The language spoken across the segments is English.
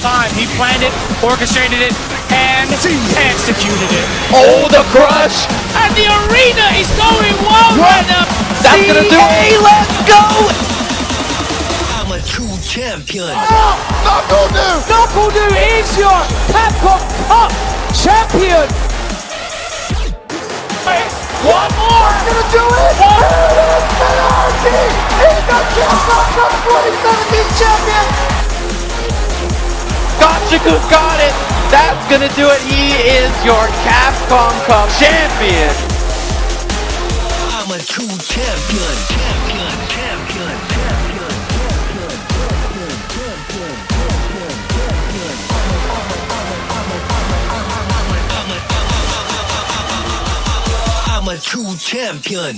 time. He planned it, orchestrated it, and executed it. Oh, the crush! And the arena is going wild right now. That's gonna do it! Let's go! I'm a true champion. Knuckle is your Capcom Cup champion. One more. Gonna do it! Penalty! He's the Capcom Cup 2017 champion! Gotcha got it! That's gonna do it! He is your Capcom Cup champion! I'm a true champion. Champion, champion, champion, I'm a true champion.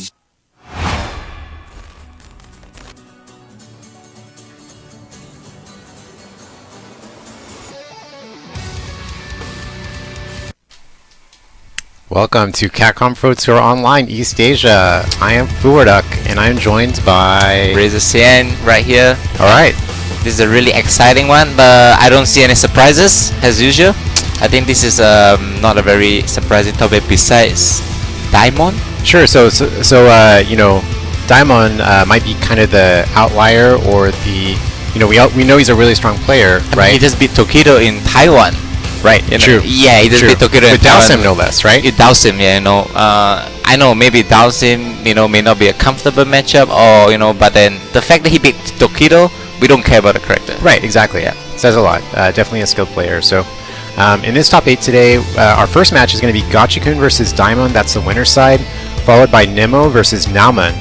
Welcome to Capcom Pro Tour Online East Asia. I am Fuwarduck, and I'm joined by Razor Cien right here. Alright. This is a really exciting one, but I don't see any surprises as usual. I think this is not a very surprising topic besides Daimon. Sure, so you know, Daimon might be kind of the outlier, or the, you know, we know he's a really strong player, I right? mean, he just beat Tokido in Taiwan. Right, You know, true. Yeah, he just beat Tokido in With Taiwan. Dhalsim no less, right? You Dhalsim, yeah, you know. I know maybe Dhalsim, you know, may not be a comfortable matchup, or you know, but then the fact that he beat Tokido, we don't care about the character. Right, exactly. Yeah, says a lot. Definitely a skilled player. So, in this top 8 today, our first match is going to be Gachikun versus Daimon. That's the winner's side, followed by Nemo versus Nauman.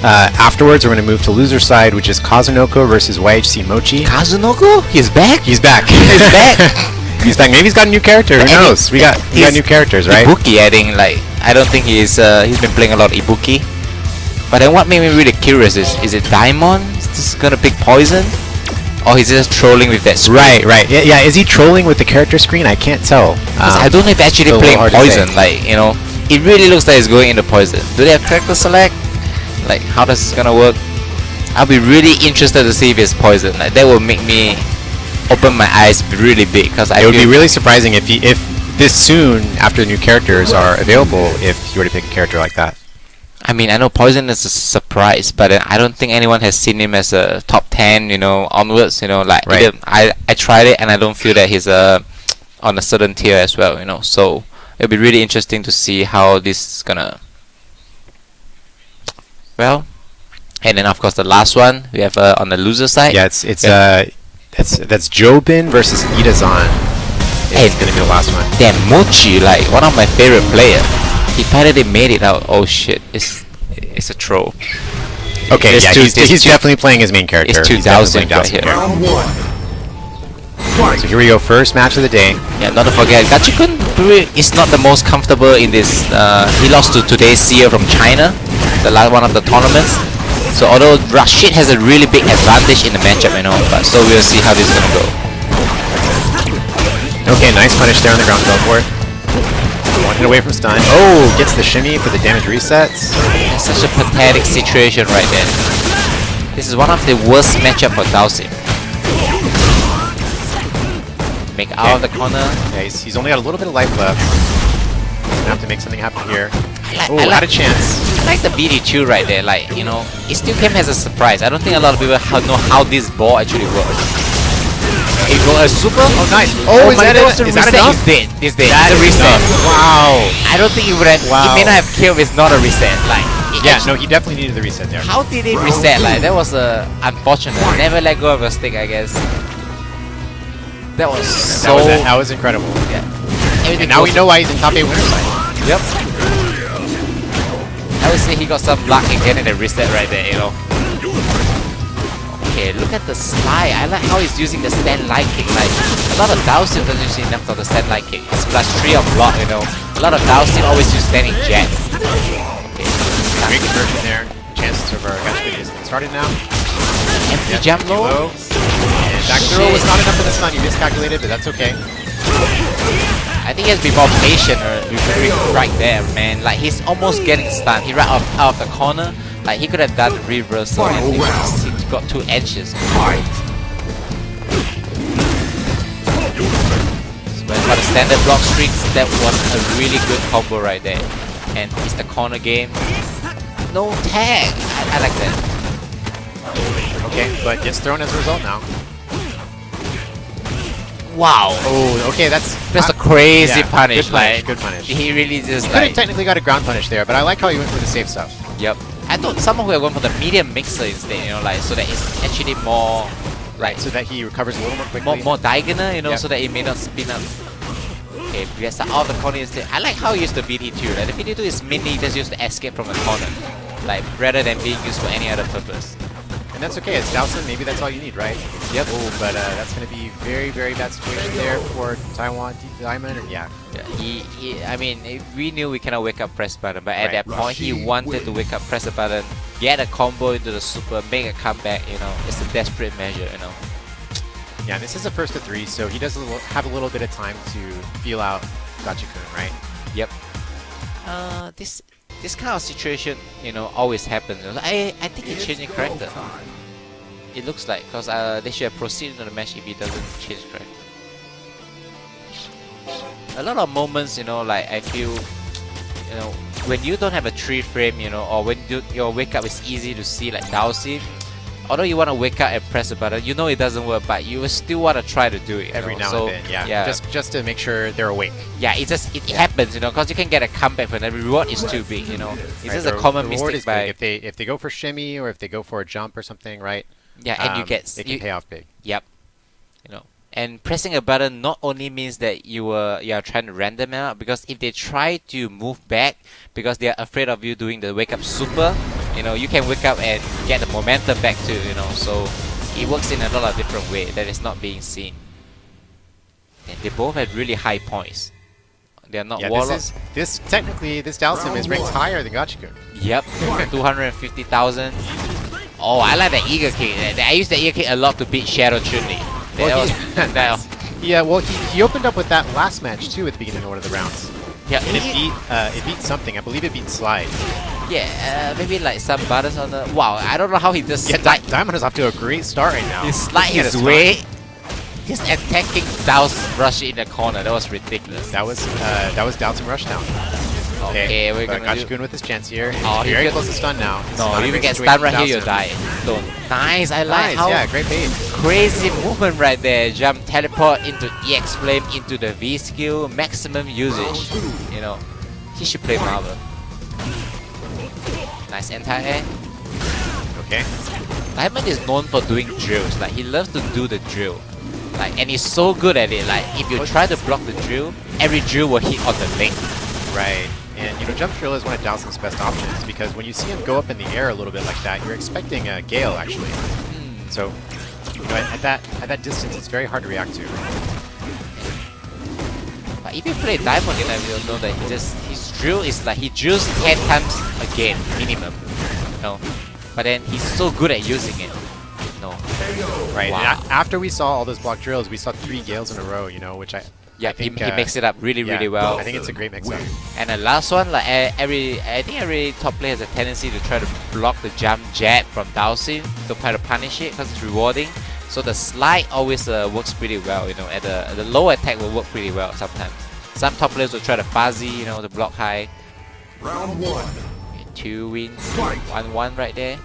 Afterwards, we're going to move to loser side, which is Kazunoko versus YHC Mochi. Kazunoko? He's back? He's back. He's back! He's back. Maybe he's got a new character. Who And knows? We got new characters, right? Ibuki, I think. Like, I don't think he's been playing a lot of Ibuki. But then what made me really curious is it Daimon? Is this gonna pick Poison? Or he's just trolling with that screen? Right. Yeah. Is he trolling with the character screen? I can't tell. 'Cause I don't know if they're actually it's a playing little hard to Poison. say. Like, you know, it really looks like it's going into Poison. Do they have character select? Like, how does this gonna work? I'll be really interested to see if it's Poison. Like, that will make me open my eyes really big, because It would be really surprising if this soon after the new characters are available, if you were to pick a character like that. I mean, I know Poison is a surprise, but I don't think anyone has seen him as a top 10, you know, onwards, you know, like, Right. I tried it and I don't feel that he's on a certain tier as well, you know, so it'll be really interesting to see how this is gonna, well, and then of course the last one, we have on the loser side. Yeah, that's Jobin versus Itazan. It's gonna be the last one. Damn, Mochi, like, one of my favorite player. He finally made it out. Oh shit, it's a troll. Okay, It's yeah, he's definitely playing his main character. It's He's definitely 2000 playing right here. Dhalsim. So here we go, first match of the day. Yeah, not to forget, Gachikun is not the most comfortable in this. He lost to today's seer from China, the last one of the tournaments. So although Rashid has a really big advantage in the matchup, you know, but so we'll see how this is gonna go. Okay, nice punish there on the ground teleport. One hit away from stun. Oh, gets the shimmy for the damage resets. It's such a pathetic situation right there. This is one of the worst matchup for Dhalsim. Make out of the corner. Yeah, he's only got a little bit of life left. Gonna have to make something happen here. I Oh, had a chance. I like the BD2 right there, like, you know, it still came as a surprise. I don't think a lot of people know how this ball actually works. It goes a super. Oh, nice. Oh, is that enough? He's dead. It's a reset. Wow. I don't think it would have. Wow. It may not have killed if it's not a reset. Like, Yeah, no, he definitely needed the reset there. how did it reset? Like, that was unfortunate. Never let go of a stick, I guess. That was so. That was incredible. Yeah. And now we know why he's in top 8 winner side. Yep. I would say he got some luck in getting the reset right there, you know. Okay, look at the slide. I like how he's using the stand light kick. Like, a lot of Dhalsim doesn't use enough of the stand light kick. It's +3 of block, you know. A lot of Dhalsim always use standing jet. Okay. Great conversion there. Chances of our Gachikun is started now. Empty jump low. And back throw was not enough for the stun. You miscalculated, but that's okay. I think he has to be more patient right there, man. Like, he's almost getting stunned. He right out of the corner. Like, he could have done reversal and he got 2 edges. out the standard block strings, that was a really good combo right there. And it's the corner game. No tag! I like that. Okay, but gets thrown as a result now. Wow! Oh, okay, that's That's a crazy yeah, punish. Good punish, Like, good punish. he really just Could have like... technically got a ground punish there, but I like how he went for the safe stuff. Yep. I thought someone would have gone for the medium mixer instead, you know, like, so that it's actually more... Like, So that he recovers a little more quickly. more diagonal, you know, Yep. so that it may not spin up. Okay, we get out of the corner instead. I like how he used the BT2. Like, the BT2 is mainly just used to escape from a corner. Like, rather than being used for any other purpose. And that's okay, it's Dowson, maybe that's all you need, right? Yep. Oh, but that's going to be very, very bad situation there for Taiwan Diamond, and yeah. Yeah, I mean, we knew we cannot wake up press button, but at Right. that point, he wanted to wake up press the button, get a combo into the super, make a comeback, you know. It's a desperate measure, you know. Yeah, this is a first to 3, so he does have a little bit of time to feel out Gachikun, right? Yep. This kind of situation, you know, always happens. I think he's changing character. It looks like, because they should have proceeded to the match if he doesn't change character. A lot of moments, you know, like I feel, you know, when you don't have a 3 frame, you know, or when your wake up is easy to see, like Dowsy, although you want to wake up and press a button, you know it doesn't work, but you still want to try to do it. Every now so, and then, yeah. Just to make sure they're awake. Yeah, it happens, you know, because you can get a comeback when the reward is too big, you know. It's Right, just a common the reward mistake is by... big. If they go for shimmy or if they go for a jump or something, right? Yeah, and you get... It can pay off big. Yep. You know, and pressing a button not only means that you are trying to random them out, because if they try to move back because they are afraid of you doing the wake up super, you know, you can wake up and get the momentum back too, you know. So it works in a lot of different ways that is not being seen. And they both had really high points. They are not warlocks. Technically this Dalsim is ranked higher than Gachikun. Yep, 250,000. Oh, I like the eager kick. I used the eager kick a lot to beat Shadow Chun-Li. Yeah, well, he opened up with that last match too at the beginning of one of the rounds. Yeah, And it beat something. I believe it beat Slide. yeah, maybe like some buttons on the... Wow, I don't know how he just... Yeah, Diamond is off to a great start right now. He slide Looking at his time. way. He's attacking Douse Rush in the corner. That was ridiculous. That was Dalsim Rushdown. Okay, we're but gonna do... Gachikun with his chance here. Oh, He's he very get- close to stun now. It's No, not a if you great get situation stunned right for here, you Dalsim. die. Don't. Nice, I like Nice, how yeah, great bait. crazy movement right there. Jump, teleport into EX Flame into the V skill, maximum usage. You know, he should play Marvel. Nice anti-air. Okay. Diamond is known for doing drills. Like, he loves to do the drill. Like, and he's so good at it. Like, if you try to block the drill, every drill will hit on the link. Right. And you know, jump drill is one of Dalsim's best options because when you see him go up in the air a little bit like that, you're expecting a gale actually. So, you know, at that distance, it's very hard to react to. But if you play Diamond, you'll know that his drill is like he drills 10 times a game minimum. You know, but then he's so good at using it. No. Right. Wow. And after we saw all those block drills, we saw 3 gales in a row. You know, which I He think makes it up really well. I think it's a great mix-up. And the last one, like I think every top player has a tendency to try to block the jump jab from Dowsing to try to punish it because it's rewarding. So the slide always works pretty well. You know, at the low attack will work pretty well sometimes. Some top players will try to fuzzy, you know, to block high. Round 1. Okay, 2 wins, 1-1 right there.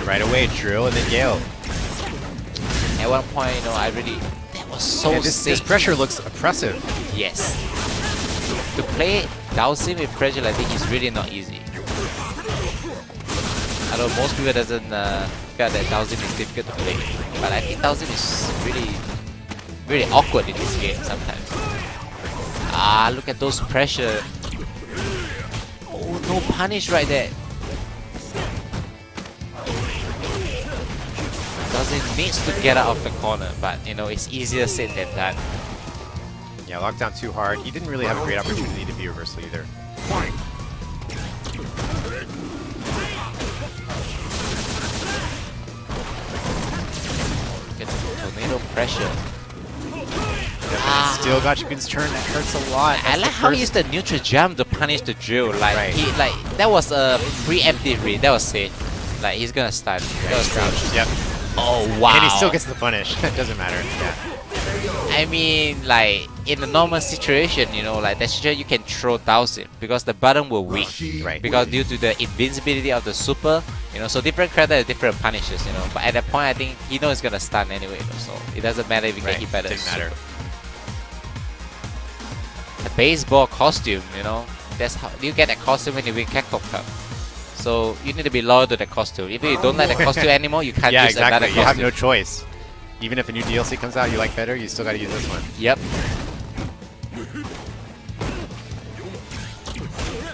Right away, drill and then gale. At one point, you know, that was so Yeah, this sick. pressure looks oppressive. Yes. To play Dowsing with pressure like this is really not easy. Although most people doesn't feel that Dowsing is difficult to play. But I think Dowsing is really awkward in this game sometimes. Ah, look at those pressure. Oh, no punish right there. Dowsing needs to get out of the corner, but you know, it's easier said than done. Yeah, locked down too hard. He didn't really have a great opportunity to be reversal either. Get tornado pressure. Still Gachikun's turn. That hurts a lot. I like how he used the neutral jump to punish the drill. Like that was a preemptive read. That was safe. Like he's gonna start. That was crouch. Yep. Oh wow! And he still gets the punish. It doesn't matter. Yeah. I mean, like in a normal situation, you know, like that situation you can throw thousand because the button will weak, Right. because due to the invincibility of the super, you know, so different characters have different punishes, you know. But at that point, I think he knows it's gonna stun anyway, so it doesn't matter if you get hit by the Didn't matter. super. The baseball costume, you know, that's how you get that costume when you win Capcom Cup. So you need to be loyal to the costume. If you don't like the costume anymore, you can't Yeah, use another exactly. costume. You have no choice. Even if a new DLC comes out you like better, you still got to use this one. Yep.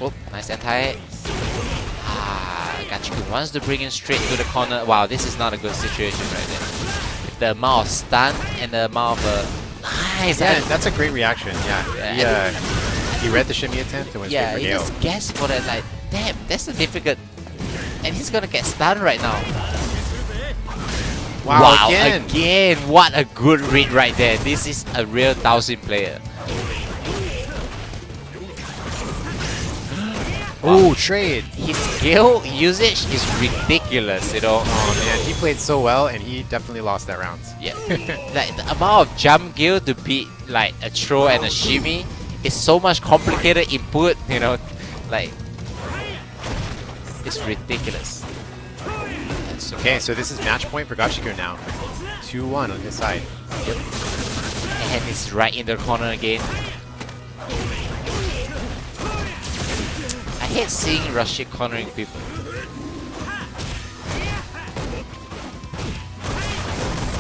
Oh, nice anti. Gachiku wants to bring him straight to the corner. Wow, this is not a good situation right there. The amount of stun and the amount of nice. Yeah, that's a great reaction. Yeah. He read the shimmy attempt and went Yeah, straight he for just KO. guessed for that. Like, damn, that's a difficult. And he's gonna get stunned right now. Wow, Again, what a good read right there. This is a real 1000 player. Oh, trade. His skill usage is ridiculous, you know. Oh man, he played so well and he definitely lost that round. Yeah, like the amount of jump skill to beat like a throw and a shimmy is so much complicated input, you know, like it's ridiculous. That's Okay, so this is match point for Gachiku now. 2-1 on his side. Yep. And it's right in the corner again. I hate seeing Rashid cornering people.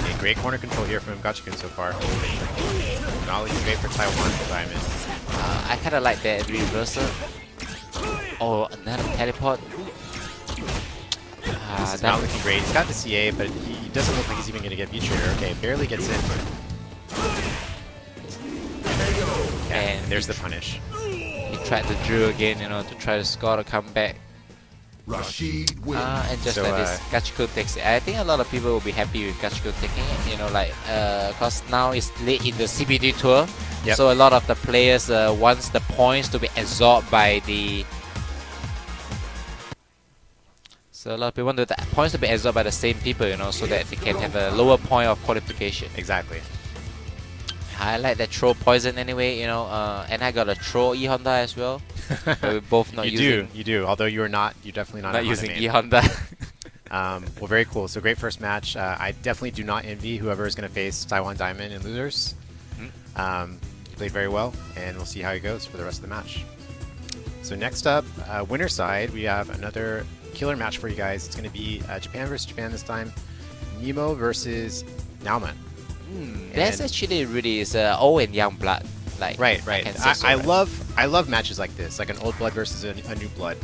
Okay, great corner control here from Gachiku so far. Not looking great for Taiwan Diamond. I kind of like that reversal. Oh, another teleport. This is not looking great. He's got the CA, but he doesn't look like he's even going to get V-Trigger. Okay, barely gets in. Okay, and there's the punish. He tried to drill again, you know, to try to score to come back. And just So, like this, Gachiku takes it. I think a lot of people will be happy with Gachiku taking it, you know, like, cause now it's late in the CBD tour, Yep. so a lot of the players wants the points to be absorbed by the. So a lot of people want the points to be absorbed by the same people, you know, so that they can have a lower point of qualification. Exactly. I like that throw poison anyway, you know, and I got a throw E Honda as well. But we're both not using. You do. Although you're definitely not Using main. E Honda. Well, very cool. So great first match. I definitely do not envy whoever is going to face Taiwan Diamond in losers. Played very well, and we'll see how he goes for the rest of the match. So next up, winner side, we have another killer match for you guys. It's going to be Japan versus Japan this time. Nemo versus Nauman. That's actually really is old and young blood. Like Right. can say so, I right? love matches like this, like an old blood versus a new blood.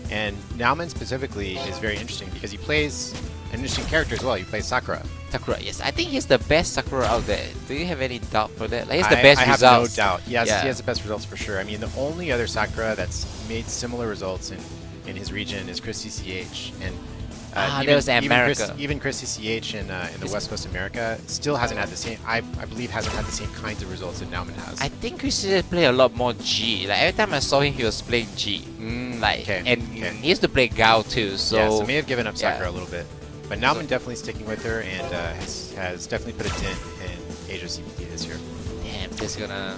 And Nauman specifically is very interesting because he plays an interesting character as well. He plays Sakura. Sakura, yes, I think he's the best Sakura out there. Do you have any doubt for that? Like, he's the best I have results. no doubt. Yes, Yeah. he has the best results for sure. I mean, the only other Sakura that's made similar results in his region is Chris CCH. And there's America. Even Chris CCH in the West Coast America still hasn't had the same, I believe hasn't had the same kinds of results that Nauman has. I think Chris play a lot more G. Like every time I saw him, he was playing G. He used to play Gao too. So yeah, so may have given up yeah. Sakura a little bit. But Nauman definitely sticking with her and has definitely put a dent in Asia CPT this year. Damn, this gonna.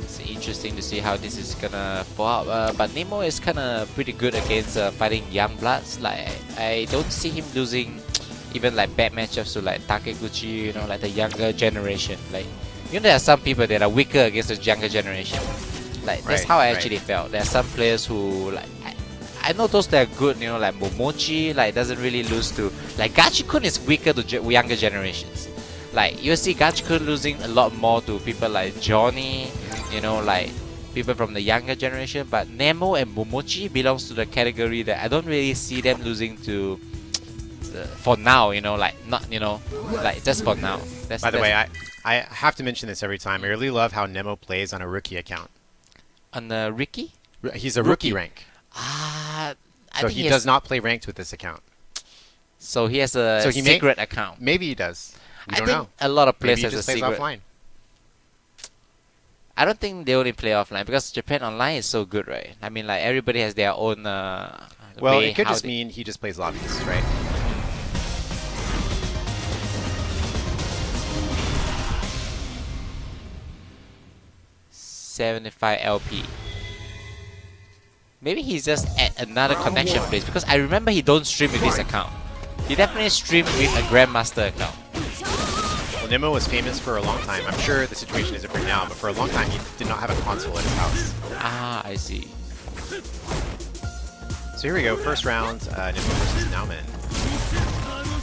It's interesting to see how this is gonna fall out. But Nemo is kind of pretty good against fighting young bloods. Like I don't see him losing even like bad matchups to like Takeguchi, you know, like the younger generation. Like you know, there are some people that are weaker against the younger generation. Like that's how I actually felt. There are some players who like. I know those that are good, you know, like Momochi, like doesn't really lose to like Gachikun is weaker to younger generations. Like you see Gachikun losing a lot more to people like Johnny, you know, like people from the younger generation. But Nemo and Momochi belongs to the category that I don't really see them losing to. For now, you know, like not, you know, like just for now. By the way, I have to mention this every time. I really love how Nemo plays on a rookie account. On the Ricky? He's a rookie rank. I So think he does not play ranked with this account. So he has a secret account. Maybe he does. We don't think know. a lot of players Maybe he has just a plays secret. offline. I don't think they only play offline because Japan Online is so good, right? I mean, like everybody has their own. Well, way it could how just mean he just plays lobbies, right? 75 LP. Maybe he's just at another connection place because I remember he don't stream with this account. He definitely streamed with a Grandmaster account. Well, Nemo was famous for a long time. I'm sure the situation is different now, but for a long time he did not have a console at his house. Ah, I see. So here we go, first round, Nemo versus Nauman.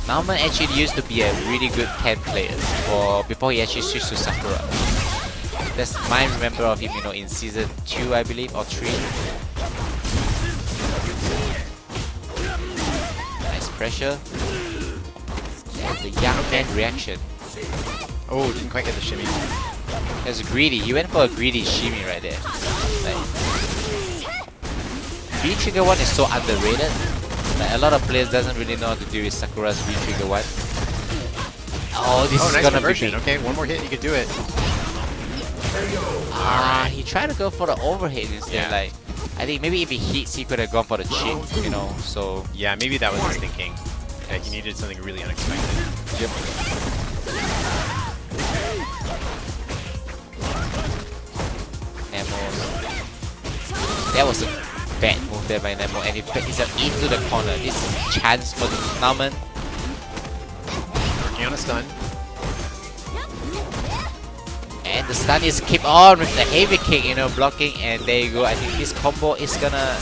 Nauman actually used to be a really good Ken player before he actually switched to Sakura. That's my remember of him, you know, in season 2, I believe, or 3. Nice pressure. And the young man reaction. Oh, didn't quite get the shimmy. That's greedy. He went for a greedy shimmy right there. Like, V-Trigger 1 is so underrated. Like, a lot of players doesn't really know how to deal with Sakura's V-Trigger 1. Oh, this is nice gonna conversion. be big. Okay, one more hit, you could do it. He tried to go for the overhead instead. Yeah. Like, I think maybe if he hits, he could have gone for the chip, you know. So Yeah, maybe that was his thinking. That he needed something really unexpected. yep. Nemo. That was a bad move there by Nemo, and he's into the corner. This is a chance for Nauman. Working on a stun. And the stun is keep on with the heavy kick, you know, blocking, and there you go. I think this combo is gonna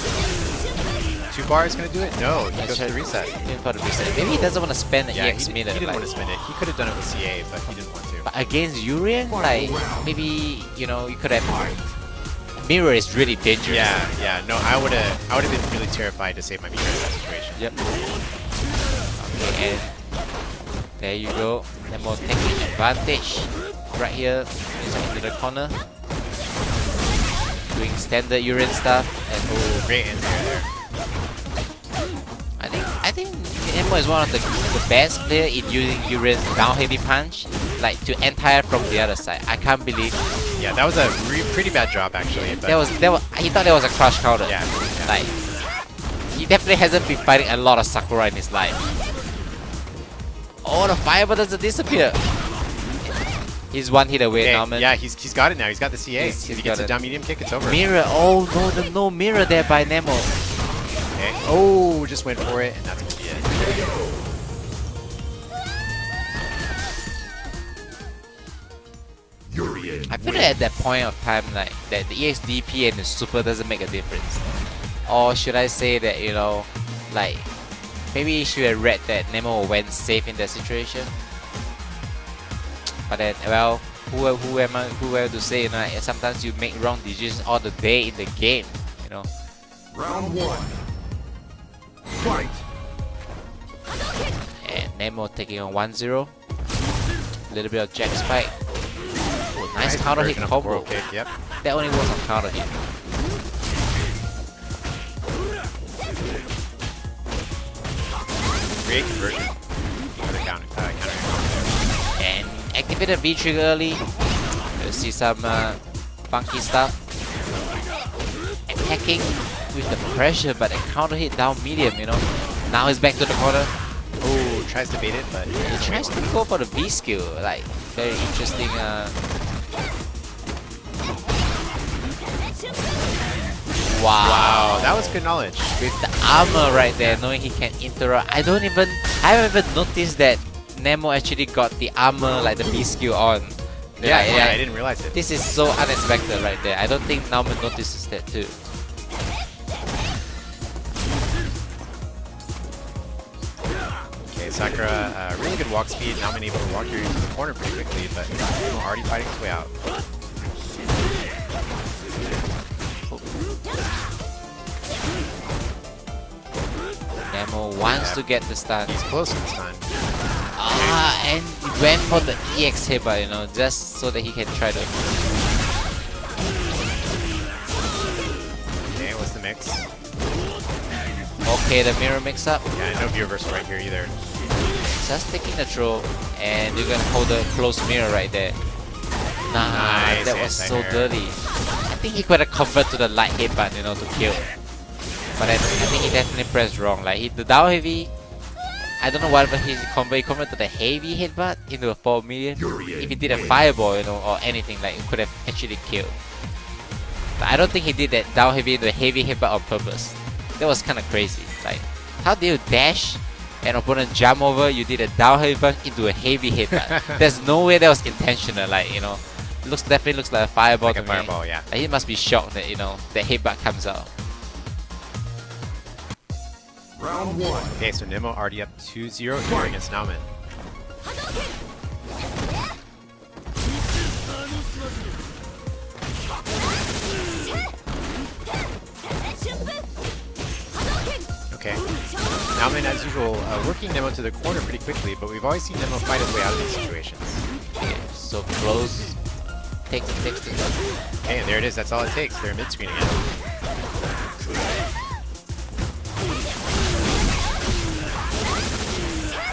2 bars gonna do it? No, he goes for the reset. in for the reset. Maybe he doesn't want to spend an Yeah, EX he minute. didn't Like, want to spend it. He could have done it with CA, but he didn't want to. but against Urien, like maybe you know you could have. Mirror is really dangerous. Yeah, no, I would have been really terrified to save my meter in that situation. Yep. Okay, and there you go. Nemo taking advantage right here into the corner, doing standard Urien stuff, and oh, Great anti-air there. I think Nemo is one of the best player in using Urien's down heavy punch, like to anti-air from the other side. I can't believe. Yeah, that was a pretty bad drop actually. But That was. He thought that was a crush counter. Yeah. Like he definitely hasn't been fighting a lot of Sakura in his life. Oh, the fire doesn't disappear. He's one hit away, okay, Nauman. yeah, he's got it now. He's got the CA. He's If he got gets a it. down medium kick, it's over. Mirror. Oh no, there's no mirror there by Nemo. Okay. Oh, just went for it, and that's gonna be it. I feel that at that point of time, like that the EXDP and the super doesn't make a difference. Or should I say that, you know, like maybe you should have read that Nemo went safe in that situation. But then, well, who am I to say? You know, like, sometimes you make wrong decisions all the day in the game. You know. Round 1. Fight. And Nemo taking on 1-0. A little bit of Jack Spike. Oh, nice counter hit version of combo. Coral kick, yep. That only was on counter hit. Great conversion. For the counter And activated V-Trigger early. You'll see some funky stuff. Attacking with the pressure, but a counter hit down medium, you know. Now he's back to the corner. Oh, tries to bait it, but He tries to go for the V skill. Like, very interesting. wow, that was good knowledge. With the armor right there, knowing he can interrupt. I haven't even noticed that Nemo actually got the armor, like the V skill on. Yeah, Like, yeah, I didn't realize it. This is so unexpected right there. I don't think Nauman notices that too. Okay, Sakura, really good walk speed. Nauman able to walk you into the corner pretty quickly, but Nemo already fighting his way out. Nemo wants to get the stun. He's close this time. And he went for the EX Heba, you know, just so that he can try to. Okay, what's the mix? Okay, the mirror mix up. Yeah, no view reversal right here either. Just taking the throw, and you're gonna hold the close mirror right there. Nah, Nice that was so anti-mirror. dirty. I think he could have converted to the light hit button, you know, to kill. But I think he definitely pressed wrong. Like, the down heavy, I don't know whatever he converted to the heavy headbutt into a 4 medium. If he did a fireball, you know, or anything, like, it could have actually killed. I don't think he did that down heavy into a heavy headbutt on purpose. That was kind of crazy. Like, how do you dash and opponent jump over? You did a down headbutt into a heavy headbutt. There's no way that was intentional. Like, you know, definitely looks like a fireball Like to a fireball, me. yeah. Like, he must be shocked that, you know, that headbutt comes out. Round 1. Okay, so Nemo already up 2-0 here against Nauman. Okay. Nauman, as usual, working Nemo to the corner pretty quickly, but we've always seen Nemo fight his way out of these situations. Okay, so close. Takes it. Okay, and there it is. That's all it takes. They're mid-screen again.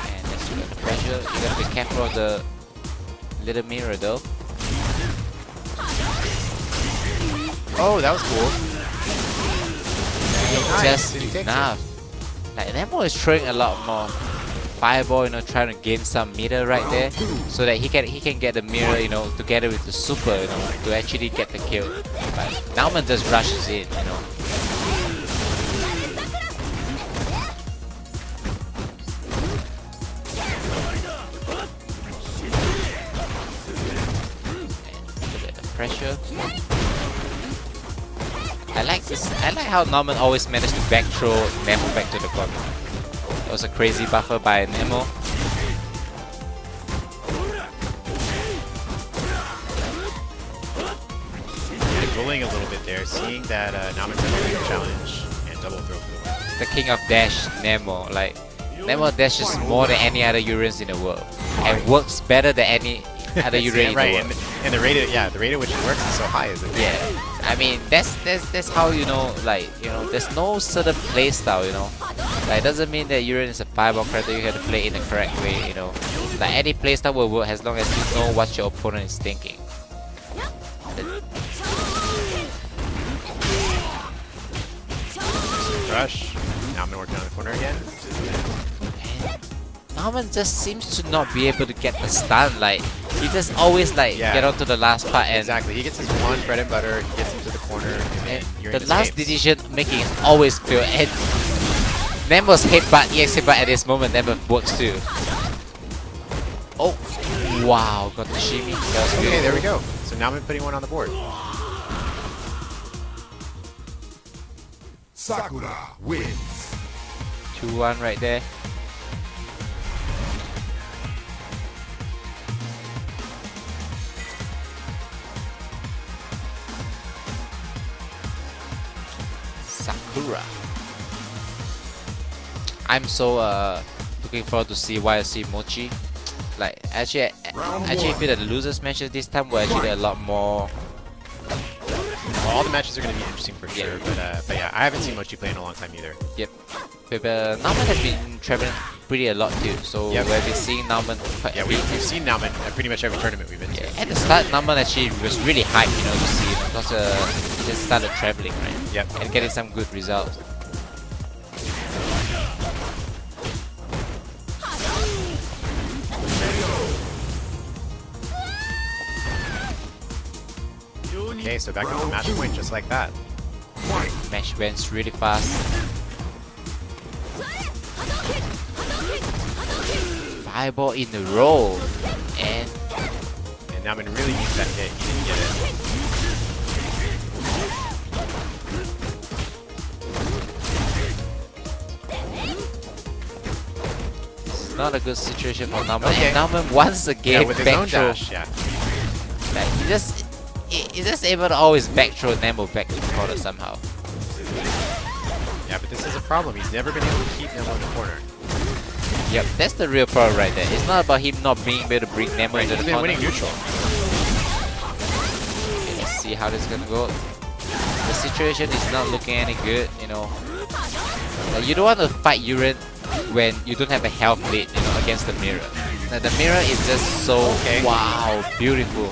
And next you got the pressure. You gotta be careful of the little mirror though. Oh, that was cool. Nice. Just Did he take enough. Like Nemo is throwing a lot more fireball, you know, trying to gain some meter right there, so that he can get the mirror, you know, together with the super, you know, to actually get the kill. But Nauman just rushes in, you know. And look at the pressure. I like this. I like how Nauman always managed to back throw Nemo back to the corner. That was a crazy buffer by Nemo. Rolling a little bit there, seeing that Nauman's doing a challenge and double throw for the win. The king of dash, Nemo. Like, Nemo dashes more than any other Urians in the world, and works better than any other Urian in right, the world. and the rate at which it works is so high, isn't it? Yeah, I mean that's how, you know, like, you know, there's no certain play style, you know. Like, it doesn't mean that Urian is a fireball character. You have to play in the correct way, you know. Like, any play style will work as long as you know what your opponent is thinking. Rush. Nauman working on the corner again. Nauman just seems to not be able to get the stun. Like, he just always like get onto the last part, and exactly, he gets his one bread and butter, he gets into the corner, and you're the in last decision making is always fail. And Nemo's headbutt, EX headbutt at this moment never works too. Oh, wow, got the shimmy. That was good. Okay, there we go. So Nauman putting one on the board. Sakura wins. 2-1 right there. Sakura. I'm so looking forward to see YLC Mochi. Like, actually feel that the losers matches this time were actually a lot more. Well, all the matches are going to be interesting for sure, but yeah, I haven't seen Mochi play in a long time either. Yep. But Nauman has been traveling pretty a lot too, so Yep. we've been seeing Nauman quite a bit. We've seen Nauman at pretty much every tournament we've been to. At the start, Nauman actually was really hyped, you know, to see him, because he just started traveling, right? Yep. And getting some good results. Okay, so back up to match point just like that. Match went really fast. Fireball in a row, and Nauman really needs that hit. He didn't get it. it's not a good situation for Nauman. Okay. And Nauman once again with his back own throw. dash, yeah. Like, he's just able to always back throw Nemo back to the corner somehow. Yeah, but this is a problem. He's never been able to keep Nemo in the corner. Yep, that's the real problem right there. It's not about him not being able to bring Nemo into He's the been corner. winning neutral. Okay, let's see how this is gonna go. The situation is not looking any good, you know. Like, you don't want to fight Urian when you don't have a health lead, you know, against the mirror. Like, the mirror is just so wow, beautiful.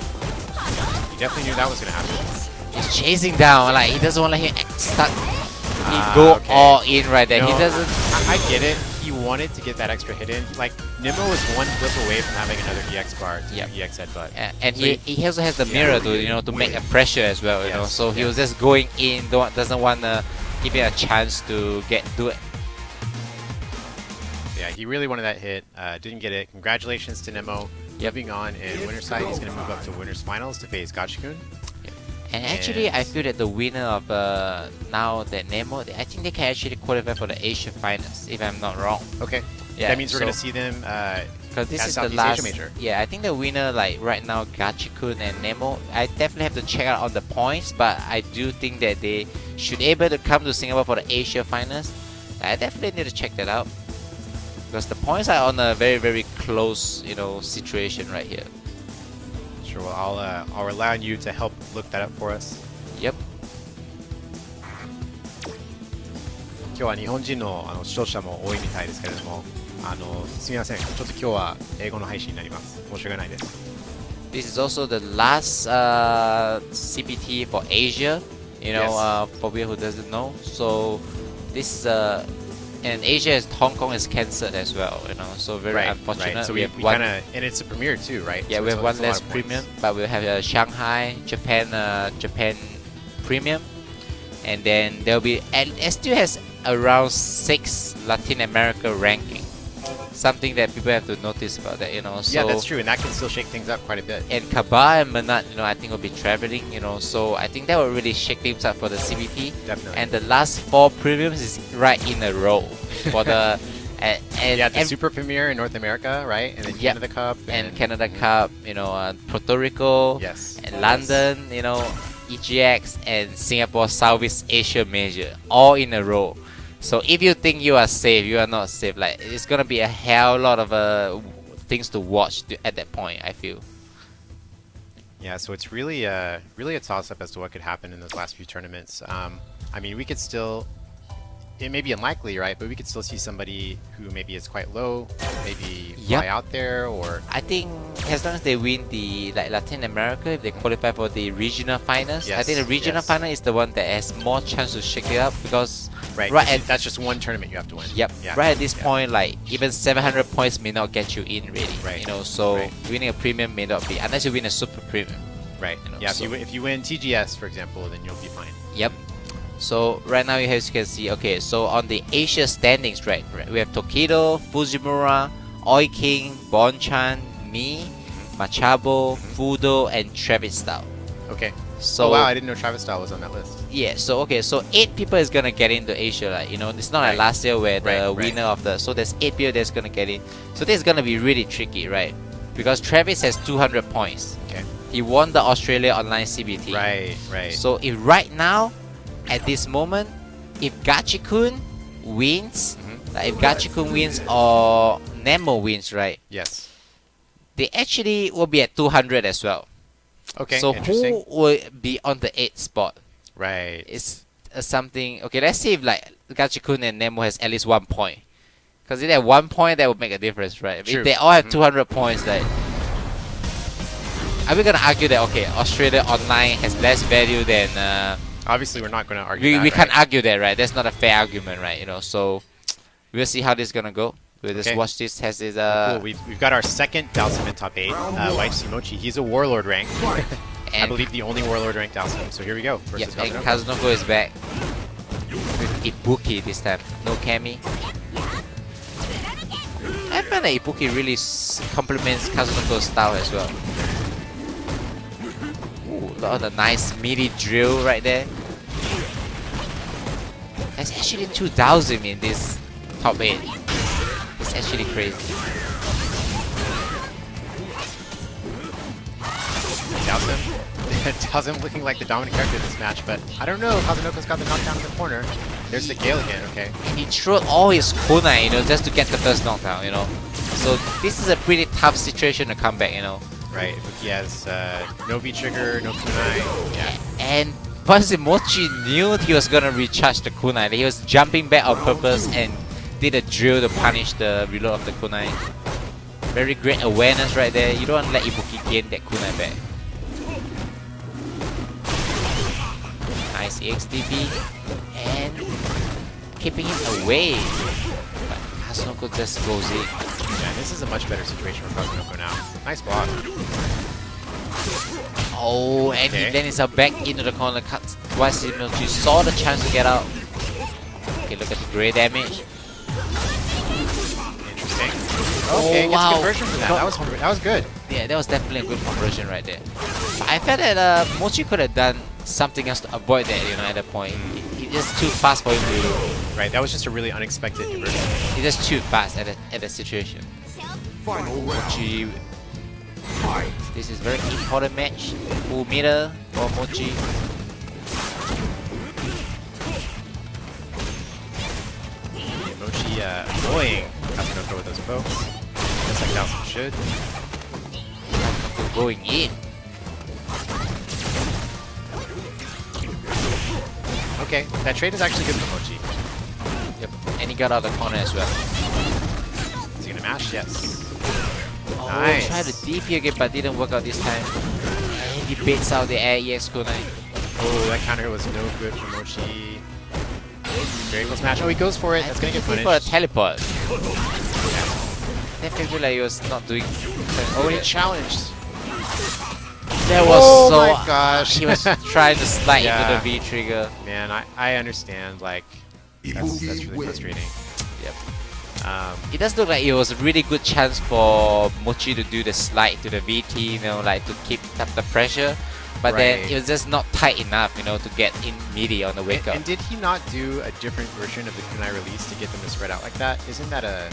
He definitely knew that was gonna happen. He's chasing down, like, he doesn't want to let him start. He go all in right there. You know, He doesn't. I get it. he wanted to get that extra hit in. Like, Nemo was one flip away from having another EX bar to EX headbutt. And So he also has the mirror to to make a pressure as well, you know. Yes, So he was just going in, doesn't want to give it a chance to do it. Yeah, he really wanted that hit. Didn't get it. Congratulations to Nemo. Moving on in winner's side, he's going to move up to winner's finals to face Gachikun. And actually, I feel that the winner of now the Nemo, I think they can actually qualify for the Asia finals, if I'm not wrong. Okay. Yeah, That means we're so- going to see them Because this at is the Southeast last. Asia Major. Yeah, I think the winner, like right now, Gachikun and Nemo. I definitely have to check out on the points, but I do think that they should able to come to Singapore for the Asia finals. I definitely need to check that out because the points are on a very very close, situation right here. Sure, well, I'll rely on you to help look that up for us. Yep. 今日は日本人の視聴者も多いみたいですけれども、すみません、ちょっと今日は英語の配信になります。申し訳ないです。This is also the last CPT for Asia. For people who doesn't know. So this is and Asia is Hong Kong is cancelled as well. So very unfortunate. Right. So we we have one. kind of, and it's a premiere too, right? Yeah, so we have one it's a lot less of points. premium, but we'll have Shanghai, Japan premium, and then there'll be and it still has around 6 Latin America ranking. Something that people have to notice about that, So Yeah, that's true, and that can still shake things up quite a bit. And Kaba and Manat, I think will be traveling, So I think that will really shake things up for the CBT. Definitely. And the last 4 premiums is right in a row for the the Super Premiere in North America, right? And then Canada Cup. And Canada Cup, Puerto Rico. Yes. And London, EGX and Singapore Southeast Asia Major, all in a row. So if you think you are safe, you are not safe. Like it's gonna be a hell lot of things to watch at that point, I feel. Yeah, so it's really a toss-up as to what could happen in those last few tournaments. I mean, we could still, it may be unlikely, right? But we could still see somebody who maybe is quite low, maybe fly out there, or I think as long as they win the Latin America, if they qualify for the regional finals, I think the regional final is the one that has more chance to shake it up because that's just one tournament you have to win. Yep. Yeah. Right at this point, like even 700 points may not get you in really. Right. So winning a premium may not be unless you win a super premium. Right. Yeah. So if you win TGS, for example, then you'll be fine. Yep. So right now, as you can see, okay. So on the Asia standings, right, we have Tokido, Fujimura, Oi King, Bonchan, me, Machabo, Fudo, and Travis Style. Okay. So wow, I didn't know Travis Style was on that list. Yeah. So so 8 people is gonna get into Asia. It's not like last year where the winner of the. So there's 8 people that's gonna get in. So this is gonna be really tricky, right? Because Travis has 200 points. Okay. He won the Australia Online CBT. Right. So if right now, at this moment, if Gachikun wins, if Gachikun wins or Nemo wins, right? Yes. They actually will be at 200 as well. Okay. So who will be on the 8th spot? Right. It's something. Okay, let's see if Gachikun and Nemo has at least 1 point. Because if they have 1 point, that would make a difference, right? True. If they all have 200 points, are we gonna argue that Australia Online has less value than? Obviously, we're not gonna argue. We can't argue that, right? That's not a fair argument, right? So we'll see how this is gonna go. We'll just watch this. Has this cool. We've got our second Dalsim in top 8. Waichi Mochi. He's a Warlord rank. I believe the only Warlord ranked Dalsim. So here we go. Versus and Kazunoko is back with Ibuki this time. No Kami. I find that Ibuki really complements Kazunoko's style as well. Ooh, look at the nice meaty drill right there. There's actually 2,000 in this top 8. It's actually crazy. Dalsim looking like the dominant character in this match, but I don't know. Kazunoko's got the knockdown in the corner. There's the Gale again, okay. And he threw all his kunai, just to get the first knockdown, So this is a pretty tough situation to come back, Right, he has no V-trigger, no kunai. Yeah. And Mochi knew he was gonna recharge the kunai. He was jumping back on purpose and did a drill to punish the reload of the kunai. Very great awareness right there. You don't want to let Ibuki gain that kunai back. Nice EXTP and keeping him away. But Kazunoko just goes in. Yeah, this is a much better situation for Kazunoko now. Nice block. Oh, and Okay. he then is back into the corner. Twice Mochi saw the chance to get out. Okay, look at the grey damage. Interesting. Okay, gets wow. a conversion from that. That was good. Yeah, that was definitely a good conversion right there. But I felt that Mochi could have done something else to avoid that, you know, at that point. He just too fast for him to... Right, that was just a really unexpected conversion. He just too fast at that situation. Mochi... This is very important match. Full meter for Mochi. Mochi annoying Kazunoko with those pokes. Just like Dawson should. Going in. Okay, that trade is actually good for Mochi. Yep, and he got out of the corner as well. Is he gonna mash? Yes. Oh, Nice. tried to DP again, but didn't work out this time. And he baits out the air EX kunai. Oh, that counter was no good for Mochi. Very close match. Oh, he goes for it. That's gonna get for a punished. teleport. Definitely feel like he was not doing. Oh, and he challenged. That was Oh so. my gosh. He was trying to slide Yeah. into the V trigger. Man, I understand. Like, that's really frustrating. Yep. Um, It does look like it was a really good chance for Mochi to do the slide to the VT, you know, like to keep up the pressure. But then Right. it was just not tight enough, you know, to get in meaty on the wake up. and did he not do a different version of the kunai release to get them to spread out like that? Isn't that a...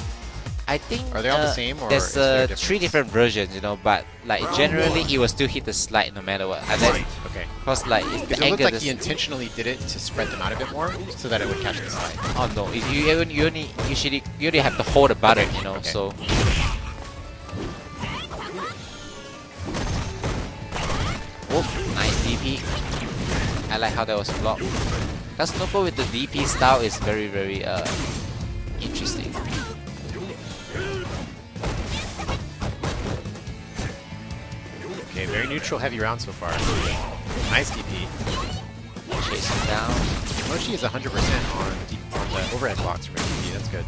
I think Are they all the same, or there's is there a 3 difference? different versions, you know, but like generally he will still hit the slide no matter what. And then, Okay. cause like it's Because the it looked angle. like Just, he intentionally did it to spread them out a bit more, so that it would catch the slide. oh no, you only have to hold the button, you know. Okay. So. Oh, nice DP. I like how that was blocked. Kazunoko with the DP style is very interesting. Okay, very neutral heavy round so far. Nice DP. Chase him down. Mochi is 100% on the overhead blocks from DP. That's good.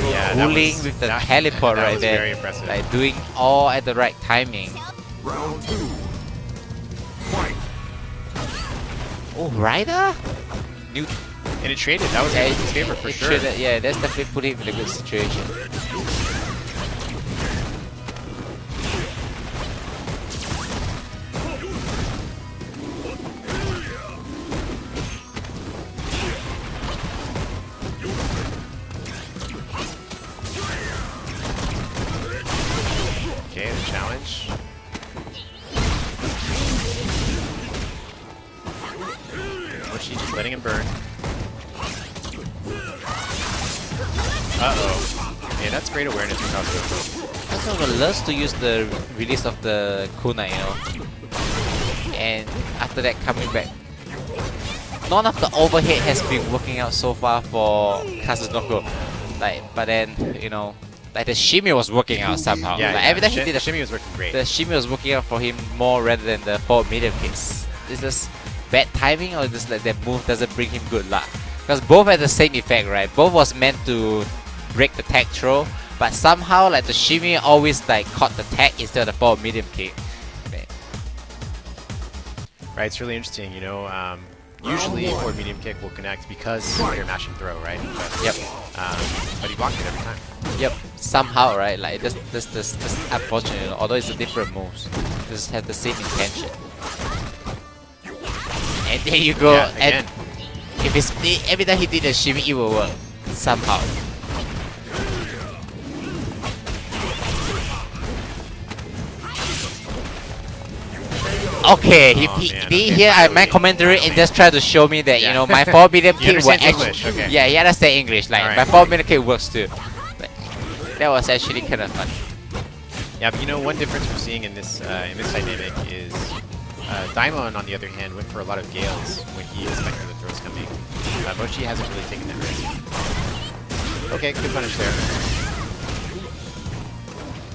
Yeah, that Cooling was- with the that- teleport that right was there. very impressive. Like doing all at the right timing. Round 2. Fight. Oh, Ryder? New And it traded. That was in his favor for it sure. traded- yeah, that's definitely put him in a good situation. Okay, the challenge. Mochi just letting him burn. Uh-oh. Yeah, that's great awareness from Kazunoko. Kazunoko loves to use the release of the kunai, you know. And after that coming back. None of the overhead has been working out so far for Kazunoko. Like, but then, you know, like the shimmy was working out somehow. Yeah, like yeah. every time he did the a shimmy was working great. the shimmy was working out for him more rather than the forward medium kicks. Is this bad timing or just like that move doesn't bring him good luck? Because both had the same effect, right? Both was meant to break the tag throw, but somehow like the shimmy always like caught the tag instead of the forward medium kick. Okay. Right, it's really interesting, you know. Usually forward medium kick will connect because of your mash and throw, right? But, Yep. but he blocked it every time. Yep. Somehow, right? Like this unfortunate. You know, although it's a different moves, just have the same intention. And there you go. Yeah, and again. if it's every time he did a shimmy, it will work somehow. Okay, Oh, he man, did okay, hear my finally, commentary and just try to show me that Yeah. you know my forward medium He kick will understands actually. English, okay. Yeah, he understands English. Like Alright. my forward medium kick works too. Like, that was actually kind of fun. Yeah, but you know, one difference we're seeing in this dynamic is Daimon, on the other hand, went for a lot of gales when he expected the throws coming. Mochi hasn't really taken that risk. Okay, good punish there.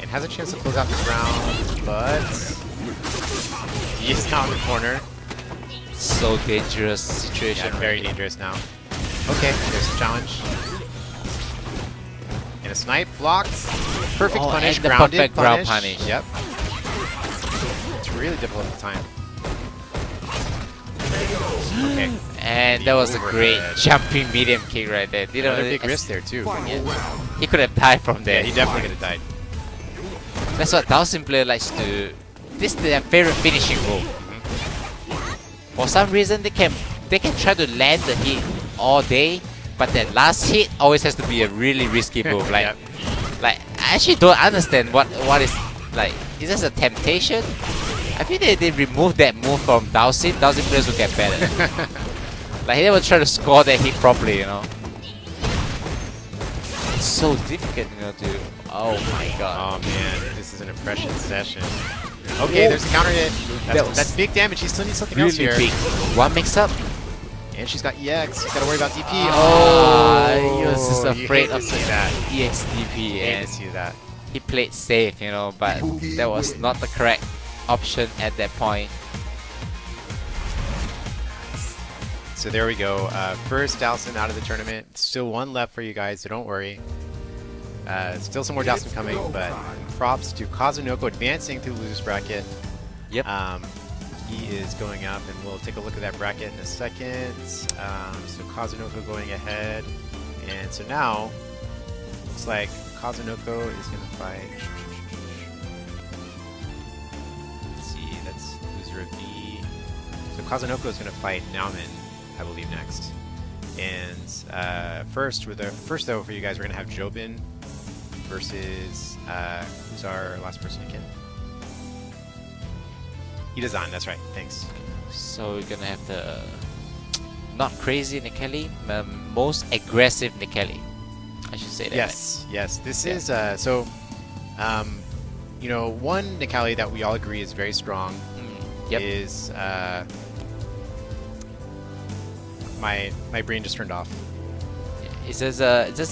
And has a chance to close out this round, but He's now in the corner. So dangerous situation. Yeah, very dangerous now. Okay, there's the challenge. And a snipe blocked. Perfect punish, and the grounded perfect ground punish. Yep. It's really difficult at the time. Okay. And that was a great Overhead. jumping medium kick right there. Did Another big risk there too. He could have died from there. Yeah, he definitely could have died. That's what Dawson player likes to do. This is their favorite finishing move. For some reason, they can try to land the hit all day, but that last hit always has to be a really risky move. Like, Yep. like I actually don't understand what is like. Is this a temptation? I feel they removed that move from Dawson. Dawson players will get better. Like he never try to score that hit properly, you know. It's so difficult, you know, to. Oh my god. Oh man, this is an impression session. Okay, there's a counter hit. That's big damage. He still needs something else Really here. big. One mix up. And she's got EX. She's got to worry about DP. He was just you afraid hate of to see that. EXDP, You hate and to see that. he played safe, you know, but that was not the correct option at that point. So there we go. First Dowson out of the tournament. Still one left for you guys, so don't worry. Still some more Dowson coming, but props to Kazunoko advancing through the losers bracket. Yep. He is going up, and we'll take a look at that bracket in a second. So Kazunoko going ahead. And so now, looks like Kazunoko is going to fight. Let's see, that's loser of B. So Kazunoko is going to fight Nauman, I believe, next. And first though, for you guys, we're going to have Jobin versus, who's our last person again? Idazan, that's right, thanks. So we're gonna have the not crazy Nikeli, the most aggressive Nikeli. I should say that. Yes, yes. This is so. You know, one Nikali that we all agree is very strong Yep. is my brain just turned off. It's just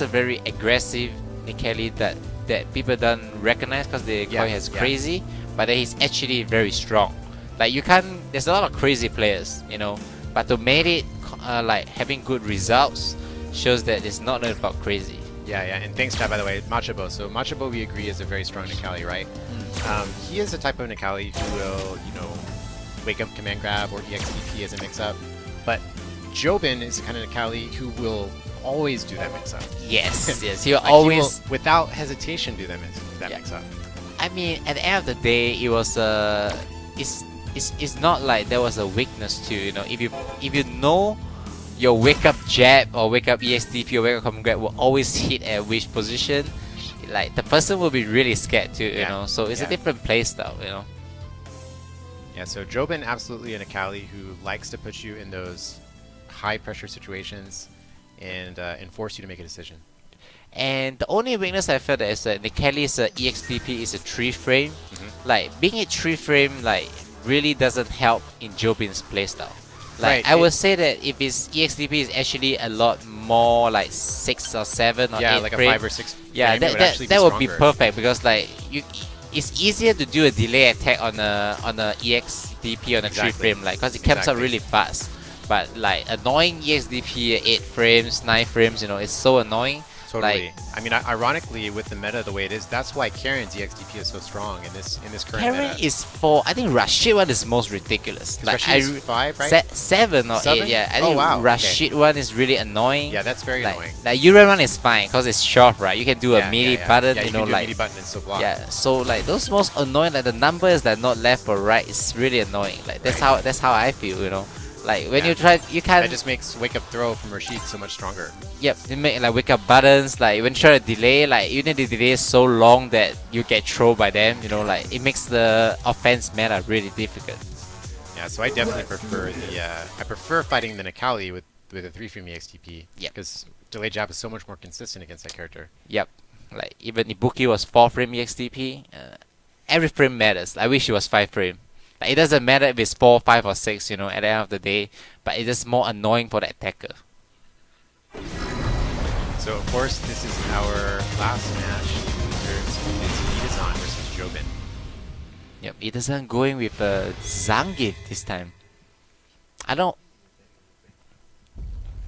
a very aggressive Nikeli that people don't recognize because they call it as crazy, but that he's actually very strong. Like you can't. There's a lot of crazy players, you know, but to make it like having good results shows that it's not about crazy. Yeah, yeah. And thanks, Chad, by the way, Machabo. So Machabo, we agree, is a very strong Nikali, right? He is a type of Nikali who will, you know, wake up command grab or EXDP as a mix-up, but Jobin is the kind of Nikali who will always do that mix-up. Yes, yes. He'll Like, always, he will, without hesitation, do that mix-up. I mean, at the end of the day, it was it's not like there was a weakness to, you know, if you know your wake up jab or wake up EXDP or wake up command grab will always hit at which position, like the person will be really scared too, you know. So it's a different play style, you know. Yeah, so Jobin absolutely an Akali who likes to put you in those high pressure situations and force you to make a decision. And the only weakness I felt is that Nikeli's EXDP is a 3 frame. Like being a 3 frame like really doesn't help in Jobin's playstyle. Like I would say that if his EXDP is actually a lot more like 6 or 7 or 8 like frame, a 5 or 6 yeah, frame, that would be perfect because like it's easier to do a delay attack on a EXDP on a 3 frame, like because it comes out really fast. But like annoying EXDP at 8 frames, 9 frames, you know, it's so annoying. Totally. Like, I mean, ironically, with the meta the way it is, that's why Karen's EXDP is so strong in this current Karen meta. is 4. I think Rashid one is most ridiculous. Like Rashid is 5, right? 7 or 7? 8. Yeah, I Oh, think wow, Rashid one is really annoying. Yeah, that's very annoying. Like Uran one is fine because it's short, right? You can do a melee button, yeah, you know, can do like a melee button and still block. yeah. So like those most annoying, like the numbers that not left or right is really annoying. Like that's how I feel, you know. Like when you try, you can't. That just makes wake up throw from Rashid so much stronger. Yep, it make like wake up buttons. Like when you try to delay, like even the delay is so long that you get thrown by them. You know, like it makes the offense meta really difficult. Yeah, so I definitely prefer the I prefer fighting the Nikali with a 3 frame EXTP. Yep. Because delay jab is so much more consistent against that character. Yep, like even Ibuki was 4 frame EXTP. Every frame matters. I wish it was 5 frame. Like, it doesn't matter if it's 4, 5, or 6, you know, at the end of the day, but it's just more annoying for the attacker. So, of course, this is our last match. Losers is Idazan versus Jobin. Yep, it isn't going with Zangief this time. I don't.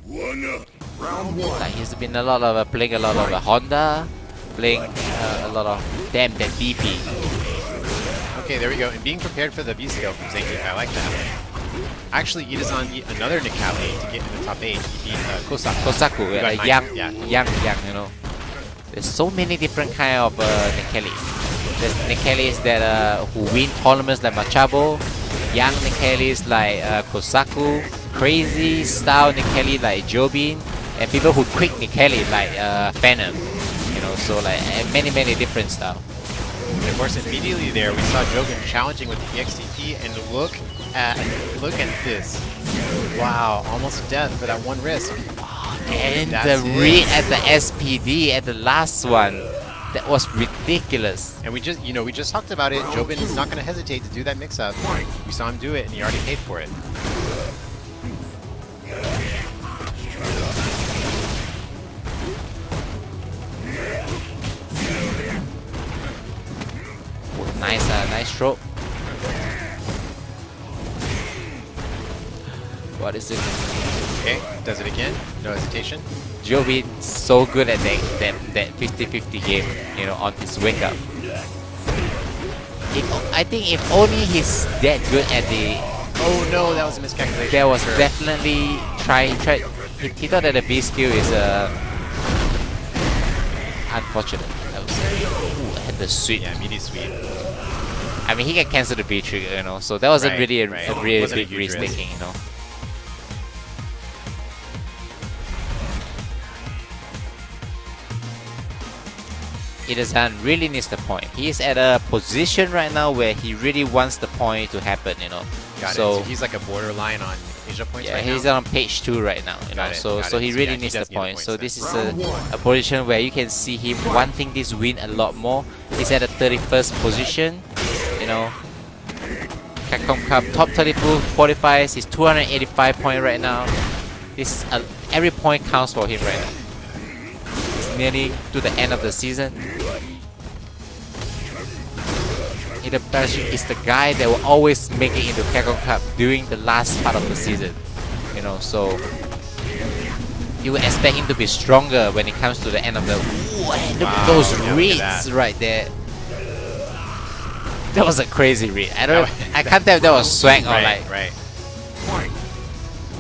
Like he's been a lot of playing a lot of Honda, playing a lot of damn that DP. Okay, there we go. And being prepared for the B skill from Zangief, I like that. Actually, Itazan beat another Nikali to get in the top 8. He beat Kosaku, He got young, ninth, young, you know. There's so many different kind of Nikali. There's Nikalis that who win tournaments like Machabo, young Nikalis like Kosaku, crazy style Nikali like Jobin, and people who quick Nikali like Phantom. You know, so like many different style. And of course, immediately there, we saw Jogan challenging with the EXTP, and look at this. Wow, almost death for that one risk. And That's the it. read at the SPD at the last one, that was ridiculous. And we just talked about it. Jobin is not going to hesitate to do that mix-up. We saw him do it, and he already paid for it. Nice stroke. What is it? Okay, does it again. No hesitation. Jobin so good at that 50-50 game, you know, on his wake up. I think if only he's that good at the. Oh no, that was a miscalculation. There was Sure. definitely he thought that the B skill is unfortunate. I would say. Ooh, and the sweep. Yeah, meaty sweep. I mean, he can cancel the B trigger, you know, so that wasn't Right, really right. a really Wasn't a big huge risk risk. taking, you know. Itazan really needs the point. He's at a position right now where he really wants the point to happen, you know. Got it. So So he's like a borderline on Asia points yeah, right he's now. on page 2 right now, you know. Got it, So got so it. he So really yeah, he needs the does need the point. points So then. this is a position where you can see him wanting this win a lot more. He's at the 31st position, you know. Capcom Cup top 32 qualifies. He's 285 point right now. This is every point counts for him right now. It's nearly to the end of the season. Itabashi is the guy that will always make it into Capcom Cup during the last part of the season. You know, so you would expect him to be stronger when it comes to the end of the. Ooh, and look at Wow, those yeah, look at reads that. right there. That was a crazy read. I don't. That I can't tell if that was swag or Right, like. right.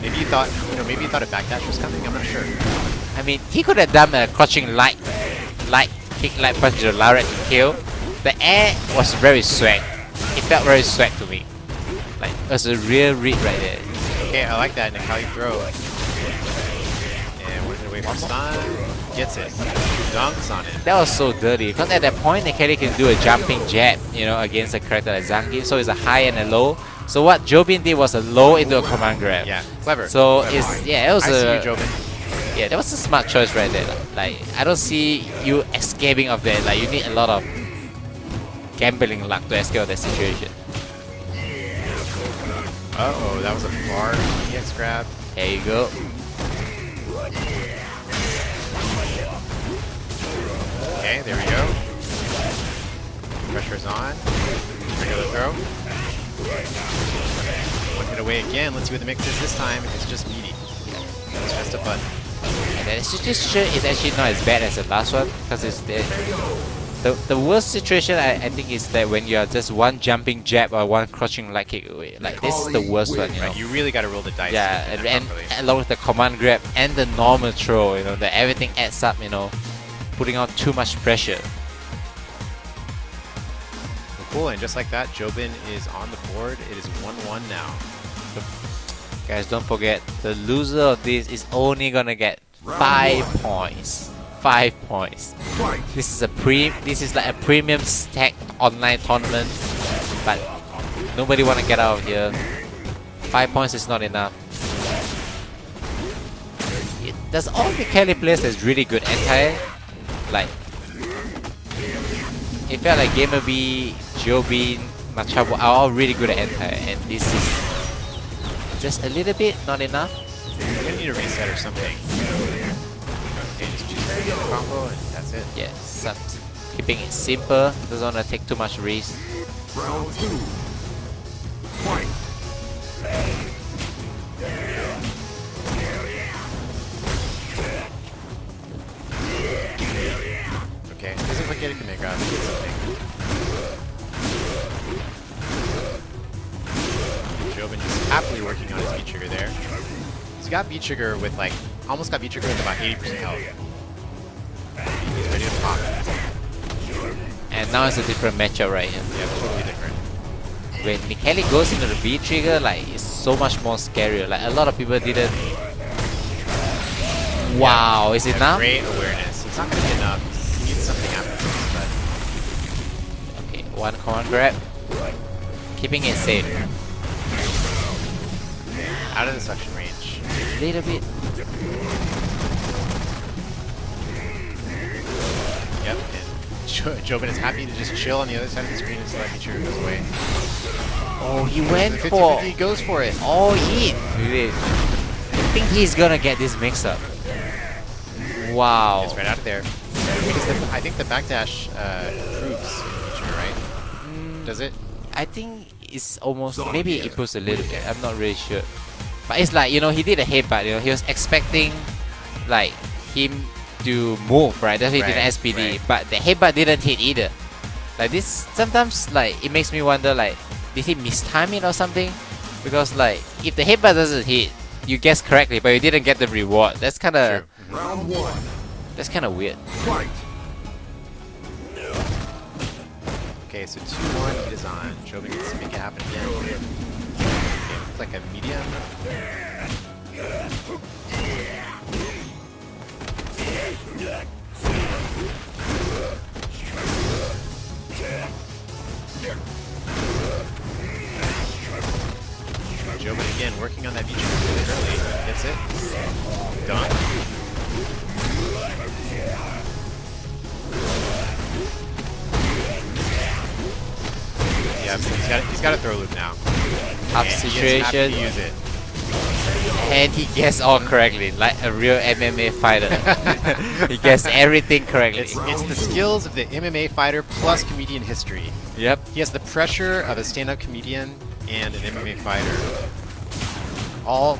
Maybe you thought, maybe you thought a backdash was coming. I'm not sure. I mean, he could have done a crouching light kick, light punch to the Lariat to kill. The air was very swag. It felt very swag to me. Like it was a real read right there. Okay, I like that Nikali throw. And working away from stun. Gets it. Dunks on it. That was so dirty because at that point Nikali can do a jumping jab, you know, against a character like Zangief. So it's a high and a low. So what Jobin did was a low into a command grab. Yeah, clever. So Clever. it's it was I a see you, Jobin. yeah, that was a smart choice right there. Like I don't see you escaping of that. Like you need a lot of gambling luck to escape that situation. Uh-oh, that was a far EX grab. There you go. Okay, there we go. Pressure's on. Regular throw. One hit away again. Let's see what the mix is this time. It's just meaty. It's just a button. And then it's just sure it's actually not as bad as the last one because it's the worst situation I think is that when you're just one jumping jab or one crouching light kick away. Like this is the worst one, you know. Right, you really got to roll the dice. Yeah, to do that and properly. along with the command grab and the normal throw, you know, that everything adds up, you know, putting on too much pressure. Well, cool, and just like that, Jobin is on the board. It is 1-1 now. Guys, don't forget, the loser of this is only gonna get 5 points. 5 points. This is like a premium stack online tournament, but nobody wanna get out of here. 5 points is not enough. There's all the Kelly players that's really good anti. Like it felt like Gamer B, Jobin, Machabo are all really good at anti, and this is just a little bit not enough. You're gonna need a reset or something. Okay, just choose the combo and that's it. Yeah, keeping it simple, doesn't want to take too much risk. Round 2. Fight. Okay, doesn't look like it can make out. Something. Jobin just happily working on his beat trigger there. He's got beat trigger with like, almost got beat trigger with about 80% health. He's ready to pop. And now it's a different matchup right here. Yeah, totally different. When Nikeli goes into the B trigger, like it's so much more scarier. Like a lot of people didn't. Wow, is it now? Great awareness. It's not going to be enough. He needs something after this, but Okay, one command grab. Keeping it safe. out of the suction range. Little bit. Yep, and Jobin is happy to just chill on the other side of the screen until that feature goes away. Oh, he went The for 50-50 goes for it. all in. I think he's gonna get this mix up. Wow. It's right out of there. Because I think the backdash improves in the feature, right? Does it? I think it's almost, maybe it improves a little bit. I'm not really sure. But it's like, you know, he did a headbutt, you know, he was expecting like him to move, right? That's why he did an SPD. Right. But the headbutt didn't hit either. Like this, sometimes like it makes me wonder, like, did he mistime it or something? Because like, if the headbutt doesn't hit, you guessed correctly, but you didn't get the reward. That's kind of, Round 1. that's kind of weird. Fight. Okay, so 2-1 it is on. Jobin gets to make it happen again. Okay, looks like a medium. Jobin again working on that feature really early. Gets it. Done. Yeah, so he's got a throw loop now. Tough And he is happy situation. to use it. And he guessed all correctly, like a real MMA fighter. He guessed everything correctly. It's the skills of the MMA fighter plus comedian history. Yep. He has the pressure of a stand-up comedian and an MMA fighter. All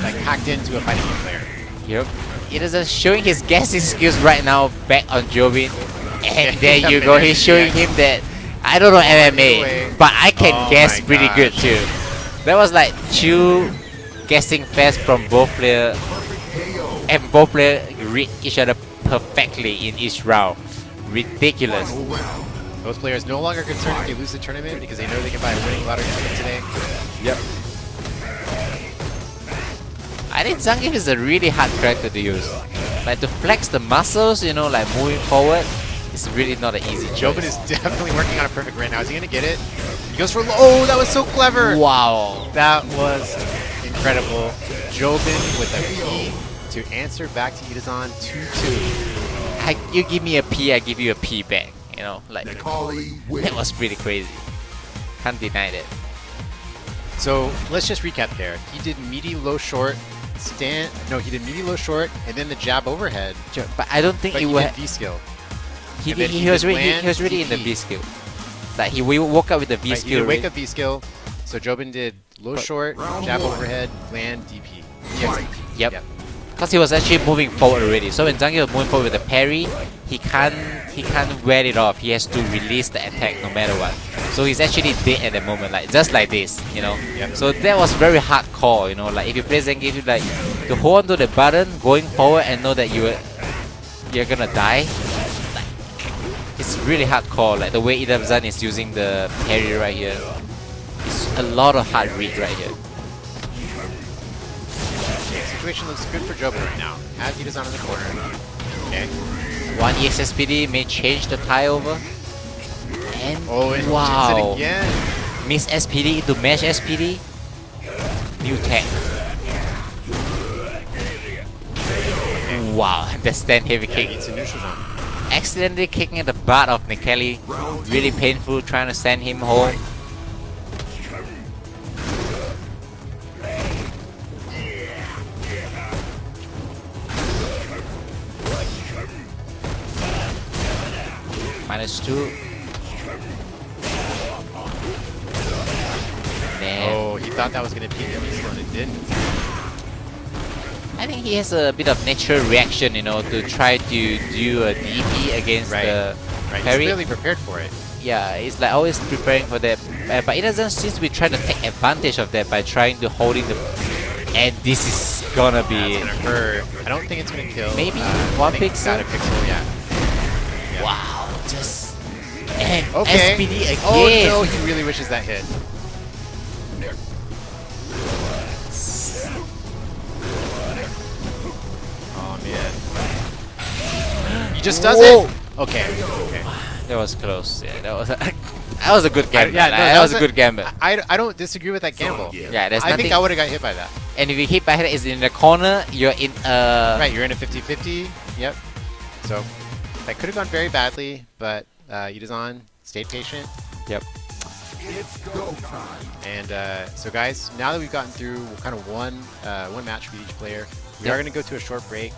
like hacked into a fighting game player. Yep. It is showing his guessing skills right now back on Jobin. And there Yep, you and go. there's He's the showing X. him that I don't know MMA, away. but I can Oh guess my pretty good gosh. too. That was like two guessing fest from both players, and both players read each other perfectly in each round. Ridiculous. Final round. Both players no longer concerned if they lose the tournament because they know they can buy a winning lottery ticket today. Yep. I think Zangief is a really hard character to use. Like to flex the muscles, you know, like moving forward, it's really not an easy choice. Jobin is definitely working on it perfect right now. Is he gonna get it? He goes for oh, that was so clever. Wow. That was incredible. Jobin with a P to answer back to Itazan 2-2. You give me a P, I give you a P back. You know, like Nikali that wins. was pretty crazy. Can't deny that. So let's just recap there. He did meaty low short, stand. No, he did meaty low short, and then the jab overhead. But I don't think But it he was. did V skill. He, and did, then he, he was did really, land he was really in the DP. V skill. Like he woke up with the V Right, he skill. did wake right? up V skill. So Jobin did low short, round jab one. overhead, land DP. Fight. Yep. Because he was actually moving forward already. So when Zangief was moving forward with the parry, he can't wear it off. He has to release the attack no matter what. So he's actually dead at the moment, like just like this, you know. Yep. So that was very hard call, you know. Like if you play Zangief, you like to hold on to the button, going forward, and know that you're gonna die. Like, it's really hard call. Like the way Idamzan is using the parry right here. It's a lot of hard read right here. Okay, situation looks good for Jobin right now. Has Itazan in the corner. Okay. One EXSPD may change the tie over. And Oh, and wow. hits it again. Miss SPD into Mesh SPD. New tech. Wow, the stand heavy Yeah, kick. it's a neutral zone. Accidentally kicking at the butt of Nikeli. Really painful, trying to send him home. -2. man. Oh, he thought that was going to beat him, and it didn't. I think he has a bit of natural reaction, you know, to try to do a DP against the Right, he's parry. clearly prepared for it. Yeah, it's like always preparing for that, but it doesn't seem to be trying to take advantage of that by trying to holding the. And this is gonna be That's gonna hurt. I don't think it's gonna kill. maybe I one think pixel. Got a pixel, yeah. Wow, just and Okay. SPD again. Oh no, he really wishes that hit. Oh man. He just does Whoa. it. Okay. Okay. That was close. Yeah, that was that was a good gamble. Yeah, no, that was a good gamble. I don't disagree with that gamble. Yeah, there's I nothing. think I would have got hit by that. And if you hit by head is in the corner, you're in Right, you're in a 50-50. Yep. So that could have gone very badly, but Yudazan stayed patient. Yep. And so guys, now that we've gotten through kind of one match with each player, we Yep. are going to go to a short break.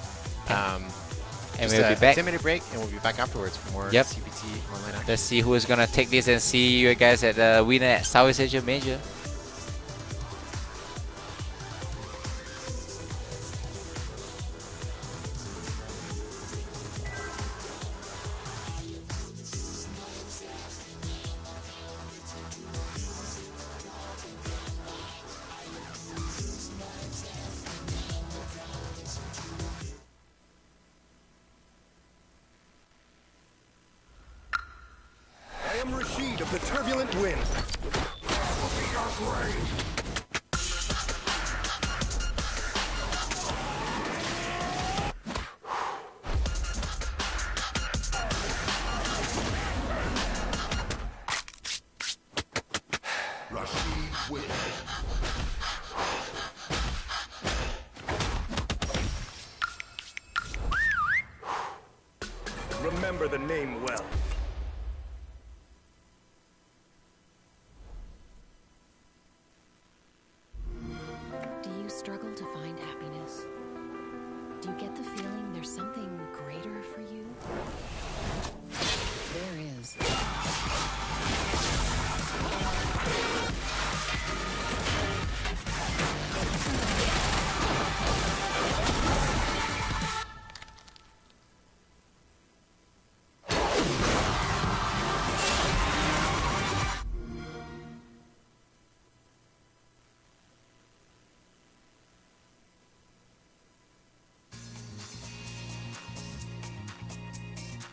And Just we'll be a back. 10-minute break, and we'll be back afterwards for more Yep. CPT online action. Let's see who is gonna take this and see you guys at the winner at Southeast Asia Major. I am Rashid of the Turbulent Wind. Rashid Wind. Remember the name well. Do you struggle to find happiness? Do you get the feeling there's something greater for you? There is.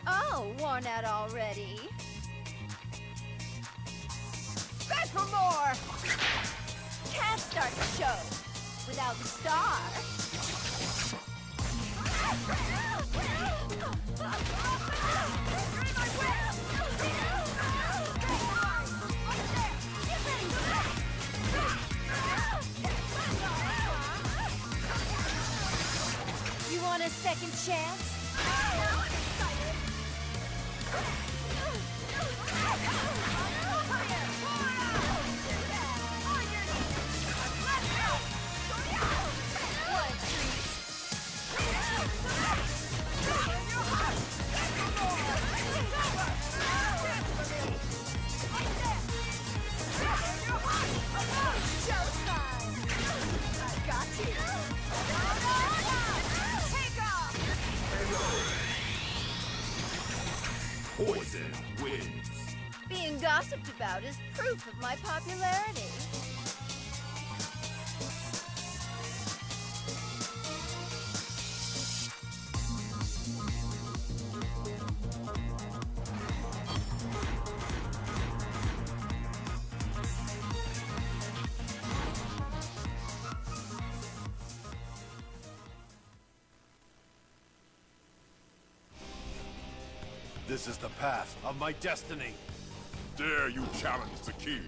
Oh, worn out already? Back for more! Can't start the show without the star. You want a second chance? Poison wins. Being gossiped about is proof of my popularity. This is the path of my destiny. Dare you challenge the king?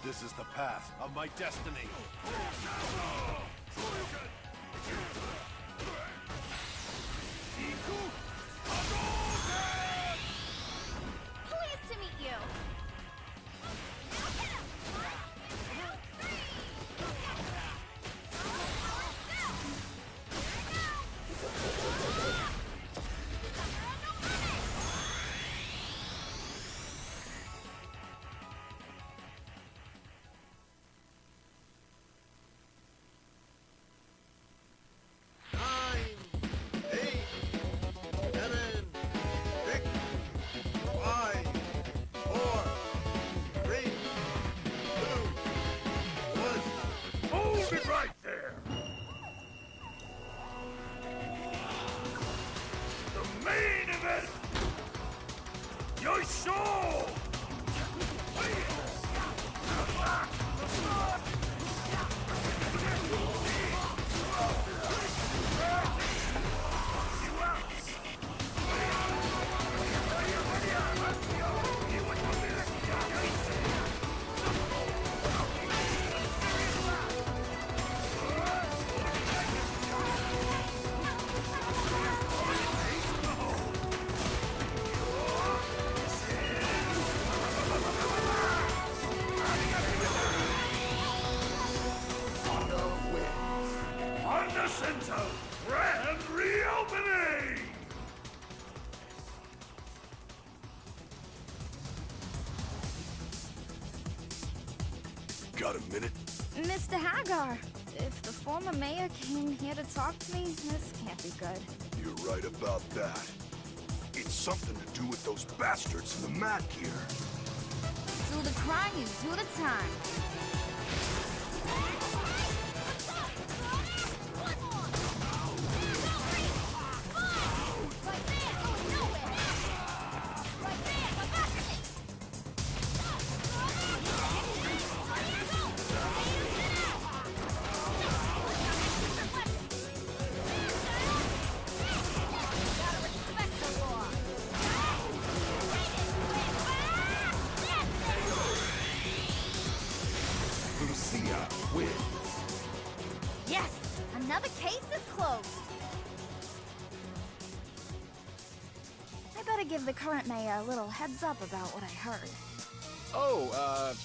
This is the path of my destiny. Pleased to meet you. Got a minute? Mr. Hagar, if the former mayor came here to talk to me, this can't be good. You're right about that. It's something to do with those bastards in the mat gear. Do the crime, you do the time. Yes! Another case is closed! I better give the current mayor a little heads up about what I heard. Oh,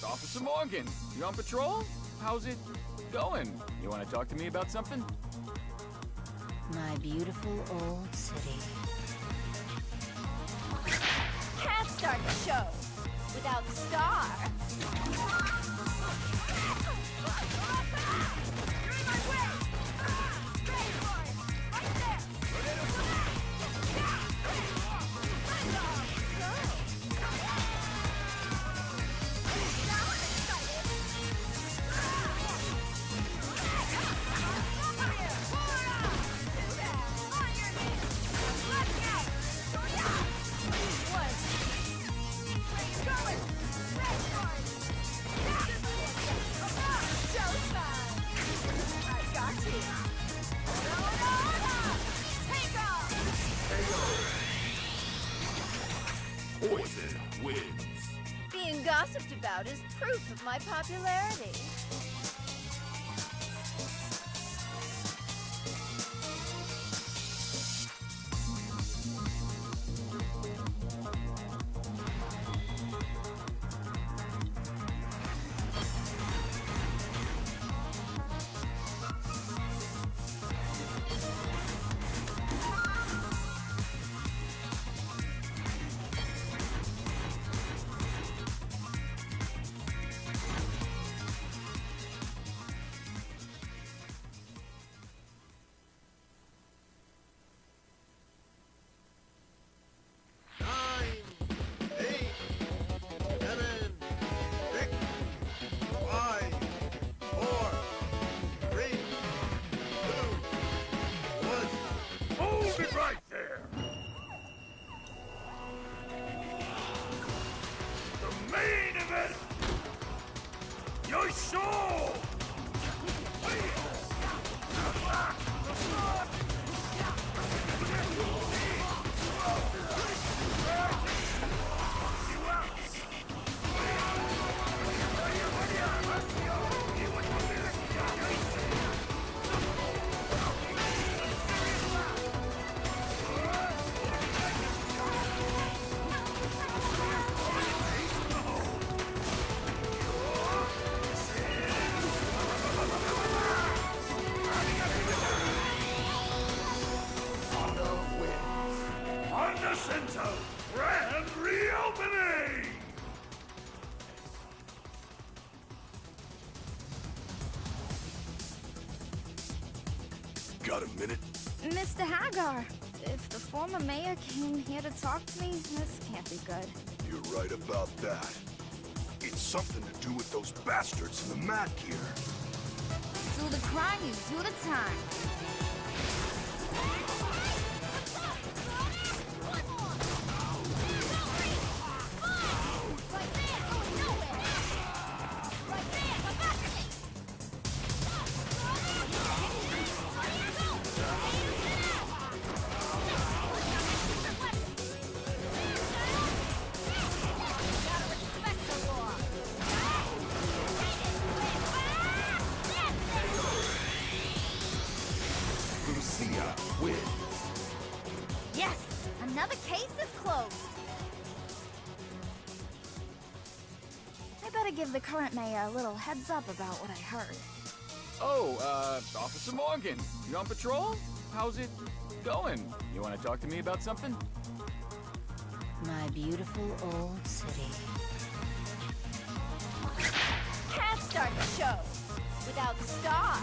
Officer Morgan, you on patrol? How's it going? You want to talk to me about something? My beautiful old city. Can't start the show without Star. Poison wins. Being gossiped about is proof of my popularity. Got a minute? Mr. Hagar, if the former mayor came here to talk to me, this can't be good. You're right about that. It's something to do with those bastards in the mat gear. Do the crime, you do the time. Lucia wins. Yes! Another case is closed. I better give the current mayor a little heads up about what I heard. Oh, Officer Morgan, you on patrol? How's it going? You want to talk to me about something? My beautiful old city. Can't start the show without the star.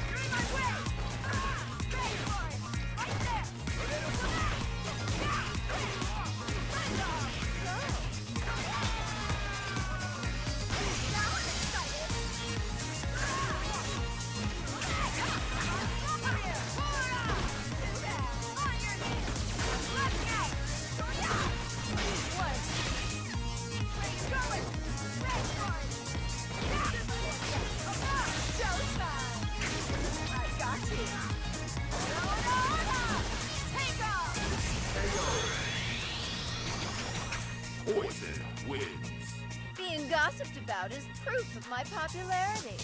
You're in my way! Ready for it! Right there! Now I'm excited! Over here! Pull it up! On your knees! Let's go! What? Where you going? Ready for it! Showtime! I got you! No! Take off! Poison wins. Being gossiped about is proof of my popularity.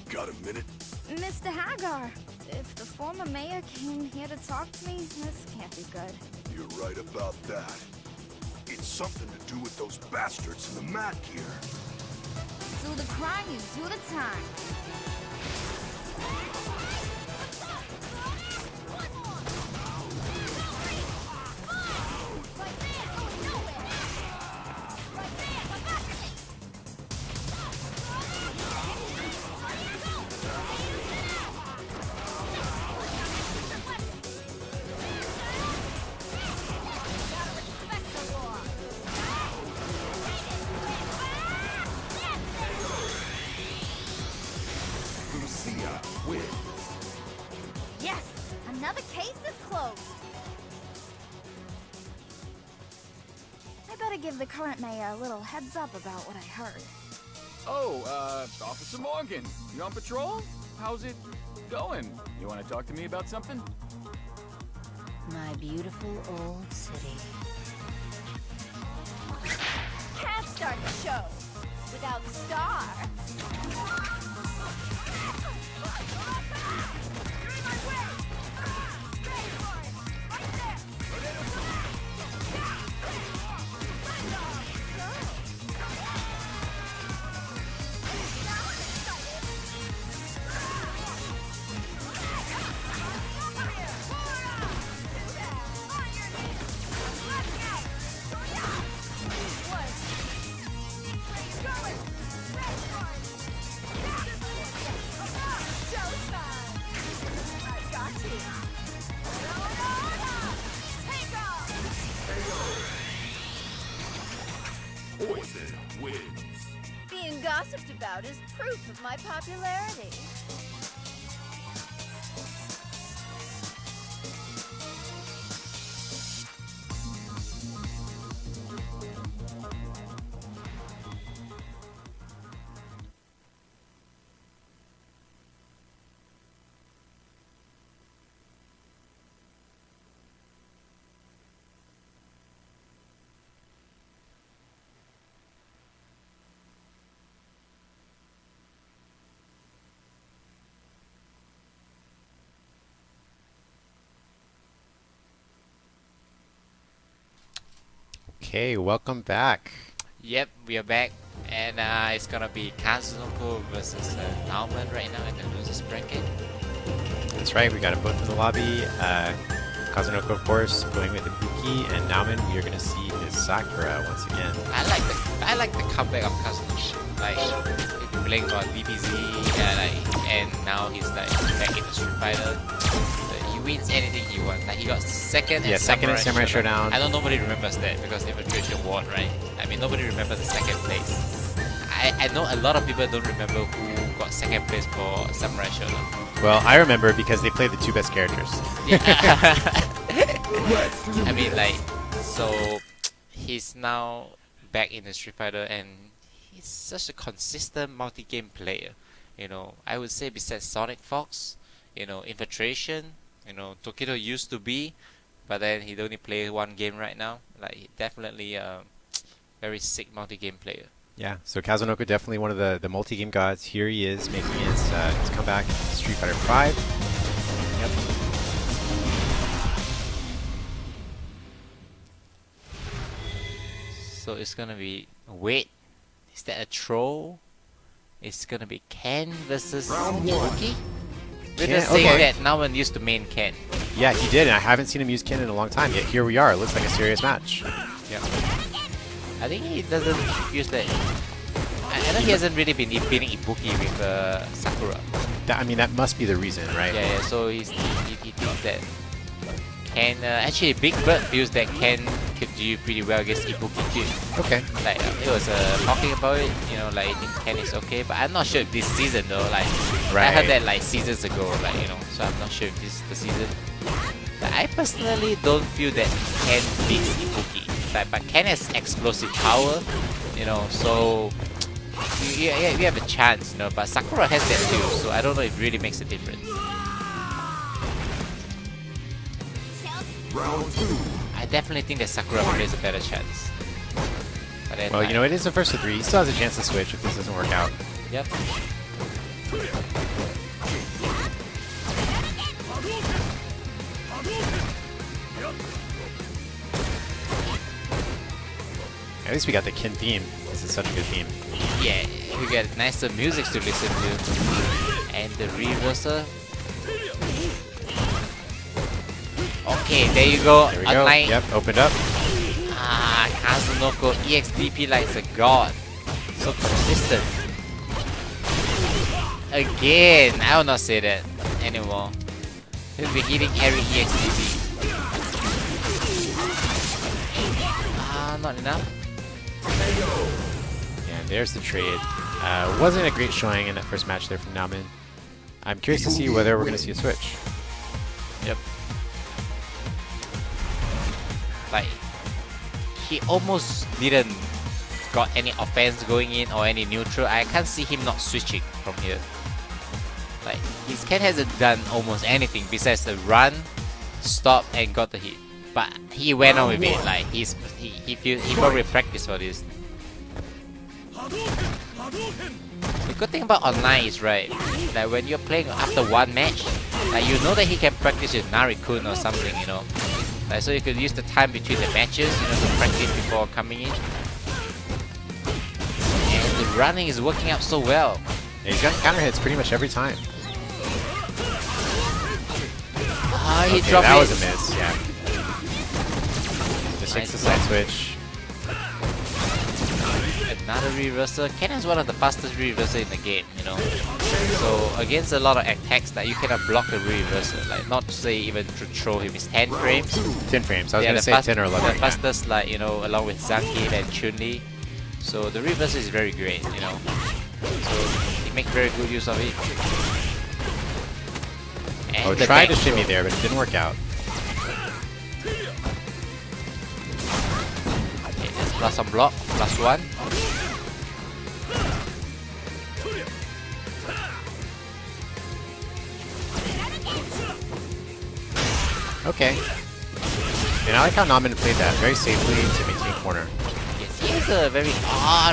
Got a minute? Mr. Hagar, if the former mayor came here to talk to me, this can't be good. You're right about that. It's something to do with those bastards in the mat gear. Do the crime, you do the time. Lucia wins. Yes! Another case is closed. I better give the current mayor a little heads up about what I heard. Oh, Officer Morgan, you on patrol? How's it going? You want to talk to me about something? My beautiful old city. Can't start the show without Star. Being gossiped about is proof of my popularity. Okay, welcome back. Yep, we are back, and it's gonna be Kazunoko versus Nauman right now in the losers bracket. That's right, we got a vote from the lobby. Kazunoko, of course, going with Ibuki, and Nauman, we are going to see his Sakura once again. I like the comeback of Kazunoko. Like he's been playing on DBZ, and now he's like back in the Street Fighter. He wins anything he wants. Like he got second Yeah, and second in Samurai Showdown. I know nobody remembers that because they were created award, right? I mean, nobody remembers the second place. I know a lot of people don't remember who got second place for Samurai Showdown. Well, I remember because they played the two best characters. Yeah. I mean, like, so he's now back in the Street Fighter, and he's such a consistent multi-game player. You know, I would say besides Sonic Fox, you know, Infiltration, you know, Tokido used to be, but then he only plays one game right now. Like, definitely a very sick multi-game player. Yeah, so Kazunoko definitely one of the multi-game gods. Here he is making his comeback in Street Fighter 5. Yep. So it's gonna be, wait, is that a troll? It's gonna be Ken versus Ibuki? We're just saying that Nauman used to main Ken. Yeah, he did, and I haven't seen him use Ken in a long time, yet here we are. It looks like a serious match. Yeah. I think he doesn't use that. I know he hasn't really been beating Ibuki with Sakura. I mean, that must be the reason, right? Yeah, yeah, so he thinks that Ken, actually Big Bird feels that Ken could do pretty well against Ibuki too. Okay. Like, it was talking about it, you know, like, I think Ken is okay, but I'm not sure if this season though, like, I heard that like seasons ago, like, you know, so I'm not sure if this is the season. But I personally don't feel that Ken beats Ibuki. Like, but Ken has explosive power, you know, so you have a chance, you know, but Sakura has that too, so I don't know if it really makes a difference. Round 2. I definitely think that Sakura plays a better chance. But then, Well, you know, it is the first of 3. He still has a chance to switch if this doesn't work out. Yep. At least we got the Ken theme. This is such a good theme. Yeah, we get nicer music to listen to. And the reverser. Okay, there you go. There we go. Online. Yep, opened up. Ah, Kazunoko EXDP like a god. So consistent. Again, I will not say that anymore. He'll be hitting every EXDP. Ah, not enough. Yeah, there's the trade. Wasn't a great showing in that first match there from Nauman. I'm curious to see whether we're going to see a switch. Yep. Like, he almost didn't got any offense going in or any neutral. I can't see him not switching from here. Like, his Ken hasn't done almost anything besides the run, stop, and got the hit. But he went on with it. Like, he probably practiced for this. The good thing about online is, right, that when you're playing after one match, like, you know that he can practice with Narikun or something, you know. Like, so you could use the time between the matches, you know, to practice before coming in. And the running is working out so well. Yeah, he's got counter hits pretty much every time. Ah, he Okay, dropped that it. was a miss, yeah. Just takes the side switch. Another reverser. Ken is one of the fastest reverser in the game, you know. So against a lot of attacks, that you cannot block a reverser. Like, not to say even to throw him is 10 frames. 10 frames. I was Yeah, gonna the say 10 or 11. The fastest, like, you know, along with Zangief and Chun-Li. So the reverser is very great, you know. So he makes very good use of it. And Oh, the tried to back shimmy throw. there, but it didn't work out. Okay, let's plus on block, +1. Okay. And I like how Namen played that very safely to maintain corner. Yes, he has a very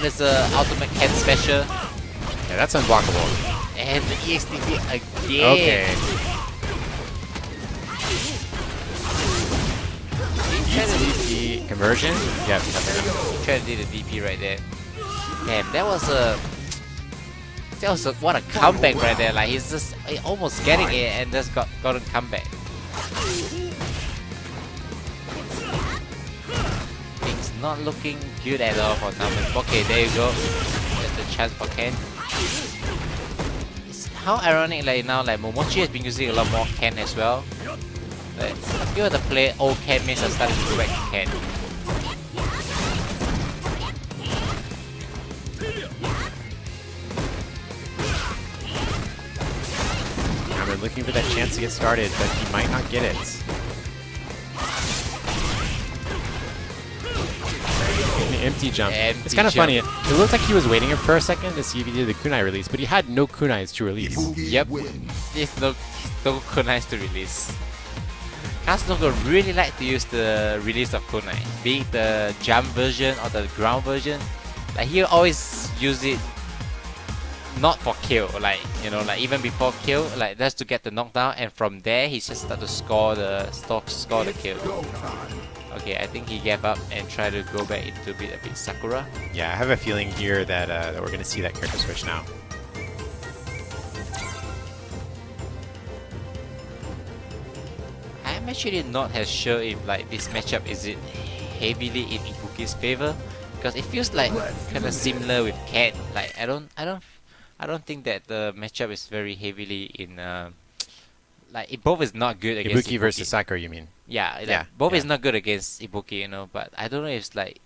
there's a ultimate Ken special. Yeah, that's unblockable. And the EXTP again. Okay. EXTP conversion? Yep. Try to do the DP right there. Damn, that was what a comeback right there. Like, he's just almost getting it and just got a comeback. It's not looking good at all for Namen. Okay, there you go. There's the chance for Ken. It's how ironic, like, now, like, Momochi has been using a lot more Ken as well. Like, a few of the old Ken mates are starting to go back to Ken. Namen looking for that chance to get started, but he might not get it. The empty jump. Empty It's kind of jump. funny. It looked like he was waiting for a second to see if he did the kunai release, but he had no kunais to release. Yep, there's no kunais to release. Kazunoko really like to use the release of kunai, be it the jump version or the ground version. Like, he always use it not for kill, like, you know, like even before kill, like just to get the knockdown, and from there he just start to score the kill. Okay, I think he gave up and tried to go back into a bit Sakura. Yeah, I have a feeling here that that we're gonna see that character switch now. I'm actually not as sure if, like, this matchup is it heavily in Ibuki's favor, because it feels like kind of similar with Cat. Like, I don't think that the matchup is very heavily in like, it both is not good against Ibuki versus Sakura, you mean? Yeah, like, Yeah, both yeah. is not good against Ibuki, you know, but I don't know if it's like,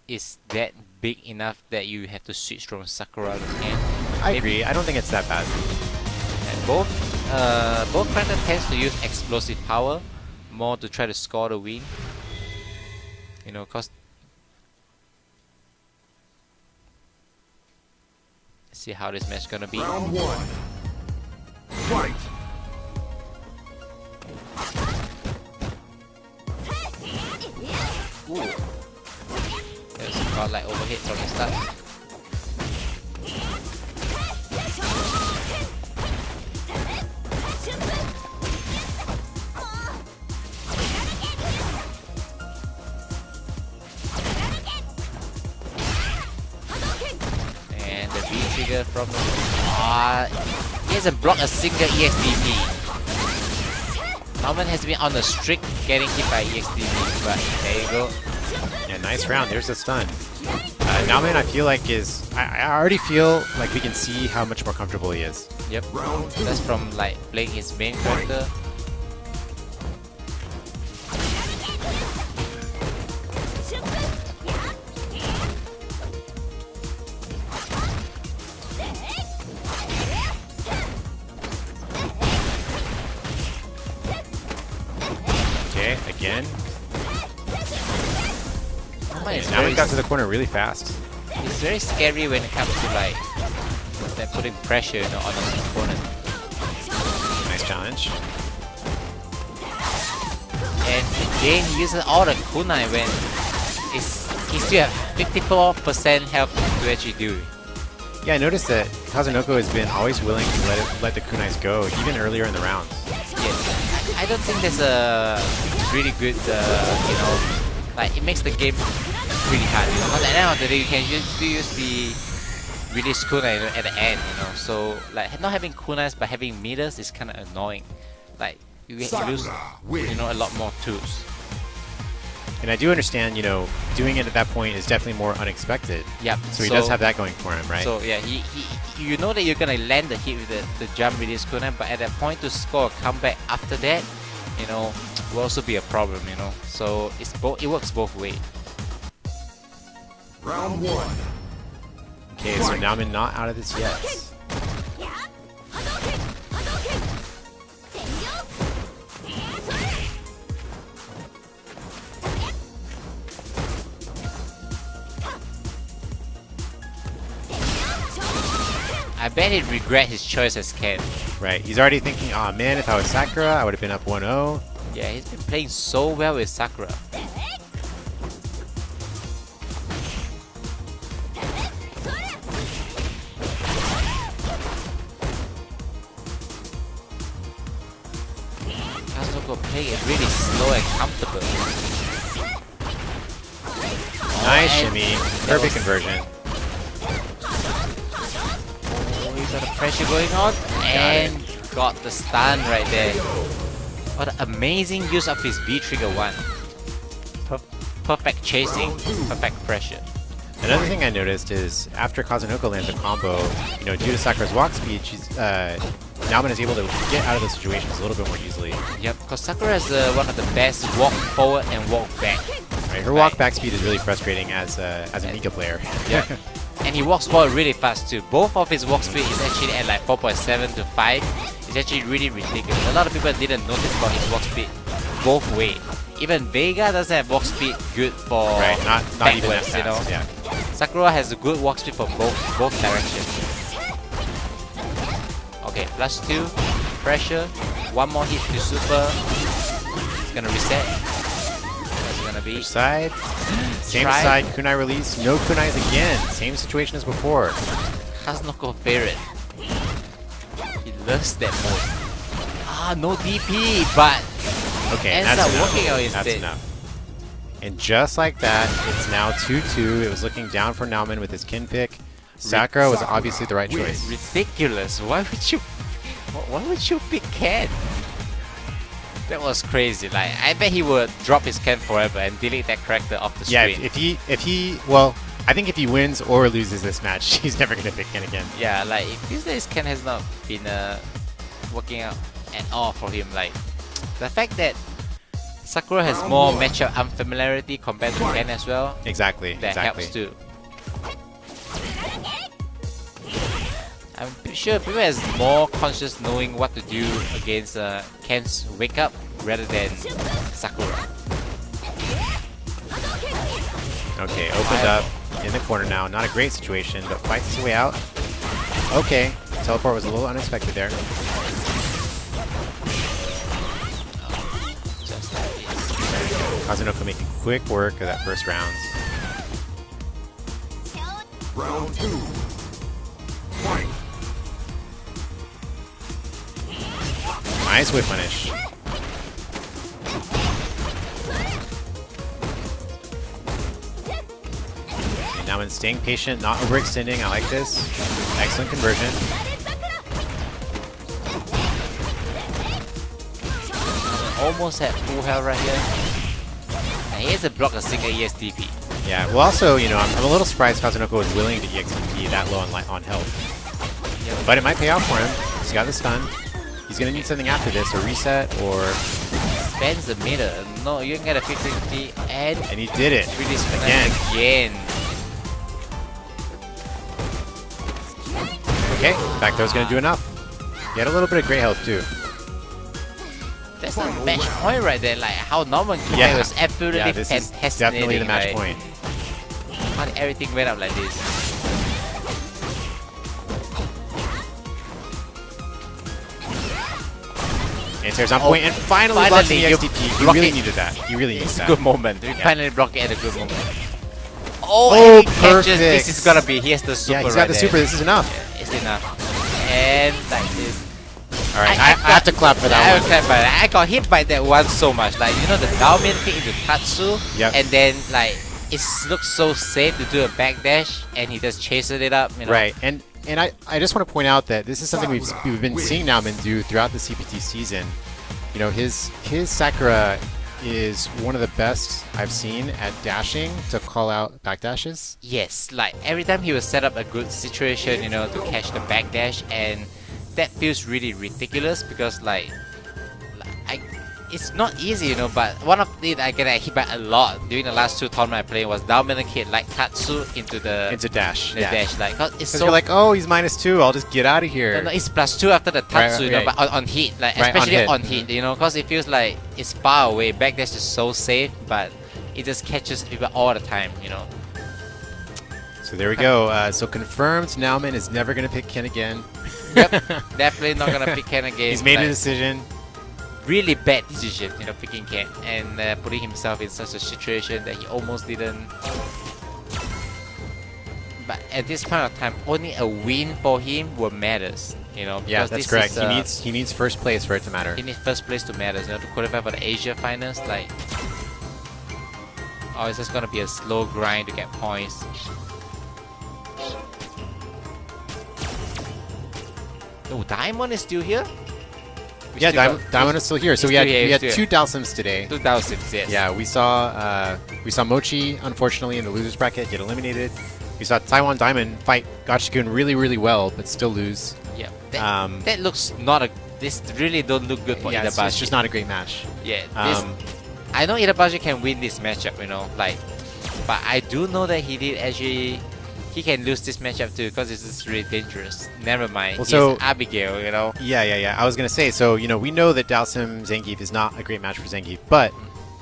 is that big enough that you have to switch from Sakura to Ken. I agree. I don't think it's that bad. And both characters tends to use explosive power more to try to score the win. You know, cause let's see how this match gonna be. Round one. Fight. Ooh. There's a godlike overhead from the start. And the B trigger from the he hasn't blocked a single EXDP. Norman has been on a streak getting hit by EXDP, but there you go. Yeah, nice round. There's a stun. Namen, I feel like I already feel like we can see how much more comfortable he is. Yep, that's from, like, playing his main character. Okay, again. Now Namen got to the corner really fast. It's very scary when it comes to, like, them putting pressure, you know, on his opponent. Nice challenge. And again, he uses all the kunai when he still have 54% health to actually do. Yeah, I noticed that Kazunoko has been always willing to let the kunais go, even earlier in the rounds. Yes, I don't think there's a really good, you know, like it makes the game really hard. You know, because at the end of the day, you can just use the release kunai at the end. You know, so like not having kunais but having meters is kind of annoying. Like you lose, you know, a lot more tools. And I do understand, you know, doing it at that point is definitely more unexpected. Yep. So he does have that going for him, right? So yeah, you know that you're gonna land the hit with the jump release kunai, but at that point to score a comeback after that, you know, will also be a problem. You know, so it works both ways. Round 1. Okay, so Namen not out of this yet. I bet he'd regret his choice as Ken. Right, he's already thinking, oh man, if I was Sakura, I would have been up 1-0. Yeah, he's been playing so well with Sakura. Kazunoko playing it really slow and comfortable. Nice shimmy, perfect conversion. Got the pressure going on and got the stun right there. What an amazing use of his V trigger 1. Perfect chasing, perfect pressure. Another thing I noticed is after Kazunoko lands a combo, you know, due to Sakura's walk speed, Namen is able to get out of those situations a little bit more easily. Yep, because Sakura is one of the best walk forward and walk back. Right, her walk back speed is really frustrating as a Mika player. Yeah. And he walks forward really fast too. Both of his walk speed is actually at like 4.7 to 5. It's actually really ridiculous. A lot of people didn't notice about his walk speed both ways. Even Vega doesn't have walk speed good for not even that backwards, fast, you know. yeah. Sakura has a good walk speed for both directions. Okay, +2, pressure, one more hit to super. It's gonna reset. What's it gonna be? Which side? Same side, kunai release, no kunais again. Same situation as before. Kazunoko favorite. He loves that move. Ah, no DP, but okay, ends that's up enough. working out instead. That's enough. And just like that, it's now 2-2. It was looking down for Namen with his kin pick. Sakura was obviously the right choice. Ridiculous. Why would you pick Ken? That was crazy. Like, I bet he would drop his Ken forever and delete that character off the Yeah, screen. if he well, I think if he wins or loses this match, he's never gonna pick Ken again. Yeah, like these days Ken has not been working out at all for him. Like the fact that Sakura has more matchup unfamiliarity compared to Ken as well. Exactly. That helps too. I'm pretty sure people has more conscious knowing what to do against Ken's wake up rather than Sakura. Okay, opened up in the corner now. Not a great situation, but fights his way out. Okay, teleport was a little unexpected there. Kazunoko making quick work of that first round. Round 2. Fight. Nice whip punish. And now I'm staying patient, not overextending. I like this. Excellent conversion. Almost at full health right here. And he has to block a single ESTP. Yeah, well also, you know, I'm a little surprised Kazunoko was willing to EXTP that low on health. Yep. But it might pay off for him. He's got the stun. He's gonna need something after this, a reset or... Spends the meter. No, you can get a 50-50 and he did it. Release Again. Okay, back throw's gonna do enough. He had a little bit of great health too. That's a match point right there, like how Norman Kime was absolutely this fantastic. is definitely the match point. How everything went up like this. Answers on point, and finally blocks the XTP. He really needed that. He really needed that. It's a good moment. We finally blocked it at a good moment. Oh, and he catches. perfect. This is gonna be. He has the super. Yeah, he's right got the there. super. This is enough. Yeah, it's enough. And like this. All right, I have to clap for that one. I got hit by that one so much. Like, you know, the down middle kick into Tatsu. Yep. And then like it looks so safe to do a backdash, and he just chases it up. You know? Right, and I just want to point out that this is something we've been seeing Nauman do throughout the CPT season. You know, his Sakura is one of the best I've seen at dashing to call out backdashes. Yes, like every time he will set up a good situation, you know, to catch the backdash, and that feels really ridiculous because like it's not easy, you know. But one of the I get hit by a lot during the last 2 tournaments I played was down middle kick like Tatsu into dash. Like, cause it's so you're like, oh, he's -2. I'll just get out of here. No, it's +2 after the Tatsu, Right, you know, right. but on hit, like Right, especially on on hit. hit, you know, because it feels like it's far away. Backdash is so safe, but it just catches people all the time, you know. So there we go. So confirmed, Nauman is never gonna pick Ken again. Yep, definitely not gonna pick Ken again. He's made a like, decision. really bad decision, you know, picking Ken and putting himself in such a situation that he almost didn't. But at this point of time, only a win for him will matters, you know. Yeah, because that's this correct. is, He needs first place for it to matter. he needs first place to matter, you know, to qualify for the Asia finals. Like, oh, it's just gonna be a slow grind to get points. Oh, Diamond is still here. Yeah, Diamond is still here. So we had still 2 Dalsims today. 2 Dalsims, yes. Yeah, we saw Mochi unfortunately in the losers bracket get eliminated. We saw Taiwan Diamond fight Gachikun really well, but still lose. Yeah, that looks not a. This really don't look good for Yeah, Itabashi. it's just not a great match. Yeah, I know Itabashi can win this matchup, you know, like, but I do know that he can lose this matchup too because this is really dangerous. Never mind, Well, he's so- Abigail, you know. Yeah. I was gonna say, so you know, we know that Dalsim Zangief is not a great match for Zangief, but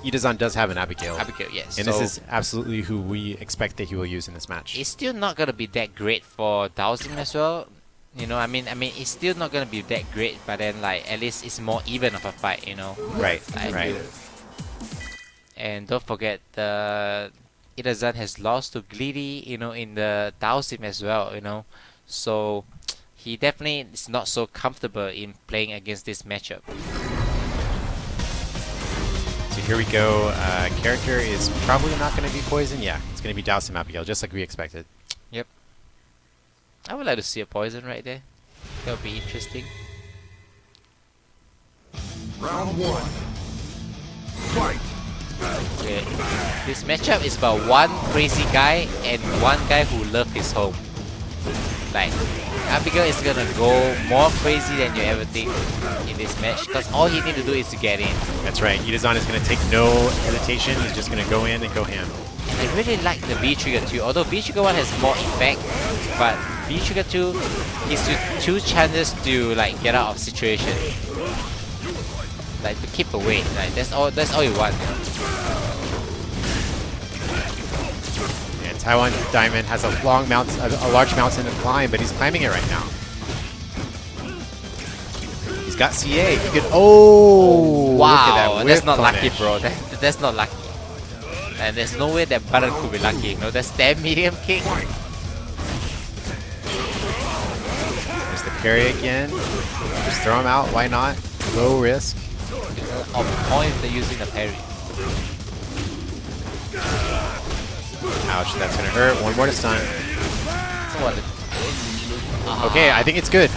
Itazan does have an Abigail. Abigail, yes. And so this is absolutely who we expect that he will use in this match. it's still not gonna be that great for Dalsim as well. You know, I mean, it's still not gonna be that great, but then like at least it's more even of a fight, you know. Right, Like, right. And don't forget, Itazan has lost to Glidi, you know, in the Dalsim as well, you know. So he definitely is not so comfortable in playing against this matchup. So here we go. Character is probably not going to be Poison. Yeah, it's going to be Dalsim Abigail, just like we expected. Yep. I would like to see a Poison right there. That would be interesting. Round 1. Fight. Okay. This matchup is about one crazy guy and one guy who loves his home. Like, Abigail is gonna go more crazy than you ever think in this match because all he needs to do is to get in. That's right. Itazan is going to take no hesitation. He's just going to go in and go ham. And I really like the B Trigger 2, although B Trigger 1 has more effect, but B Trigger 2 gives you 2 chances to like get out of situation. Like to keep away. Like that's all you want. You know? And Taiwan Diamond has a large mountain to climb, but he's climbing it right now. He's got CA. He could. Oh! Wow, Look at that that's whip not lucky, punish. bro. That's not lucky. And there's no way that button could be lucky. You know, that's that medium kick. There's the parry again. Just throw him out. Why not? Low risk. On point, they're using the parry. Ouch, that's gonna hurt. One more to stun. So what? Okay, I think it's good.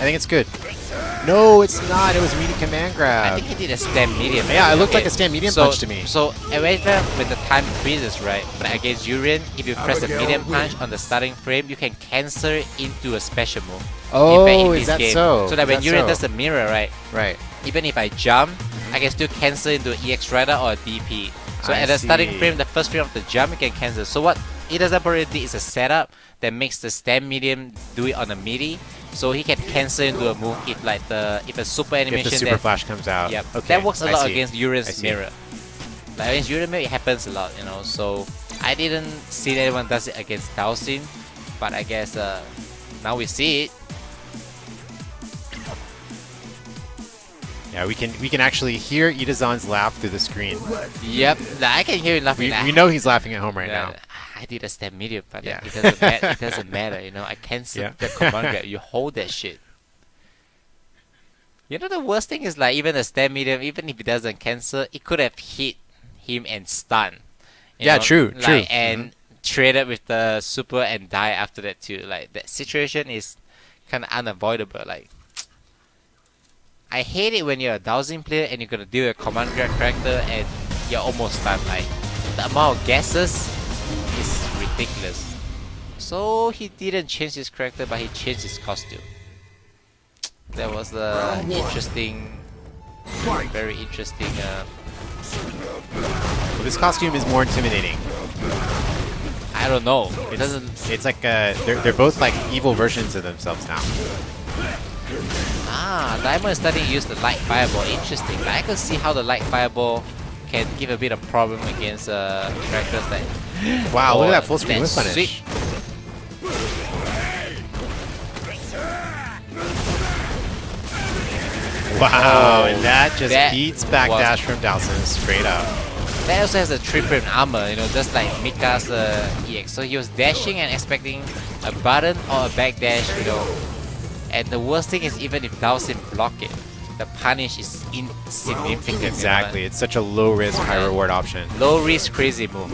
No, it's not. It was medium command I grab. think he did a stand medium. Yeah, it looked like a stand medium punch to me. So when the time freezes, right? But against Urien, if you press a medium punch on the starting frame, you can cancel it into a special move. Oh, in is this that game. so? So that Is when that Urien so? does a mirror, right? Right. Even if I jump, I can still cancel into an EX Rider or a DP. So I at the starting see. frame, the first frame of the jump, you can cancel. So what Itazan already did is a setup that makes the stand medium do it on a midi, so he can cancel into a move if a super animation. If the super flash comes out. Yep. Okay, That works a I lot see. against I Urien's see. mirror. Like against Urien's mirror, it happens a lot, you know. So I didn't see that anyone does it against Dalsim, but I guess now we see it. Yeah, we can actually hear Itazan's laugh through the screen. Yep, I can hear him laughing. We know he's laughing at home right Yeah, now. I did a step medium, but Yeah. it doesn't matter. It doesn't matter, you know. I cancel Yeah. the command grab. You hold that shit. You know the worst thing is like even a step medium, even if it doesn't cancel, it could have hit him and stun. You Yeah, know? true, Like, true. And traded with the super and die after that too. Like that situation is kind of unavoidable. Like I hate it when you're a dowsing player and you're gonna deal with a command grab character and you're almost done. Like the amount of guesses is ridiculous. So he didn't change his character, but he changed his costume. That was a interesting, very interesting. Well, this costume is more intimidating. I don't know. It doesn't. It's like they're both like evil versions of themselves now. Ah, Diamond is starting to use the light fireball. Interesting. Like, I can see how the light fireball can give a bit of problem against characters that. Wow, look at that full screen whip punish. Sweep. Wow, and that just That beats backdash from Dowson straight up. That also has a triple armor, you know, just like Mika's EX. So he was dashing and expecting a button or a backdash, you know. And the worst thing is even if Dowson block it, the punish is insignificant. Exactly, You know? it's such a low risk, high reward option. Low risk, crazy move.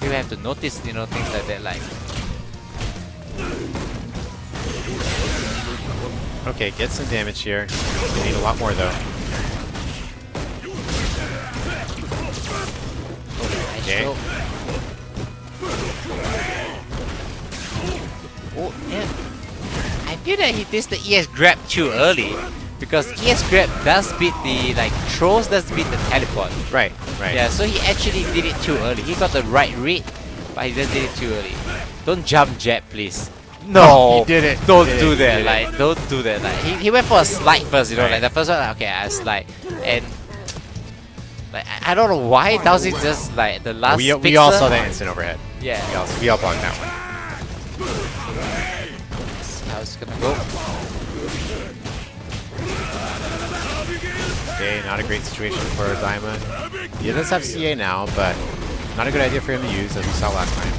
You have to notice, you know, things like that. Like, Okay, get some damage here. We need a lot more though. Okay. Oh, yeah. I feel that he did the ES grab too early because ES grab does beat the throws does beat the teleport. Right, right. Yeah, so he actually did it too early. He got the right read, but he just did it too early. Don't jump jet, please. No, he did it. Don't He did do it. that. He did Like, don't do that. Like, he went for a slide first. You know, Right. like the first one. Okay, I slide, and like I don't know why Dowsing just like the last. We all pixel- saw that instant overhead. Yeah. We all blocked that one. See how it's gonna go. Okay, not a great situation for Diamond. He does have CA now, but not a good idea for him to use, as we saw last time.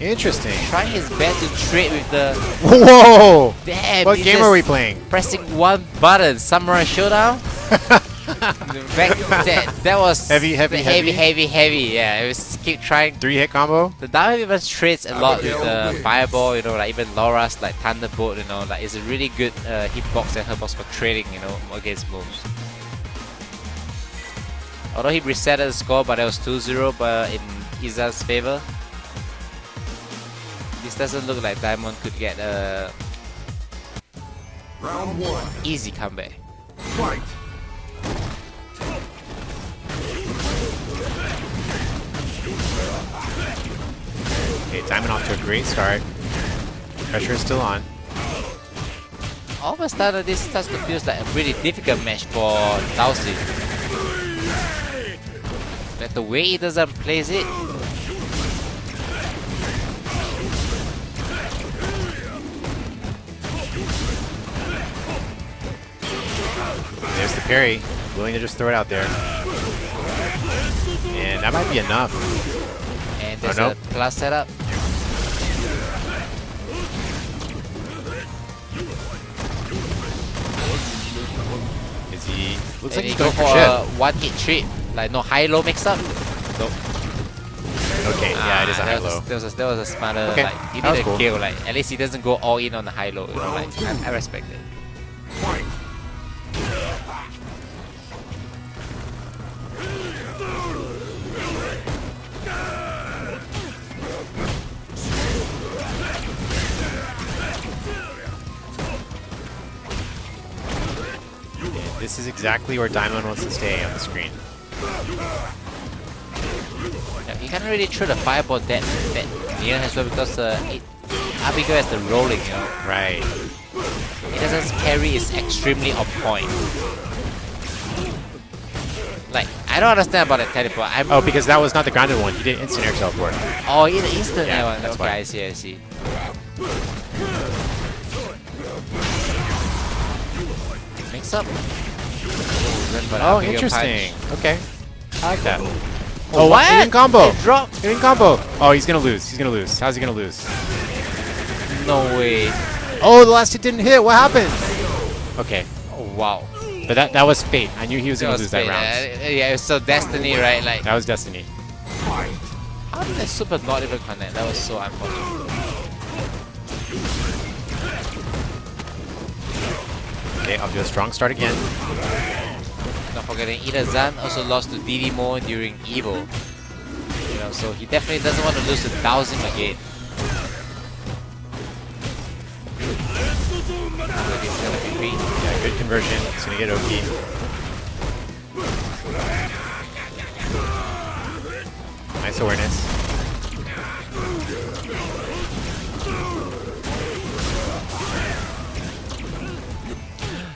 Interesting. Trying his best to trade with the. Whoa! Damn, What he's game just are we playing? Pressing one button. Samurai Showdown. that was Heavy. Yeah, it was keep trying. 3-hit combo. The Diamond even trades a lot with the fireball. You know, like even Laura's like Thunderbolt. You know, like it's a really good hitbox and hitbox for trading. You know, against moves. Although he reset the score, but it was 2-0, but in Iza's favor. This doesn't look like Diamond could get a Round one. easy comeback. Fight. Okay, Diamond off to a great start. Pressure is still on. All of a sudden, this starts to feel like a really difficult match for Dowsing. But the way he doesn't place it. There's the parry. Willing to just throw it out there. And that might be enough. And there's nope. a plus setup. Is he... Looks And like he he's go going for for a shit. one-hit trip. Like no high-low mix-up. Nope. Okay, yeah, it is a high-low. That was a smarter, Okay, like, he that was did a cool. kill, like, at least he doesn't go all in on the high-low, you know, like, I respect it. And this is exactly where Diamond wants to stay on the screen. Yeah, you can't really throw the fireball that near as well because Abigail has the rolling, you know. Right. It carry is extremely on point. Like, I don't understand about that teleport. Oh, because that was not the grounded one. He did instant air teleport. Oh, the instant Yeah, one. that's Okay, why. I see. Mix up. Oh, interesting. Okay. I like that. Oh, what? He didn't combo. It dropped. He didn't combo. Oh, he's gonna lose. He's gonna lose. How's he gonna lose? No way. Oh, the last hit didn't hit. What happened? Okay, Oh, wow. but that was fate. I knew he was gonna lose that fate, round. yeah, it's so destiny, right? Like, That was destiny. how did that super not even connect? That was so unfortunate. Okay, I'll do a strong start again. Not forgetting, Itazan also lost to Didimo during Evo. You know, so he definitely doesn't want to lose to Dowsing again. So this is gonna be great. Yeah, good conversion. It's gonna get OP. Nice awareness.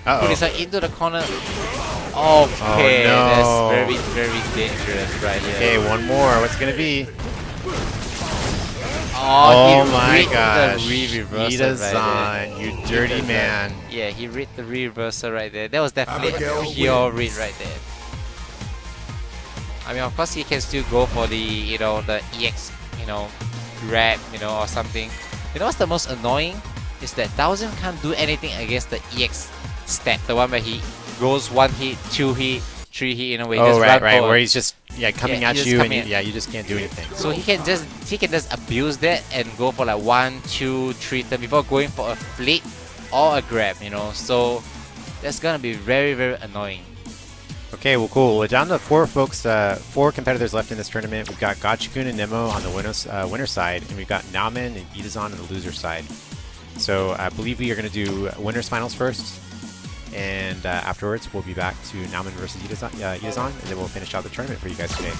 Put his side into the corner. Okay, no. that's very, very dangerous right here. Okay, one more. What's it gonna be? Oh, he my read gosh. the reversal right Itazan, you dirty man. Yeah, he read the reversal right there. That was definitely a pure read right there. I mean, of course, he can still go for the, you know, the EX, you know, grab, you know, or something. You know what's the most annoying? Is that Dowsing can't do anything against the EX stat, the one where he goes 1 hit, 2 hit, 3 hit, in a way. Oh, just right, run right, forward. where he's just coming Yeah, at he just you, come and in. you just can't do anything. So he can just abuse that and go for like 1, 2, 3 turn before going for a flick or a grab, you know. So that's gonna be very, very annoying. Okay, well, cool. We're down to 4 folks, 4 competitors left in this tournament. We've got Gotcha-kun and Nemo on the winner side, and we've got Nauman and Itazan on the loser side. So I believe we are going to do winners finals first, and afterwards we'll be back to Nauman versus Itazan, and then we'll finish out the tournament for you guys today.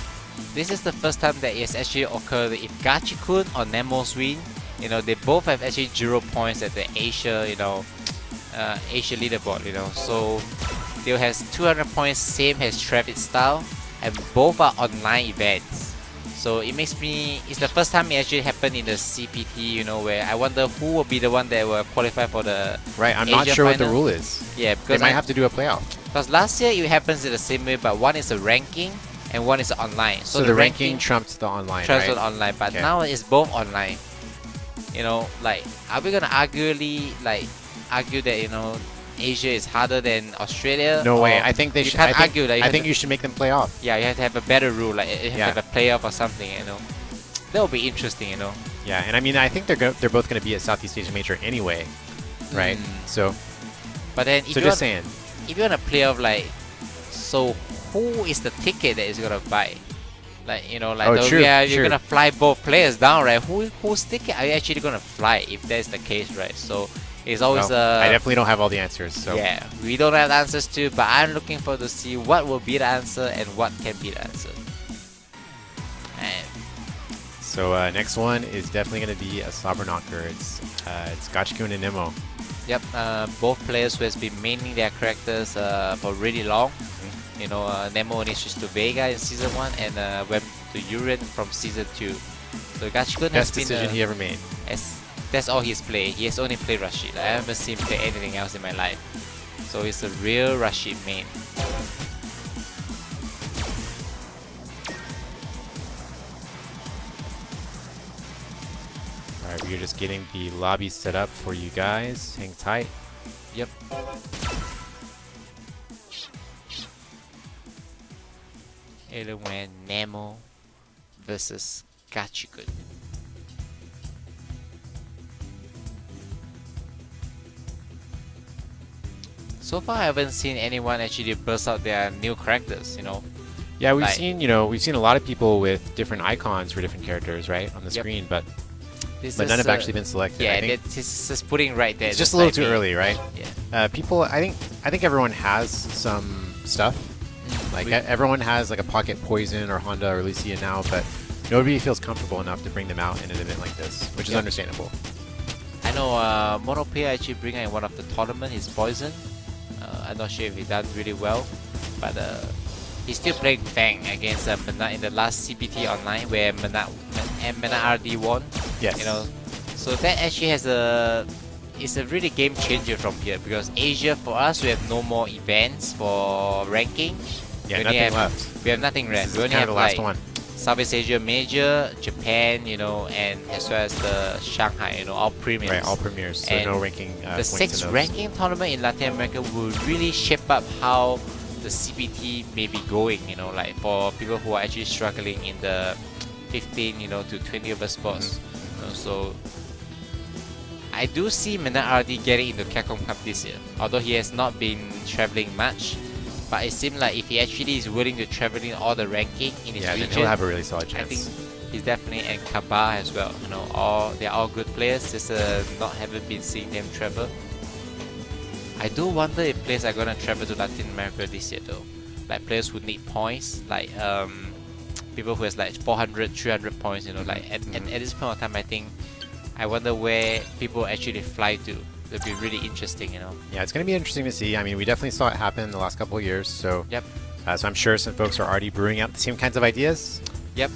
This is the first time that it's actually occurred if Gotcha-kun or Nemo's win. You know, they both have actually 0 points at the Asia, you know, Asia leaderboard, you know. So they have 200 points, same as Travis style, and both are online events. So it makes me, it's the first time it actually happened in the CPT, you know, where I wonder who will be the one that will qualify for the Right, I'm not Asia sure what the final. rule is. Yeah, They because might have to do a playoff. because last year it happens in the same way, but one is a ranking and one is online. So the ranking trumped the online, trumps right? the online, but Okay. now it's both online. You know, like, are we gonna argue that, you know, Asia is harder than Australia? No way. Or I think they you should. can't argue that. I think you should make them play off. Yeah, you have to have a better rule, like you have Yeah. to have a playoff or something, you know. That would be interesting, you know. Yeah, and I mean, I think they're both going to be at Southeast Asia Major anyway, right? So, But then, if so you just want, saying. if you want to play off, like, so who is the ticket that is gonna buy? Like, you know, like, Oh, true, you're true. gonna fly both players down, right? Whose ticket are you actually gonna fly if that's the case, right? So it's always Well, I definitely don't have all the answers. So yeah, we don't have answers to, but I'm looking forward to see what will be the answer and what can be the answer. And So next one is definitely going to be a slobber knocker. It's Gotcha-kun and Nemo. yep, both players who has been maining their characters for really long. You know, Nemo only switched to Vega in Season 1 and went to Uran from Season 2. So Gotcha-kun has Best been decision he ever made. that's all he's played. He has only played Rashid. I haven't seen him play anything else in my life. So he's a real Rashid main. Alright, we're just getting the lobby set up for you guys. Hang tight. Yep. Alien Nemo versus Gotcha-kun. So far, I haven't seen anyone actually burst out their new characters. You know. Yeah, we've Like- seen a lot of people with different icons for different characters, right, on the Yep. screen, but This none is, have actually been selected. Yeah, I think this is putting right there. it's just a little too like me. early, right? Yeah. People, I think everyone has some stuff. Like everyone has like a Pocket Poison or Honda or Lucia now, but nobody feels comfortable enough to bring them out in an event like this, which is Yep. understandable. I know Monopia actually bring in one of the tournament his Poison. I'm not sure if he done really well, but he's still playing Fang against Menat in the last CPT online where Menat RD won. Yes. You know, so that actually it's a really game changer from here because Asia for us we have no more events for ranking. Yeah, We only nothing have- left. We have nothing left. This We is only kind have of the last like one. Southeast Asia major, Japan, you know, and as well as the Shanghai, you know, all premiums. Right, all premiers. So And no ranking. the points sixth in those. ranking tournament in Latin America will really shape up how the CPT may be going, you know, like for people who are actually struggling in the 15, you know, to 20 over spots. You know, so I do see Menard getting into Capcom Cup this year, although he has not been traveling much. But it seems like if he actually is willing to travel in all the ranking in his region, then he'll have a really solid chance. I think he's definitely, and Kaba as well. You know, they're all good players. Just haven't been seeing them travel. I do wonder if players are gonna travel to Latin America this year though. Like players who need points, like people who has like 400, 300 points. You know, like at this point of time, I wonder where people actually fly to. It'll be really interesting, you know. Yeah, it's going to be interesting to see. I mean, we definitely saw it happen in the last couple of years. So, yep. So I'm sure some folks are already brewing out the same kinds of ideas. Yep.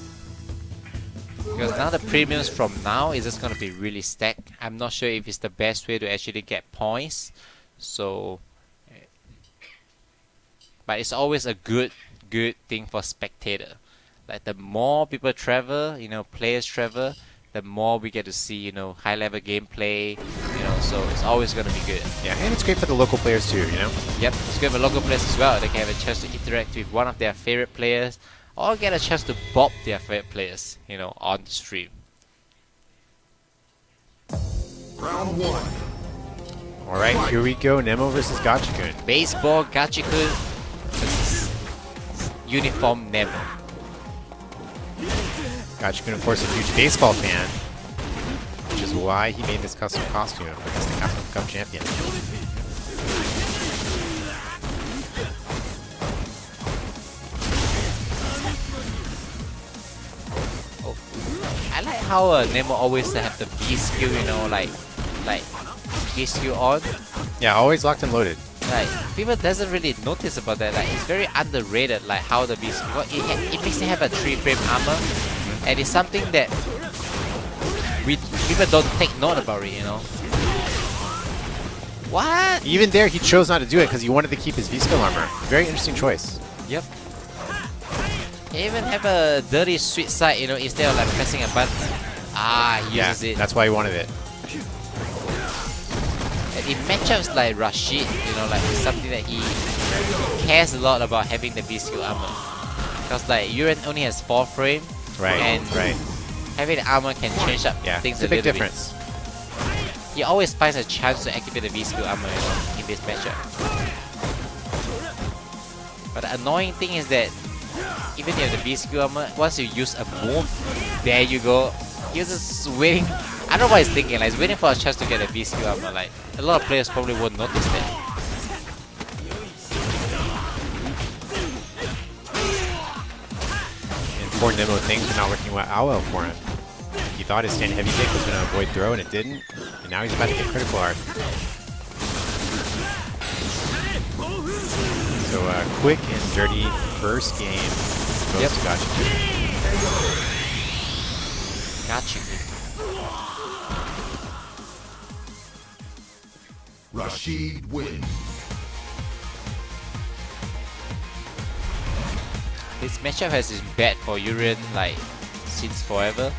Because now the premiums from now is just going to be really stacked. I'm not sure if it's the best way to actually get points. So, but it's always a good thing for spectator. Like the more people travel, you know, players travel, the more we get to see, you know, high level gameplay, you know, so it's always going to be good. Yeah, and it's great for the local players too, you know? Yep, it's good for local players as well. They can have a chance to interact with one of their favorite players or get a chance to bob their favorite players, you know, on the stream. Round one. Alright, here we go. Nemo versus Gachikun. Baseball Gachikun versus uniform Nemo. Gachikun, of course, a huge baseball fan, which is why he made this custom costume against the Capcom Cup champion. Oh, I like how Nemo always have the B skill, you know, like B skill on. Yeah, always locked and loaded. Like people doesn't really notice about that. Like it's very underrated. Like how the B skill, it makes it have a 3-frame armor. And it's something that people don't take note about it, you know. What? Even there, he chose not to do it because he wanted to keep his V-skill armor. Very interesting choice. Yep. He even have a dirty sweet side, you know, instead of like pressing a button. He uses it. That's why he wanted it. And in matchups like Rashid, you know, like it's something that he cares a lot about having the V-skill armor. Because like Yuren only has 4 frame. Right, and having the armor can change up things it's a big difference. Bit. He always finds a chance to activate the V-skill armor, you know, in this matchup. But the annoying thing is that even if you have the V-skill armor, once you use a move, there you go. You're just waiting. I don't know what he's thinking. Like he's waiting for a chance to get a V-skill armor. Like a lot of players probably won't notice that. Poor Nemo, things are not working out well for him. He thought his stand heavy kick was going to avoid throw, and it didn't. And now he's about to get critical art. So quick and dirty first game goes to Gachikun. Rashid wins. This matchup has been bad for Yuren like since forever,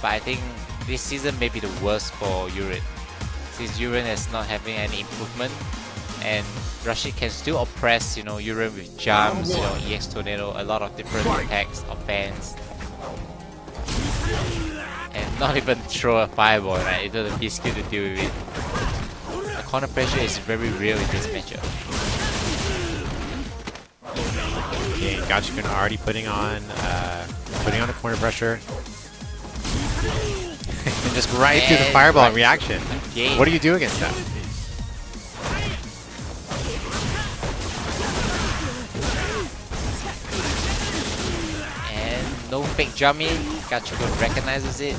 but I think this season may be the worst for Yuren, since Yuren is not having any improvement, and Rashid can still oppress, you know, Yuren with jumps, you know, EX Tornado, a lot of different attacks, offense, and not even throw a fireball, right? It doesn't be skill to deal with it. The corner pressure is very real in this matchup. Okay, Gachikun already putting on the corner pressure. And just right through the fireball in reaction. What do you do against that? And no fake jumping. Gachikun recognizes it.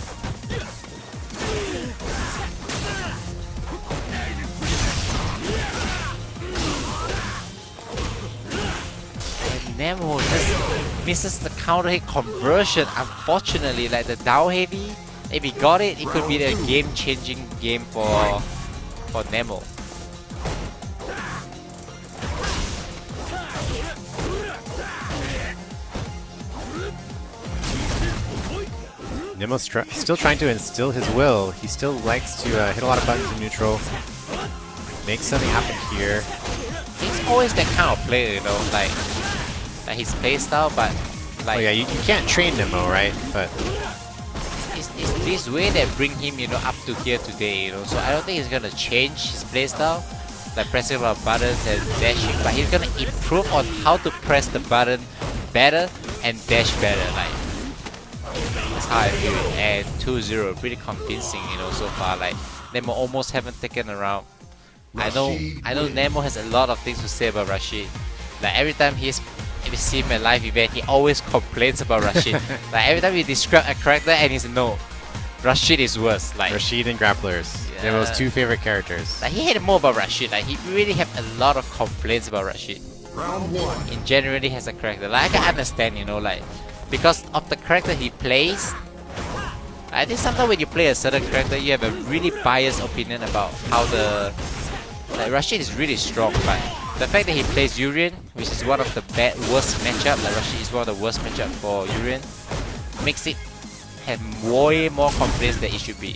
Nemo just misses the counter hit conversion. Unfortunately, like the down heavy, if he got it, it could be the game-changing game for Nemo. Nemo's still trying to instill his will. He still likes to hit a lot of buttons in neutral. Make something happen here. He's always that kind of player, you know, like his play style, but like. Oh yeah, you can't train Nemo, right? But it's this way that bring him, you know, up to here today, you know. So I don't think he's gonna change his play style, like pressing a lot of buttons and dashing, but he's gonna improve on how to press the button better and dash better, like. That's how I feel it. And 2-0, pretty convincing, you know, so far. Like Nemo almost haven't taken a round. I know Nemo has a lot of things to say about Rashid. Like every time if you see him at live event, he always complains about Rashid. Like every time he describes a character and he says no, Rashid is worse. Like Rashid and Grapplers, yeah. Nemo's two favorite characters. Like he hated more about Rashid. Like he really have a lot of complaints about Rashid. Round 1. In generally has a character. Like I can understand, you know, like because of the character he plays. I think sometimes when you play a certain character, you have a really biased opinion about how like Rashid is really strong, but the fact that he plays Urian, which is one of the worst matchup, like Rashid is one of the worst matchup for Urian, makes it have way more complaints than it should be.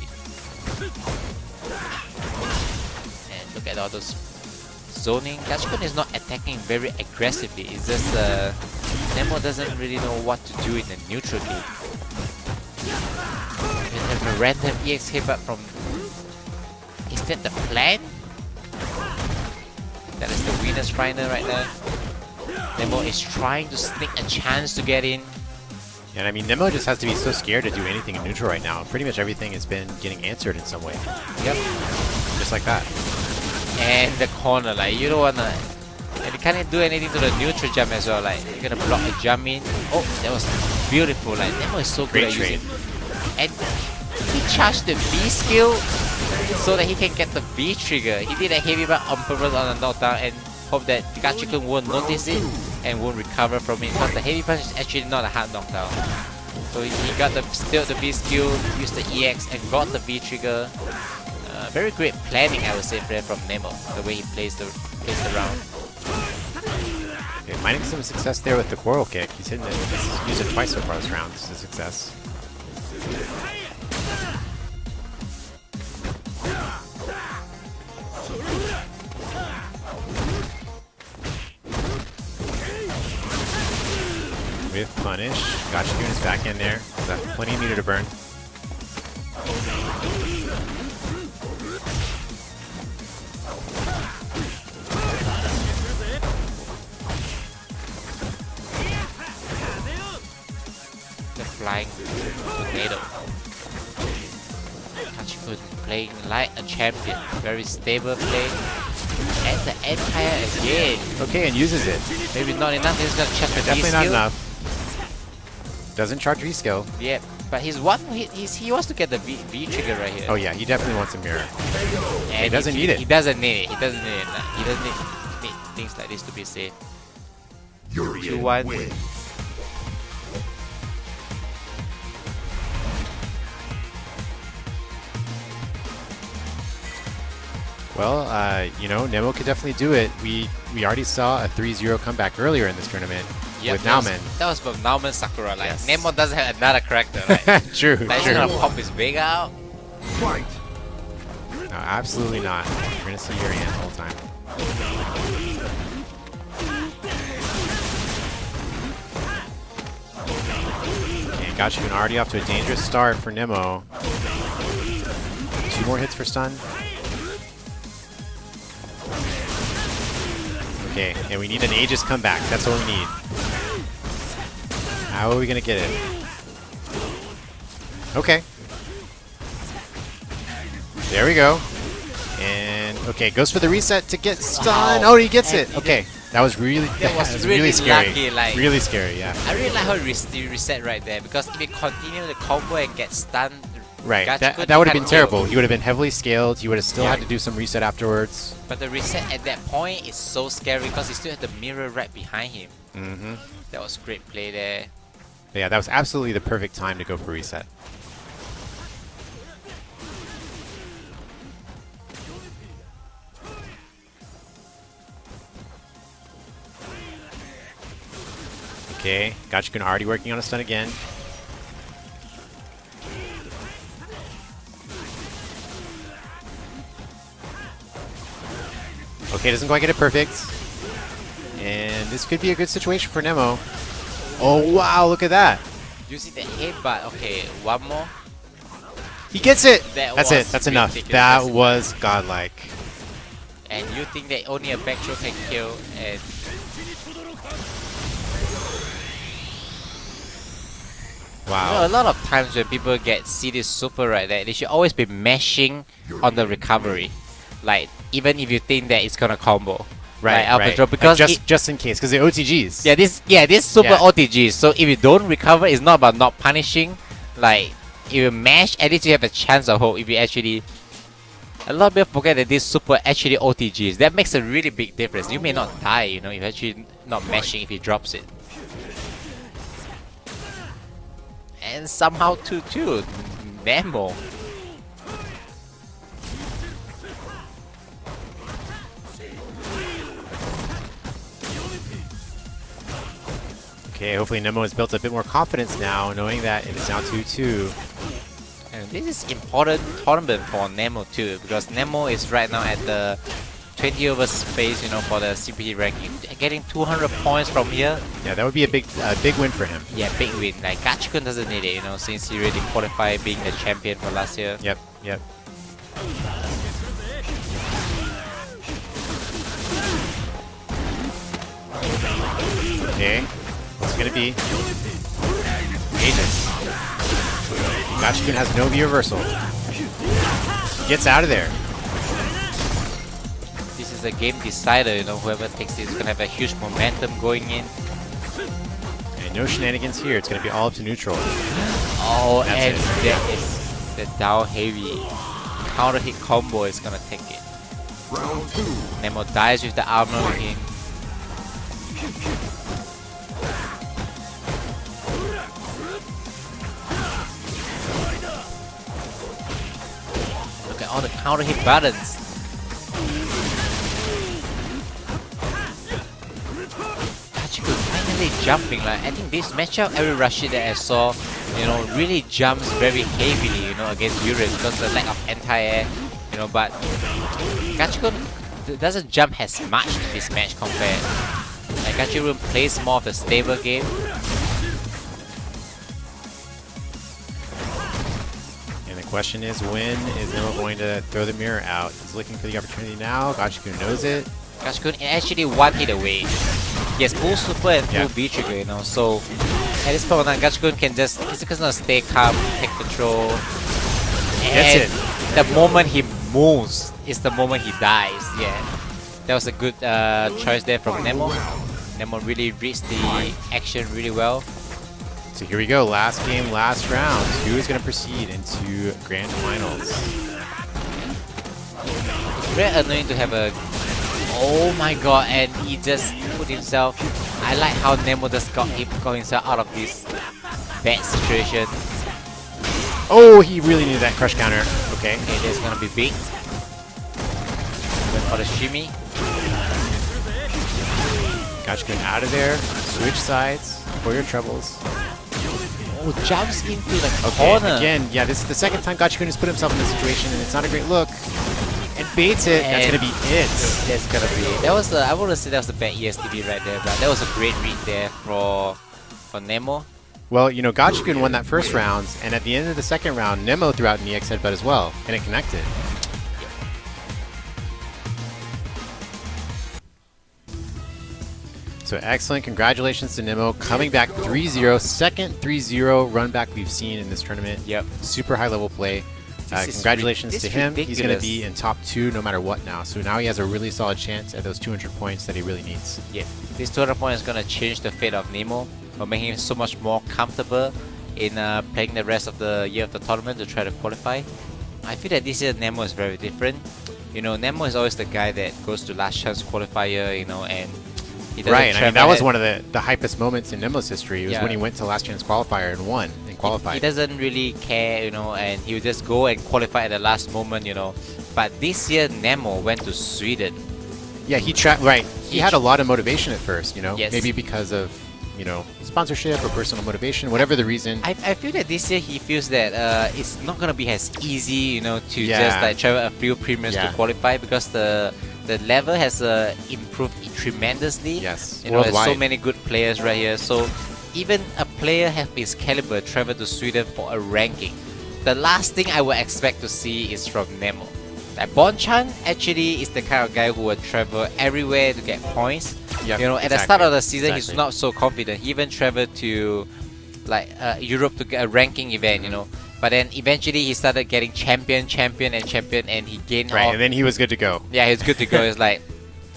And look at all those zoning. Gachikun is not attacking very aggressively. It's just Nemo doesn't really know what to do in the neutral game. With a random EX hitback from. Is that the plan? That is the winner's final right now. Nemo is trying to sneak a chance to get in. And I mean, Nemo just has to be so scared to do anything in neutral right now. Pretty much everything has been getting answered in some way. Yep. Just like that. And the corner, like you don't wanna. And you can't do anything to the neutral jump as well. Like you're gonna block a jump in. Oh, that was beautiful. Like Nemo is so good at using. And he charged the B skill so that he can get the B trigger. He did a heavy bar on purpose on a knockdown and hope that Gachikun won't notice it and won't recover from it, because the heavy punch is actually not a hard knockdown. So he got still the B skill, used the EX and got the B trigger. Very great planning, I would say, from Nemo, the way he plays the round. Okay, mining some success there with the Quarrel Kick. He's used it twice so far this round. This is a success. With punish, Gachikun is back in there. Got plenty of meter to burn. The flying tornado. Gachikun playing like a champion, very stable play. And the Empire again. Okay, and uses it. Maybe not enough. He's gonna check the Definitely skill. not enough. Doesn't charge V-skill. Yeah, but he wants to get the V trigger right here. Oh yeah, he definitely wants a mirror. And he doesn't need it. He doesn't need it. He doesn't need it. He doesn't need things like this to be safe. 2-1. Well, you know, Nemo could definitely do it. We already saw a 3-0 comeback earlier in this tournament with Nauman. That was from Nauman Sakura. Like Yes. Nemo doesn't have another character. Like, True, like true. he's gonna pop his big out. Fight! No, absolutely not. We're gonna see Urian the whole time. And Gachikun already off to a dangerous start for Nemo. 2 more hits for stun. Okay, and we need an Aegis comeback. That's what we need. How are we gonna get it? Okay. There we go. And okay, goes for the reset to get stun. Wow. Oh, he gets And it. Okay, that was really really scary. lucky, like- really scary, yeah. I really like how he reset right there, because if he continue the combo and get stunned, Right, Gachikun that would have can't been terrible. kill. He would have been heavily scaled. He would have still Yeah. had to do some reset afterwards. But the reset at that point is so scary because he still had the mirror right behind him. Mm-hmm. That was great play there. But yeah, that was absolutely the perfect time to go for reset. Okay, Gachikun already working on a stun again. Okay, doesn't quite get it perfect. And this could be a good situation for Nemo. Oh, wow, look at that. You see the headbutt? Okay, one more. He gets it. That's it. That's enough. That was godlike. And you think that only a back throw can kill, and wow. you know, a lot of times when people see this super right there, they should always be mashing on the recovery. Like, even if you think that it's gonna combo. Right, like, right. throw, because like just in case, because the OTGs. This super OTGs. So if you don't recover, it's not about not punishing. Like, if you mash, at least you have a chance of hope. If you actually, a lot of people forget that this super actually OTGs. That makes a really big difference. You may not die, you know, if you're actually not mashing if he drops it. And somehow too, Nemo. Okay, hopefully Nemo has built a bit more confidence now, knowing that it is now 2-2. And this is important tournament for Nemo too, because Nemo is right now at the 20 over space, you know, for the CPT ranking. Getting 200 points from here. Yeah, that would be a big win for him. Yeah, big win. Like, Gachikun doesn't need it, you know, since he already qualified being the champion for last year. Yep. Okay, what's it gonna be? Aegis. Gachikun has no V-reversal. Gets out of there. This is a game decider, you know, whoever takes it is gonna have a huge momentum going in. And no shenanigans here, it's gonna be all up to neutral. Oh, and that is the down heavy counter hit combo is gonna take it. Round 2. Nemo dies with the armor again. Look at all the counter hit buttons. Gachikun finally jumping. Like, I think this matchup, every Rashid that I saw, you know, really jumps very heavily, you know, against Urus because of the lack of anti-air, you know, but Gachikun doesn't jump as much in this match compared. Like, Gachikun plays more of a stable game. And the question is, when is Nemo going to throw the mirror out? He's looking for the opportunity now. Gachikun knows it. Gachikun actually one hit away. He has full super and full V trigger, you know, so at this point on, Gachikun can just, he's just gonna stay calm, take control. And the moment he moves is the moment he dies. Yeah, that was a good choice there from Nemo. Nemo really reads the action really well. So here we go, last game, last round. Who is going to proceed into grand finals? It's very annoying to have a... Oh my god, and he just put himself... I like how Nemo just got himself out of this bad situation. Oh, he really needed that crush counter. Okay. Okay, that's gonna be big. Went for the shimmy. Gachikun out of there. Switch sides for your troubles. Oh, jumps into the Okay, corner. again, yeah, this is the second time Gachikun has put himself in this situation, and it's not a great look. And baits it. That's gonna be it. That's gonna be it. That was the, I wouldn't say that was the bad ESTB right there, but that was a great read there for Nemo. Well, you know, Gachikun won that first round, and at the end of the second round, Nemo threw out an EX headbutt as well, and it connected. So excellent, congratulations to Nemo, coming back 3-0, second 3-0 run back we've seen in this tournament. Yep. Super high level play. Congratulations to him. He's going to be in top 2 no matter what now. So now he has a really solid chance at those 200 points that he really needs. Yeah, this 200 points is going to change the fate of Nemo, but making him so much more comfortable in playing the rest of the year of the tournament to try to qualify. I feel that this year Nemo is very different. You know, Nemo is always the guy that goes to last chance qualifier, you know, and he doesn't right, I mean, that travel was one of the hypest moments in Nemo's history. It was when he went to last chance qualifier and won and qualified. He doesn't really care, you know, and he would just go and qualify at the last moment, you know. But this year Nemo went to Sweden. Yeah, he had a lot of motivation at first, you know, Yes. maybe because of, you know, sponsorship or personal motivation, whatever the reason. I feel that this year he feels that it's not gonna be as easy, you know, to just like travel a few premiums to qualify, because the the level has improved tremendously. Yes, you know, there's so worldwide. many good players right here. So even a player of his caliber travel to Sweden for a ranking, the last thing I would expect to see is from Nemo. Like Bonchan actually is the kind of guy who would travel everywhere to get points. Yep, you know, at the start of the season, he's not so confident. He even traveled to like Europe to get a ranking event, you know. But then eventually he started getting champion, and he gained Right, all. and then he was good to go. Yeah, he was good to go. It's like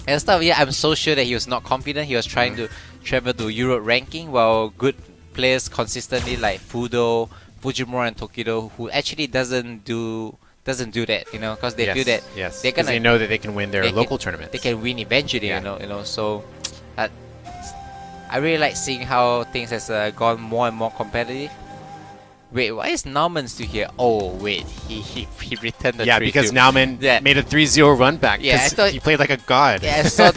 at the start of the year, I'm so sure that he was not confident. He was trying to travel to Europe ranking, while good players consistently like Fudo, Fujimura, and Tokido, who actually doesn't do that, you know, because they feel that they're gonna, they know that they can win their local tournaments. They can win eventually, you know. So I really like seeing how things has gone more and more competitive. Wait, why is Nauman still here? Oh wait, he returned the 3-2. Because Nauman made a 3-0 run back. Yeah, I thought he played like a god. Yeah, I saw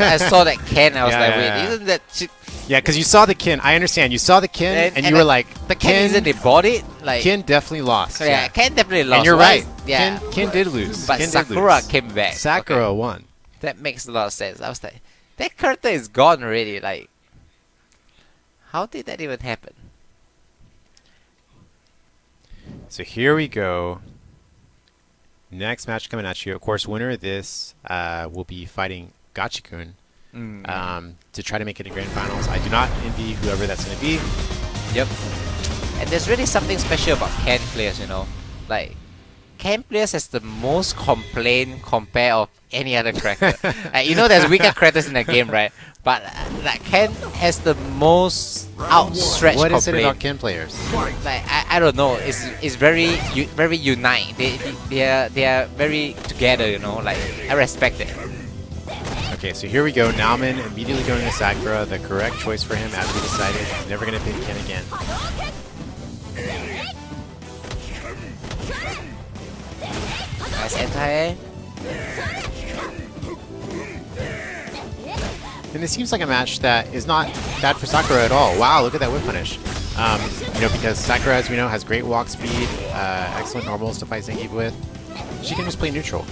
that Ken. I was like, wait, isn't that? Yeah, because you saw the Ken. I understand. You saw the Ken, and you were like, the Ken isn't embodied. Like Ken definitely lost. Yeah, Ken definitely lost. And you're right. Yeah, Ken did lose. But Ken did Sakura lose. came back. Sakura won. That makes a lot of sense. I was like, that character is gone already. Like, how did that even happen? So here we go. Next match coming at you. Of course, winner of this will be fighting Gachikun to try to make it to grand finals. I do not envy whoever that's going to be. Yep. And there's really something special about Ken players, you know. Like, Ken players has the most complaint compared of any other character. You know, there's weaker characters in the game, right? But like Ken has the most outstretched What is complaint. it about Ken players? Like I don't know. It's very very unite. They are very together. You know, like I respect it. Okay, so here we go. Nauman immediately going to Sakura. The correct choice for him, as we decided. He's never going to pick Ken again. Nice anti-air. And it seems like a match that is not bad for Sakura at all. Wow, look at that whip punish. You know, because Sakura, as we know, has great walk speed, excellent normals to fight Zangief with. She can just play neutral.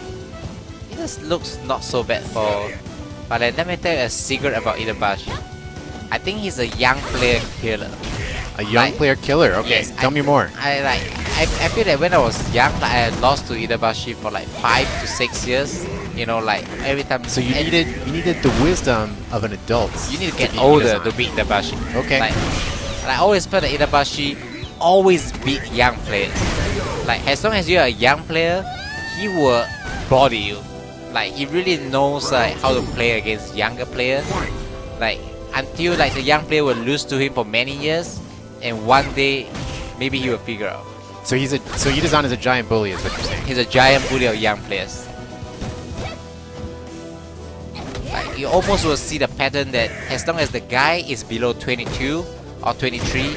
It just looks not so bad for. But let me tell you a secret about Itabashi. I think he's a young player killer. A young player killer. Okay, yes, tell me more. I feel that when I was young, like, I lost to Itabashi for like 5 to 6 years. You know, like every time. So you needed the wisdom of an adult. You need to get older to beat Itabashi. Okay. Like I always felt that Itabashi always beat young players. Like as long as you're a young player, he will body you. Like he really knows how to play against younger players. Like until like the young player will lose to him for many years, and one day maybe he will figure out. So Itazan is a giant bully, is what you're saying. He's a giant bully of young players. Like you almost will see the pattern that as long as the guy is below 22 or 23,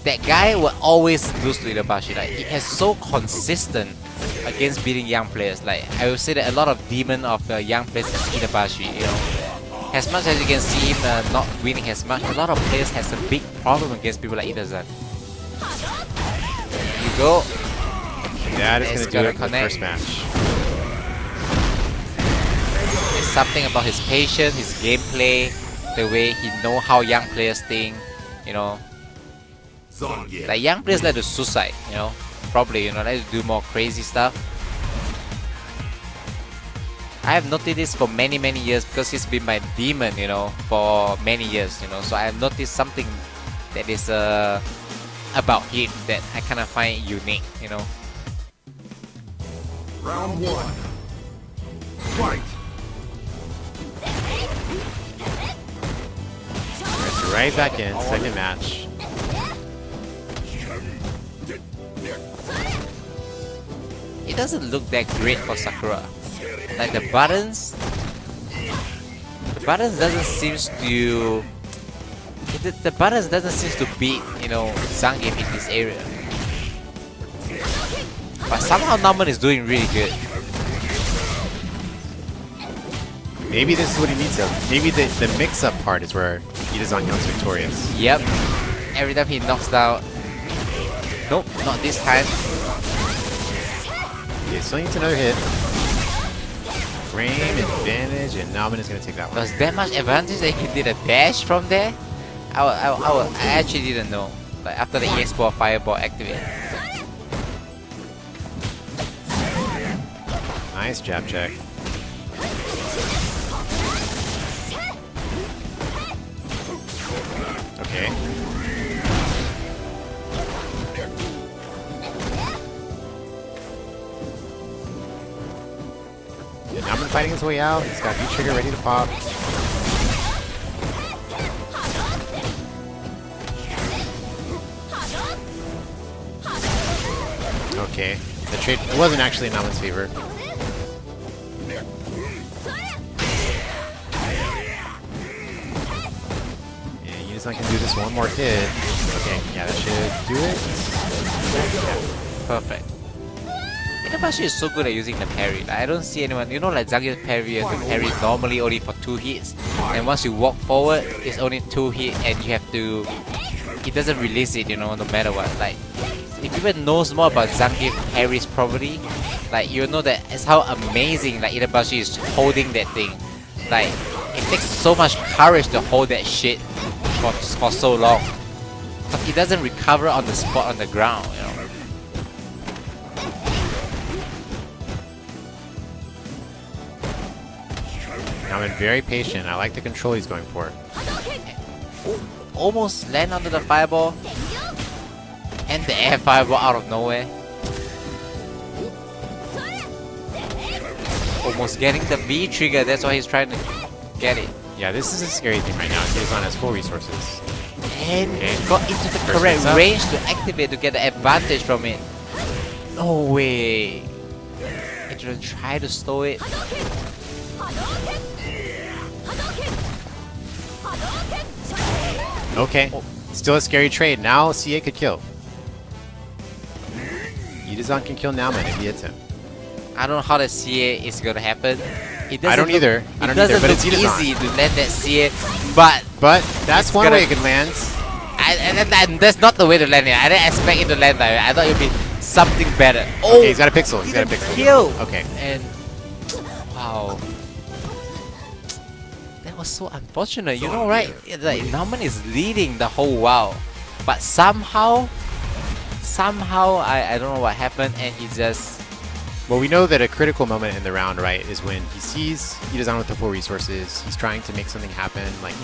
that guy will always lose to Itabashi. Like he is so consistent against beating young players. Like I would say that a lot of demon of the young players is Itabashi. You know, as much as you can see him not winning as much, a lot of players has a big problem against people like Itazan. There you go. That is going to do it for the first match. It's something about his patience, his gameplay, the way he know how young players think, you know. Like young players like to suicide, you know. Probably, you know, like to do more crazy stuff. I have noticed this for many years because he's been my demon, you know, for many years, you know. So I have noticed something that is about him that I kind of find unique, you know. Round 1. Fight. Right back in, second match. It doesn't look that great for Sakura. Like the buttons doesn't seem to. The buttons doesn't seem to beat, you know, Zangief in this area. But somehow Nauman is doing really good. Maybe this is what he needs though. Maybe the mix-up part is where Itazan comes victorious. Yep. Every time he knocks down. Nope, not this time. Okay, still needs another hit. frame advantage, and Nauman is going to take that one. Was that much advantage that he did a dash from there? I actually didn't know. Like after the EX ball fireball activated. Nice jab check. Okay. Yeah, Nauman fighting his way out. He's got V-trigger ready to pop. Okay. The trade wasn't actually in Nauman's favor. Yeah, Unison can do this one more hit. Okay, yeah, that should do it. Yeah. Perfect. Itabashi is so good at using the parry. Like, I don't see anyone. You know, like Zangief's parry, you have to parry normally only for 2 hits, and once you walk forward, it's only 2 hits, and you have to. It doesn't release it, you know, no matter what. Like, if anyone knows more about Zangief parries properly, like you know that it's how amazing like Itabashi is holding that thing. Like, it takes so much courage to hold that shit for so long. But he doesn't recover on the spot on the ground, you know. Nauman very patient. I like the control he's going for. Almost land under the fireball. And the air fireball out of nowhere. Almost getting the V trigger, that's why he's trying to get it. Yeah, this is a scary thing right now. Kizan has full resources. And got into the correct range to activate to get the advantage from it. No way. He didn't try to slow it. Okay, still a scary trade. Now CA could kill. Yudazan can kill Nauman if he hits him. I don't know how the CA is gonna happen. I don't either. I don't either, but it's easy to land that CA, but that's one way it could land. And that's not the way to land it. I didn't expect it to land that way. I thought it would be something better. Oh, okay, he's got a pixel. He's got a pixel. Kill. Okay. And wow, that was so unfortunate. You know, right? Like Nauman is leading the whole WoW, but somehow I don't know what happened, and he just. Well, we know that a critical moment in the round, right, is when he sees Yudazan with the full resources. He's trying to make something happen, like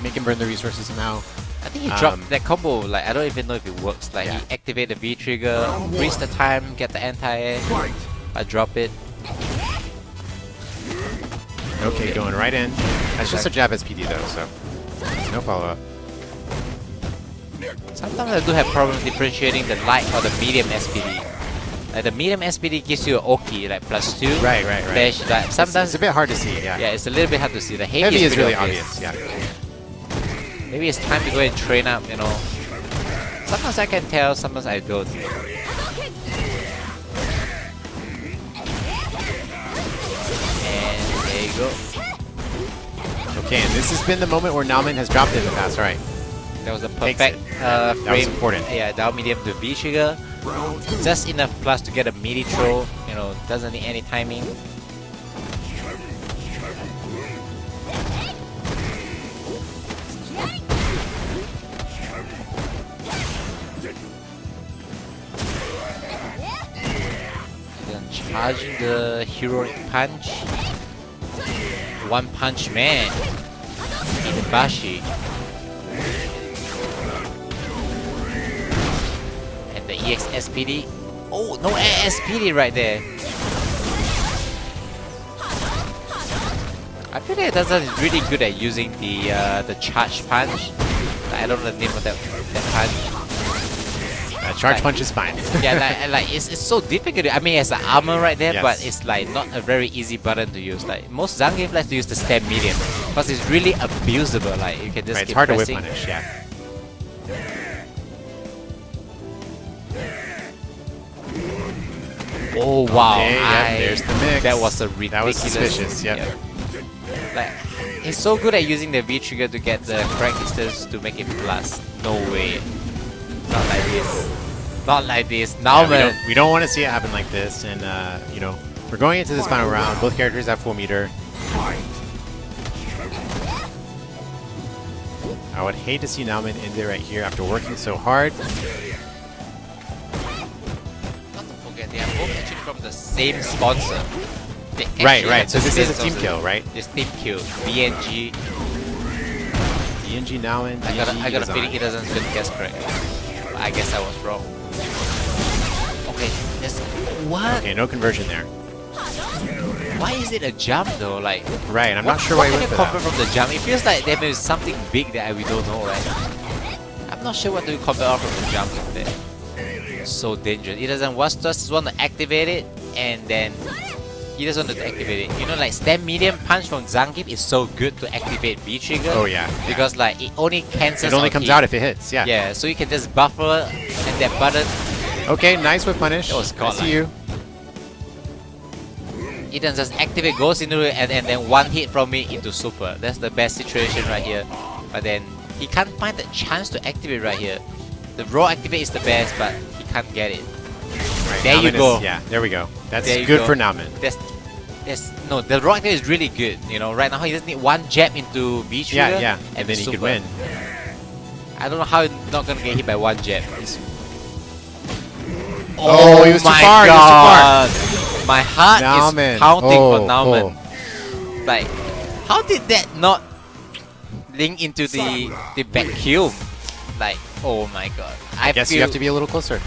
make him burn the resources somehow. I think he dropped that combo. Like I don't even know if it works. Like he activate the V trigger, freeze the time, get the anti-air. I drop it. Okay, going right in. That's just a jab SPD though, so no follow up. Sometimes I do have problems differentiating the light or the medium SPD. Like the medium SPD gives you an Oki, like +2. Right. Dash, like sometimes it's a bit hard to see. Yeah, it's a little bit hard to see. The heavy is really obvious. Yeah. Maybe it's time to go and train up, you know. Sometimes I can tell, sometimes I don't. And there you go. Okay, and this has been the moment where Nauman has dropped it in the past, right? That was a perfect frame. That was important. Yeah, down medium to V trigger. Just enough plus to get a meaty throw. You know, doesn't need any timing. Then charging the heroic punch. One Punch Man. Itabashi. The EX SPD. Oh, no SPD right there. I feel like it doesn't really good at using the charge punch. I don't know the name of that punch. Charge punch is fine. Yeah, like it's so difficult. I mean, it's an armor right there, Yes. but it's like not a very easy button to use. Like most Zangief likes to use the stem medium because it's really abusable. Like you can just Right, keep it's hard pressing. to whip punish. Yeah. Oh wow! Okay, yeah, there's the mix. That was a ridiculous. That was suspicious. Yep. Yeah. Like he's so good at using the V trigger to get the correct distance to make it blast. No way. Not like this. Not like this. Now, Yeah, we don't want to see it happen like this, and you know, We're going into this final round. Both characters have full meter. I would hate to see Nauman end it right here after working so hard. Not to forget, they are both actually from the same sponsor. They Right, actually right. have So the this is a same team sponsor. kill, right? This team kill. BNG. BNG Nauman, I got a Design. feeling he doesn't guess correctly. But I guess I was wrong. Okay, there's what? Okay, no conversion there. Why is it a jump though? Like, Right, I'm not sure why he what went can for you convert that. from the jump? It feels like there is something big that we don't know, right? I'm not sure what to convert off from the jump like that. So dangerous. He doesn't just want to activate it, and then he doesn't want to activate it. You know, like stand medium punch from Zangief is so good to activate B trigger. Oh yeah. Because like it only cancels. It only on comes hit. out if it hits, yeah. Yeah, so you can just buffer and that button. Okay, nice with punish. That was I godlike. see you. It then just activate, goes into it, and then one hit from me into super. That's the best situation right here. But then he can't find the chance to activate right here. The raw activate is the best, but he can't get it. Right, There you Nauman go. yeah, there we go. That's There you good go. for Nauman. No, the raw activate is really good. You know, right now he just need one jab into B trigger. Yeah, yeah, and then he super. could win. I don't know how he's not gonna get hit by one jab. Oh, he was too my far, he was too far. God. My heart Nauman. is counting for Oh, Nauman. Like, how did that not link into the vacuum? Like, oh my god. I guess you have to be a little closer.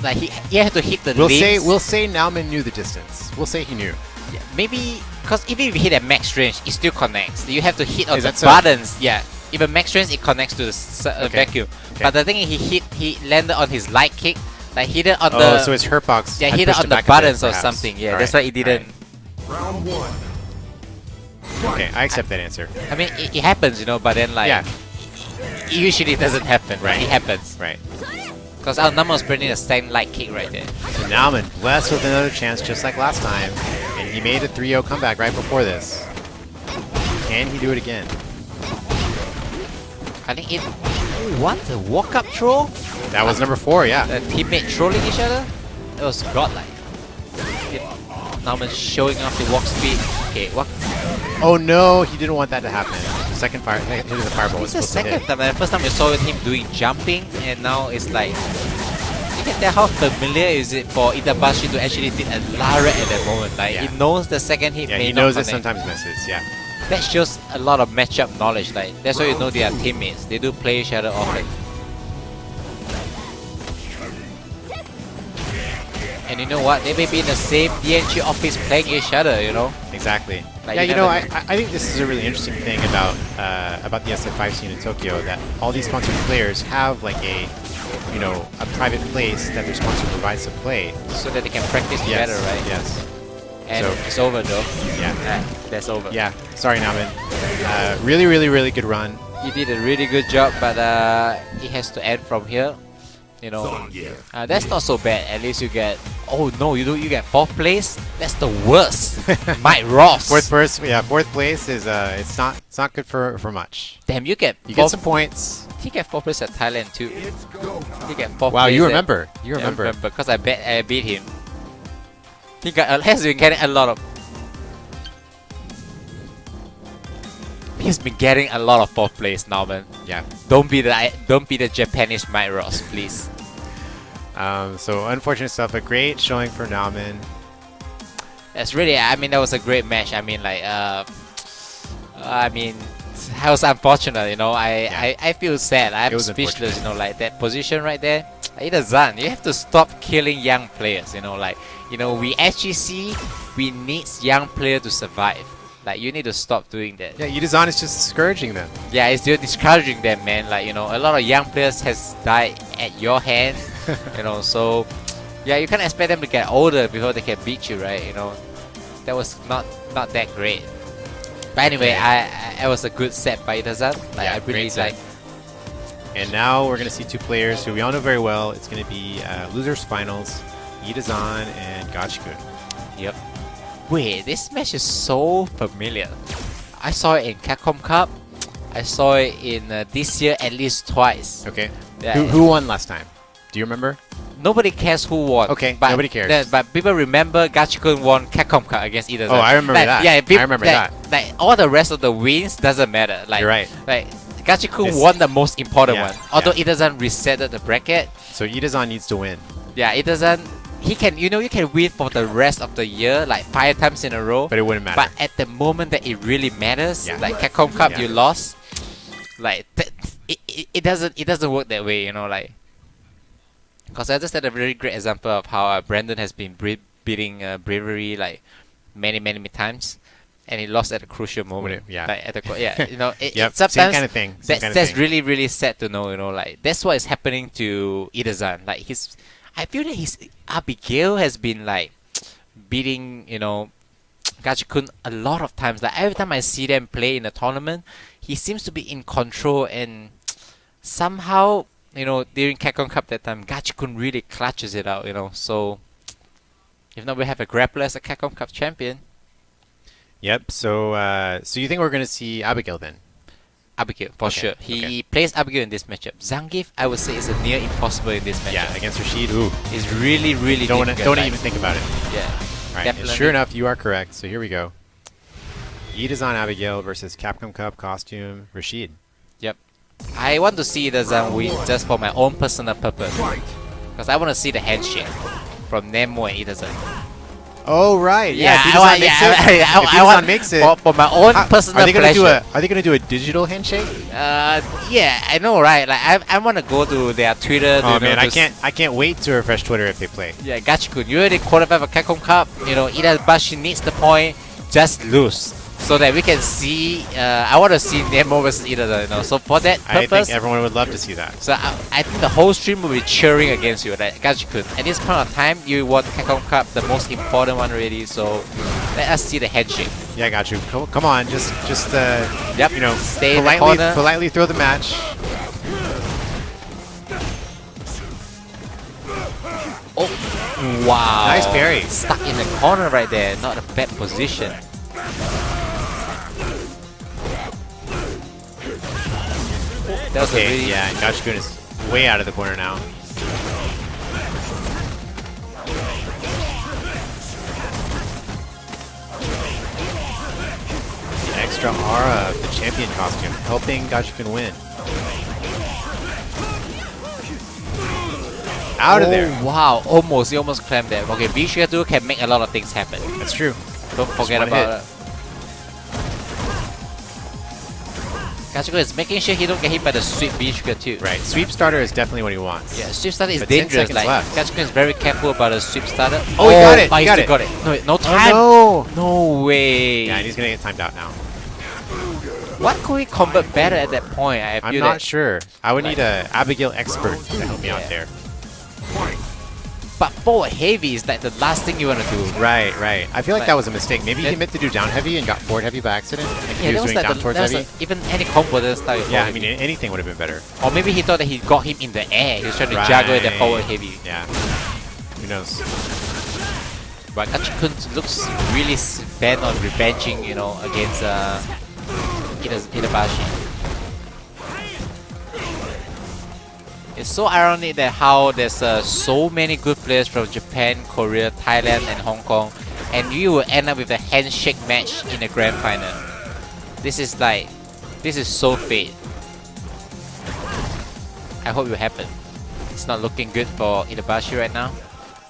like he had to hit the We'll lanes. say Nauman knew the distance. We'll say he knew. Yeah, maybe because even if you hit at max range, it still connects. You have to hit on Is the that so? buttons. Yeah, even max range, it connects to the Okay. vacuum. Okay. But the thing is, he landed on his light kick. Like hit it on Oh, the. so his hurt box. Yeah, had hit it pushed on the back a bit, buttons or perhaps. something. Yeah, All that's right, why he didn't. Round one. Okay, I accept that answer. I mean, it happens, you know. But then like, Yeah. usually it doesn't happen. Right. It happens. Right. Because our number was bringing a stand light kick right there. So Nauman blessed with another chance just like last time. And he made a 3-0 comeback right before this. Can he do it again? I think it. What the walk up throw? That was number 4, yeah. The teammate trolling each other? It was godlike. Nauman showing off the walk speed. Okay, what? Oh no, he didn't want that to happen. The second fire, hit of the fireball was It's the supposed to second hit. time. The first time we saw him doing jumping, and now it's like. You can tell how familiar is it for Itabashi to actually hit a Lara at that moment. Like, Yeah. he knows the second hit Yeah, may he not knows it connect. sometimes misses, yeah. That shows a lot of matchup knowledge. Like, that's why you know they are teammates. They do play each other often. And you know what? They may be in the same DNG office playing each other, you know? Exactly. Like, Yeah, you you know, never I think this is a really interesting thing about the SF5 scene in Tokyo, that all these sponsored players have like a private place that their sponsor provides to play. So that they can practice Yes, together, right? Yes. And So- it's over though. Yeah. That's over. Yeah. Sorry, Nauman. Really, really, really good run. You did a really good job, but it has to end from here. You know, that's not so bad. At least you get. Oh no, you do. You get 4th place. That's the worst. Mike Ross. Fourth place is it's not good for much. Damn, you get. You get some points. He get 4th place at Thailand too. He get 4th Wow, place. you at- remember. You Yeah, I remember. because I beat him. He has been getting a lot of. He's been getting a lot of 4th place now, man. Yeah. Don't be the Japanese Mike Ross, please. So unfortunate stuff, but great showing for Nauman. That's really. I mean, that was a great match. I mean, like, I mean, that was unfortunate. You know, I feel sad. I'm It was speechless. You know, like that position right there. Ida-san, you have to stop killing young players. You know, like, we actually see we need young players to survive. Like, you need to stop doing that. Yeah, Ida-san is just discouraging them. Yeah, it's still discouraging them, man. Like, a lot of young players has died at your hands. So yeah, you can't expect them to get older before they can beat you, right? That was not that great. But anyway, I was a good set by Ida-san. Like, Yeah, I really great set. like. And now we're gonna see 2 players who we all know very well. It's gonna be losers finals, Ida-san and Gachikun. Yep. Wait, this match is so familiar. I saw it in Capcom Cup. I saw it in this year at least twice. Okay. Yeah. Who won last time? Do you remember? nobody cares who won. Okay, but nobody cares. But people remember Gachikun won Capcom Cup against Ida. Oh, I remember that. Yeah, I remember that. Like all the rest of the wins doesn't matter. Like, You're right. Like Gachikun won the most important one. Although yeah. it doesn't reset the bracket. So Idazan needs to win. Yeah, it doesn't. He can, you can win for the rest of the year, like 5 times in a row. But it wouldn't matter. But at the moment that it really matters, Yeah. like Capcom Cup, Yeah. you lost. Like it doesn't work that way, like. Because I just had a very great example of how Brandon has been beating Bravery like many times, and he lost at a crucial moment. Yeah. Like at the it, Yep, sometimes same kind of thing. That's really sad to know. Like that's what is happening to Idazan. Like I feel that his Abigail has been like beating Gachikun a lot of times. Like every time I see them play in a tournament, he seems to be in control, and somehow during Capcom Cup that time, Gachikun really clutches it out. So if not, we have a grappler as a Capcom Cup champion. Yep. So so you think we're gonna see Abigail then? Abigail, for sure. He plays Abigail in this matchup. Zangief, I would say, is a near impossible in this matchup. Yeah, against Rashid. Ooh. It's really Don't difficult. even think about it. Yeah. All right. And Definitely. sure enough, you are correct. So here we go. Idazan Abigail versus Capcom Cup costume Rashid. Yep. I want to see Idazan win just for my own personal purpose. Because I want to see the handshake from Nemo and Idazan. Oh right, Yeah, If I want. Idazan makes it for my own personal are they gonna pleasure. Are they gonna do a digital handshake? Yeah, I know, right? Like I want to go to their Twitter. Oh man, I can't wait to refresh Twitter if they play. Yeah, Gachikun, you already qualified for Capcom Cup. Idabashi needs the point, just lose. So that we can see, I want to see Nemo versus Idazan, So for that I purpose, think everyone would love to see that. so I think the whole stream will be cheering against you, like Gachikun. At this point of time, you won Capcom Cup, the most important one already. So let us see the handshake. Yeah, I got you. Come on, just Yep. Stay in the politely corner. politely throw the match. Oh, wow! Nice parry. Stuck in the corner right there. Not a bad position. That was a Okay, really yeah, Gachikun is way out of the corner now. The extra aura of the champion costume helping Gachikun win. Out of there. Wow, he almost claimed that. Okay, V-Trigger 2 can make a lot of things happen. That's true. Don't forget one about it. Gachikun is making sure he don't get hit by the sweep V-Trigger 2. Right, sweep starter is definitely what he wants. Yeah, sweep starter is But 10 dangerous. seconds Like left. Gachikun is very careful about the sweep starter. Oh, he got it, Oh, he got still it. got it. No, wait, no time. Oh No way. Yeah, and he's gonna get timed out now. What could we convert better at that point? I I'm feel not that, sure. I would need a Abigail expert to help me out there. But forward heavy is like the last thing you want to do. Right. I feel like Like- that was a mistake. Maybe he That- meant to do down heavy and got forward heavy by accident. Like Yeah, he that was was doing like down the, towards that was heavy. like, even any combo doesn't start with Yeah, I forward mean heavy. anything would have been better. Or maybe he thought that he got him in the air. He was trying to juggle with the forward heavy. Yeah. Who knows? But Gachikun looks really bent on revenging, against Idabashi. It's so ironic that how there's so many good players from Japan, Korea, Thailand, and Hong Kong, and you will end up with a handshake match in the grand final. This is so fate. I hope it will happen. It's not looking good for Idabashi right now,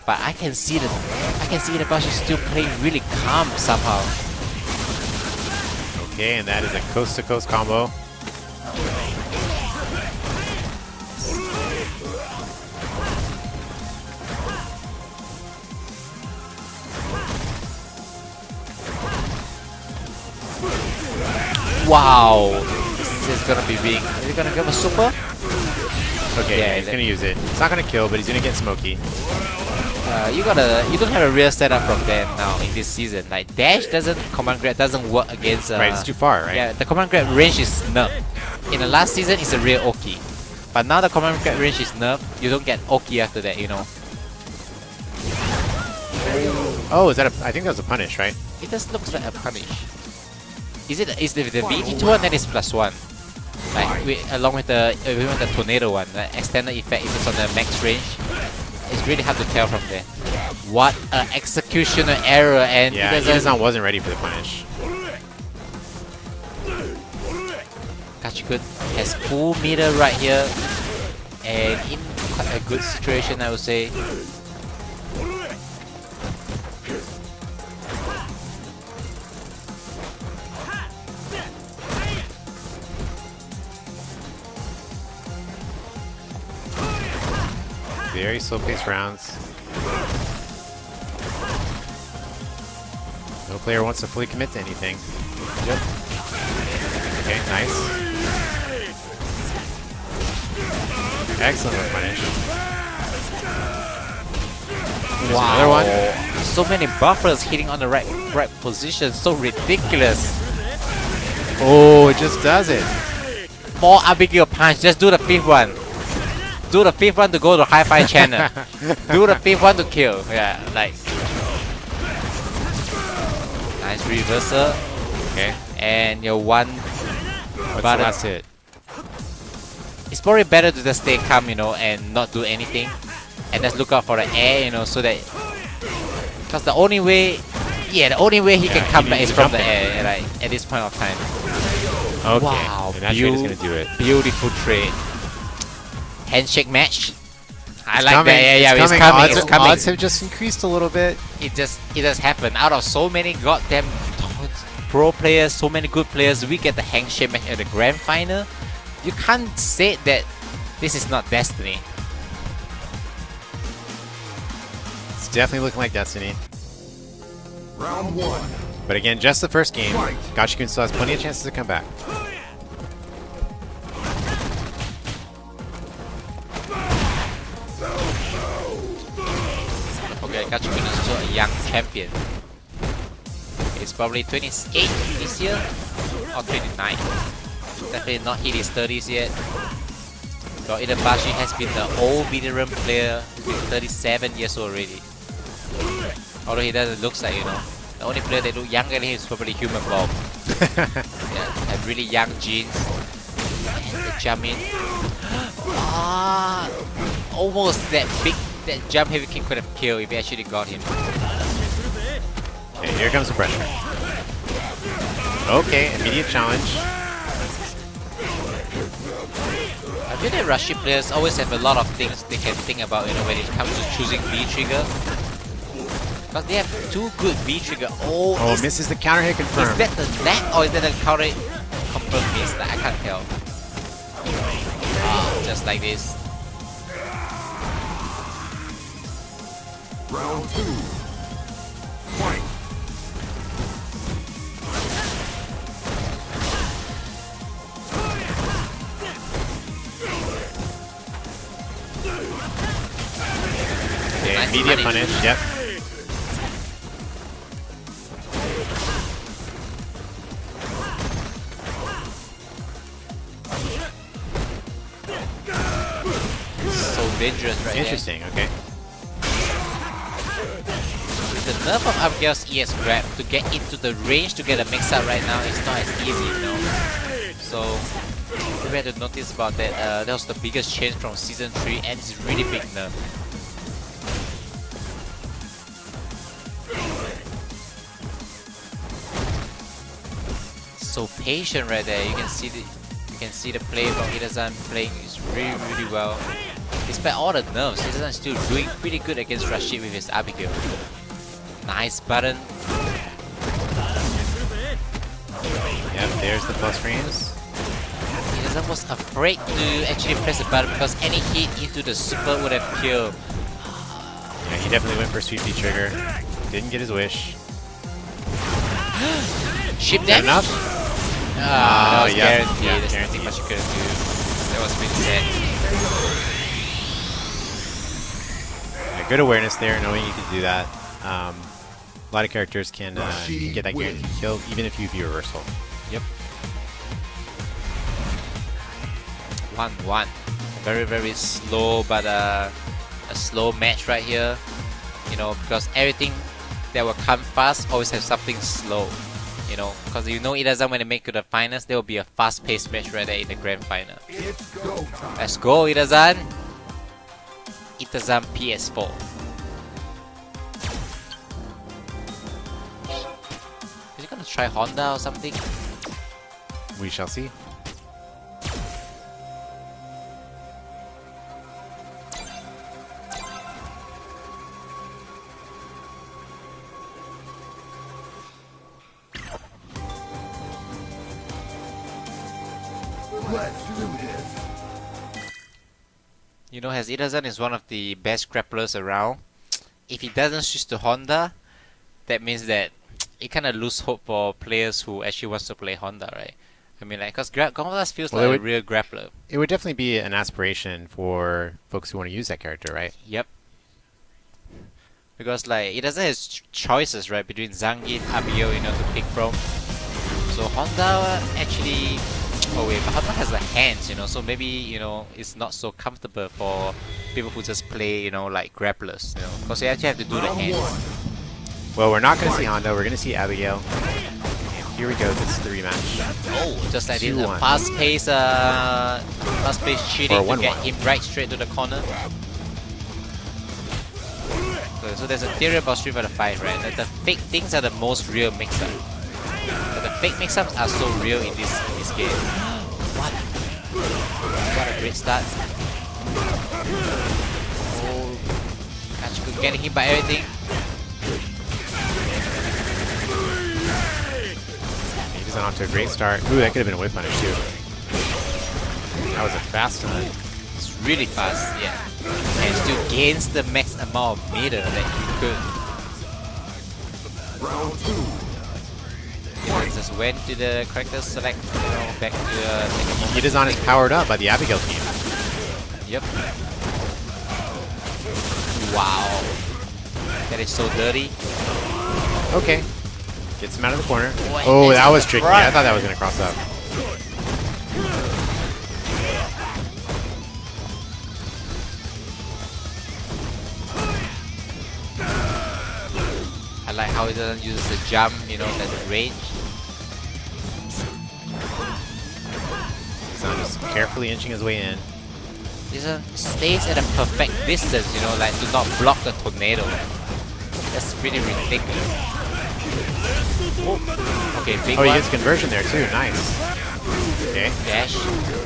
but I can see Idabashi still playing really calm somehow. Okay, and that is a coast-to-coast combo. Wow, this is gonna be big. Is he gonna give a super? Okay, Yeah, yeah, he's gonna use it. It's not gonna kill, but he's gonna get smoky. You don't have a real setup from there now in this season. Like dash command grab doesn't work against. Right, it's too far, right? Yeah, the command grab range is nerfed. In the last season, it's a real Oki, but now the command grab range is nerfed. You don't get Oki after that, Oh, is that I think that was a punish, right? It just looks like a punish. Is the VT2 one that is +1? Like along with the tornado one, the extended effect if it's on the max range. it's really hard to tell from there. What an executioner error, and Yeah, Itazan wasn't ready for the punish. Gachikun has full meter right here, and in quite a good situation, I would say. Very slow-paced rounds. No player wants to fully commit to anything. Yep. Okay, nice. Excellent punish. There's Wow. another one. So many buffers hitting on the right position. So ridiculous. Oh, it just does it. More Abigail punch. Just do the fifth one. Do the fifth one to go to hi-fi channel. Do the fifth one to kill. Yeah, like. Nice reversal. Okay. And your one. What's But the last hit? it's probably better to just stay calm, you know, and not do anything. And just look out for the air, you know, so that. Because the only way. Yeah, the only way he can come back is from the air, right? At this point of time. Okay. Wow. And that trade is going to do it. Beautiful trade. Handshake match. I like coming. that. Yeah, It's it's coming. coming. It's coming. Odds have just increased a little bit. It just happened. Out of so many goddamn pro players, so many good players, we get the handshake match at the grand final. You can't say that this is not destiny. It's definitely looking like Destiny. Round one. But again, just the first game. Gachikun still has plenty of chances to come back. Okay, Gachikun is still a young champion. He's probably 28 this year or 29. Definitely not hit his 30s yet. So Itabashi has been the old veteran player. He's been 37 years old already. Although he doesn't look like, you know. The only player that look younger than him is probably Human Bomb. Yeah, have really young genes. And the jump in. Almost that jump heavy kick could have killed if he actually got him. Okay, here comes the pressure. Okay, immediate challenge. I feel that Russian players always have a lot of things they can think about, you know, when it comes to choosing V trigger. Because they have two good V trigger. Oh, Misses the counter hit confirmed. Is that the net or is that the counter confirmed miss? Like, I can't tell. Just like this. Round two. Fight. Okay, Nice immediate punish. punish. Yep. So dangerous right Interesting, okay. The nerf of Abigail's ES grab to get into the range to get a mix up right now is not as easy, you know. So we had to notice about that. That was the biggest change from season 3 and it's really big nerf. So patient right there. You can see the play from Itazan playing is really well. Despite all the nerfs, Itazan is still doing pretty good against Rashid with his Abigail. Nice button. Yep, there's the plus frames. Itazan was afraid to actually press the button because any hit into the super would have killed. Yeah, he definitely went for sweep V trigger. Didn't get his wish. Ship Is that damage? enough? That was yeah, guaranteed. yeah, There's guaranteed. nothing much you couldn't do. That was really sad. Yeah, good awareness there, knowing you could do that. A lot of characters can get that guaranteed kill, even if you view reversal. Yep. 1-1. Very slow, but a slow match right here. You know, because everything that will come fast always have something slow. You know, because you know Itazan when they make it to the finals, there will be a fast-paced match right there in the grand final. It's go time. Let's go, Itazan! Itazan PS4. Is he gonna try Honda or something? We shall see. Let's do this. You know, as Itazan is one of the best grapplers around, if he doesn't switch to Honda, that means that it kind of lose hope for players who actually wants to play Honda, right? I mean, like, because Gonzalez feels like a real grappler. It would definitely be an aspiration for folks who want to use that character, right? Yep. Because like it doesn't have choices, right, between Zangief, Abigail, you know, to pick from. So Honda actually, oh wait, but Honda has the hands, you know, so maybe, you know, it's not so comfortable for people who just play, you know, like grapplers, you know, because they actually have to do the hands. Well, we're not going to see Honda, we're going to see Abigail. Here we go, this is the rematch. Oh, just like this, 2-1. fast-paced cheating Or to get 1-1. him right straight to the corner. So there's a theory about Street Fighter 5, right? That the fake things are the most real mix-up. But the fake mix-ups are so real in this game. What? What a great start. Oh, Kachiko getting hit by everything. He's on to a great start. Ooh, that could have been a whip punish too. That was a fast one. It's really fast, yeah. And still gains the max amount of meter that he could. Yeah, just went to the character select, you know, back to the Itazan is powered up by the Abigail team. Yep. Wow. That is so dirty. Okay. Gets him out of the corner. What? Oh, that was tricky. Right. I thought that was going to cross up. I like how he doesn't use the jump, you know, that's the range. So I'm just carefully inching his way in. He stays at a perfect distance, you know, like to not block the tornado. That's pretty ridiculous. Oh. Okay, big Oh, he one. gets conversion there too. Nice. Okay. Dash.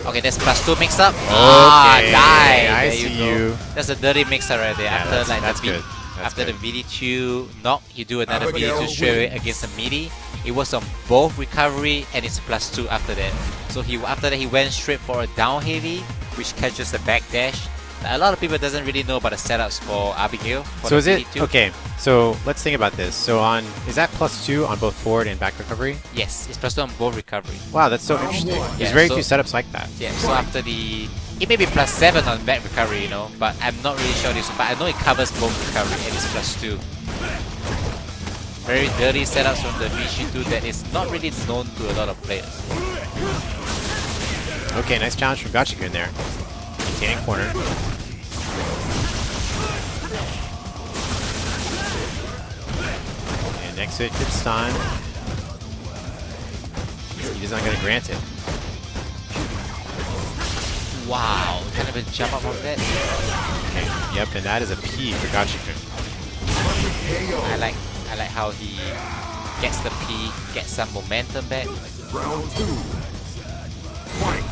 Okay, that's +2 mix up. Okay, Die. I There see go. you. That's a dirty mixer right there. Yeah, After that's- like that's the good. That's after good. the VD2 knock, you do another VD2 straight away against a midi. It works on both recovery and it's +2 after that. So after that he went straight for a down heavy, which catches the back dash. A lot of people doesn't really know about the setups for Abigail. For So the is it VD2. okay? So let's think about this. So is that +2 on both forward and back recovery? Yes, it's +2 on both recovery. Wow, that's so interesting. Yeah, There's very so- few setups like that. Yeah, so after it may be +7 on back recovery, you know, but I'm not really sure this, but I know it covers both recovery and it's +2. Very dirty setups from the VC2 that is not really known to a lot of players. Okay, nice challenge from Gachiku in there. Maintaining corner. And next hit could stun. He's not going to grant it. Wow, kind of a jump up on that. Okay. Yep, and that is a P for Gachiku. I like how he gets the P, gets some momentum back. Round 2. Fight.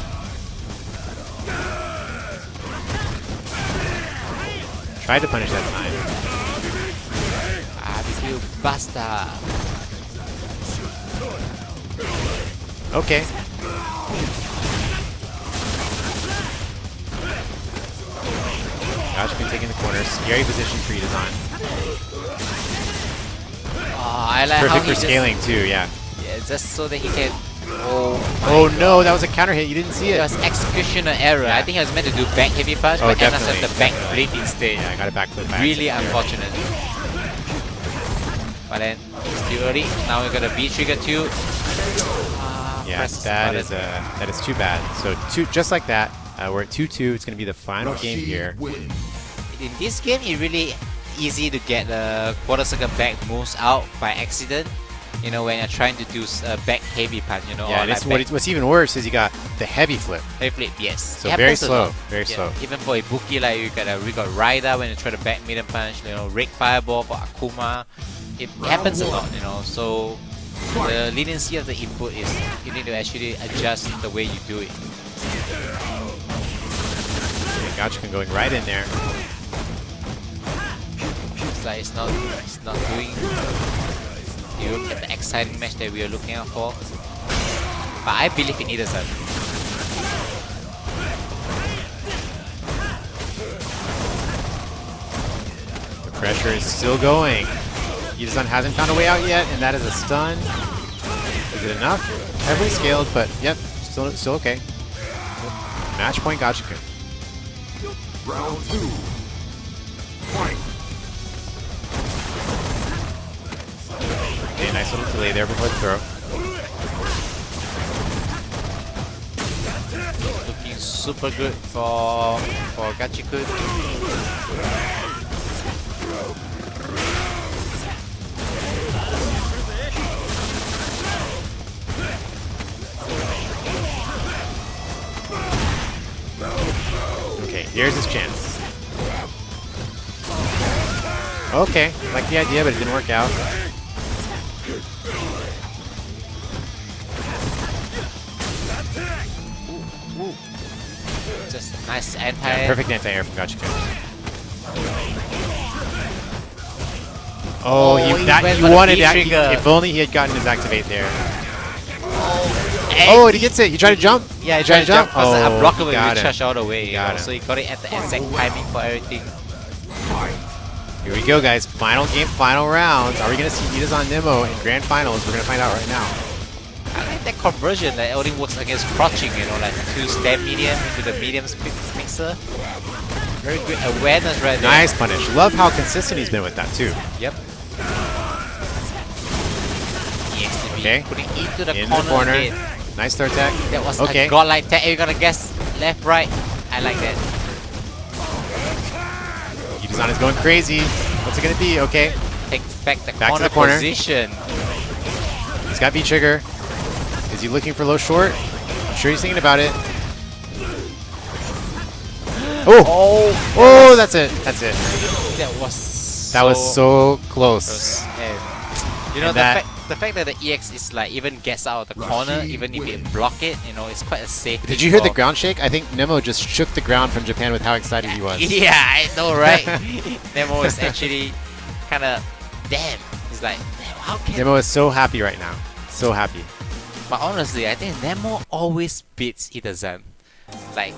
Tried to punish that time. Abigail Buster. Okay. Gachiku taking the corner. Scary position for Itazan. Oh, I like how Perfect he for scaling too, yeah. Yeah, just so that he can. Oh, Oh no, that was a counter hit. You didn't see it it. was executioner error. Yeah. I think he was meant to do back heavy punch, Oh, but ended up definitely. the back blade instead. Yeah, I got it backflip back. Really unfortunate. But then still early. Now we got a V trigger too. Yeah, Press that button. that is too bad. So just like that, we're at 2-2. It's going to be the final game here. In this game, it's really easy to get quarter second back moves out by accident. You know, when you're trying to do a back heavy punch, you know. Yeah, or and like what's even worse is you got the heavy flip. heavy flip, yes. So It very happens a slow, lot. very Yeah, slow. Even for Ibuki, like we got Raida when you try to back medium punch, you know, Rake Fireball for Akuma. It happens a lot, you know. So the leniency of the input is you need to actually adjust the way you do it. Gachikun going right in there. It's like it's not doing. You look at the exciting match that we are looking out for. But I believe in Ida-san. The pressure is still going. Ida-san hasn't found a way out yet, and that is a stun. Is it enough? Heavily scaled, but yep, still okay. Match point Gachikun. Round 2. Fight. Okay, nice little delay there before the throw. Looking super good for Gachikun. Okay, here's his chance. Okay, like the idea, but it didn't work out. Just nice anti. Yeah, perfect anti-air from Gachikun. Oh, he went for the wanted that. V-trigger. If only he had gotten his activate there. And Oh, he gets it. He tried to jump. Yeah, he tried to jump. Oh, unblockable got with him. charge all the way. You Got know, him. so he got it at the exact timing for everything. Here we go, guys. Final game, final rounds. Are we going to see Ida-san Nemo in grand finals? We're going to find out right now. I like that conversion that only works against crouching, you know, like to stand medium into the medium mixer. Very good awareness right there. Nice punish. Love how consistent he's been with that, too. Yep. Yes, Okay. putting into the In corner. the corner. Again. Nice third tag. That was okay. a godlike tag. You're gonna guess left, right. I like that. Ida-san is going crazy. What's it going to be? Okay. Takes back the Back to corner the corner. position. He's got V-trigger. Is he looking for low short? I'm sure he's thinking about it. Oh! Oh, that's it. That's it. That was That was so close. And, you know, And the fact that the EX is like even gets out of the corner, even if it block it, you know, it's quite a safe. Did you hear the ground shake? I think Nemo just shook the ground from Japan with how excited he was. Yeah, I know, right? Nemo is actually kind of damn. He's like, damn, how can? Nemo is so happy right now. So happy. But honestly, I think Nemo always beats Ida-san. Like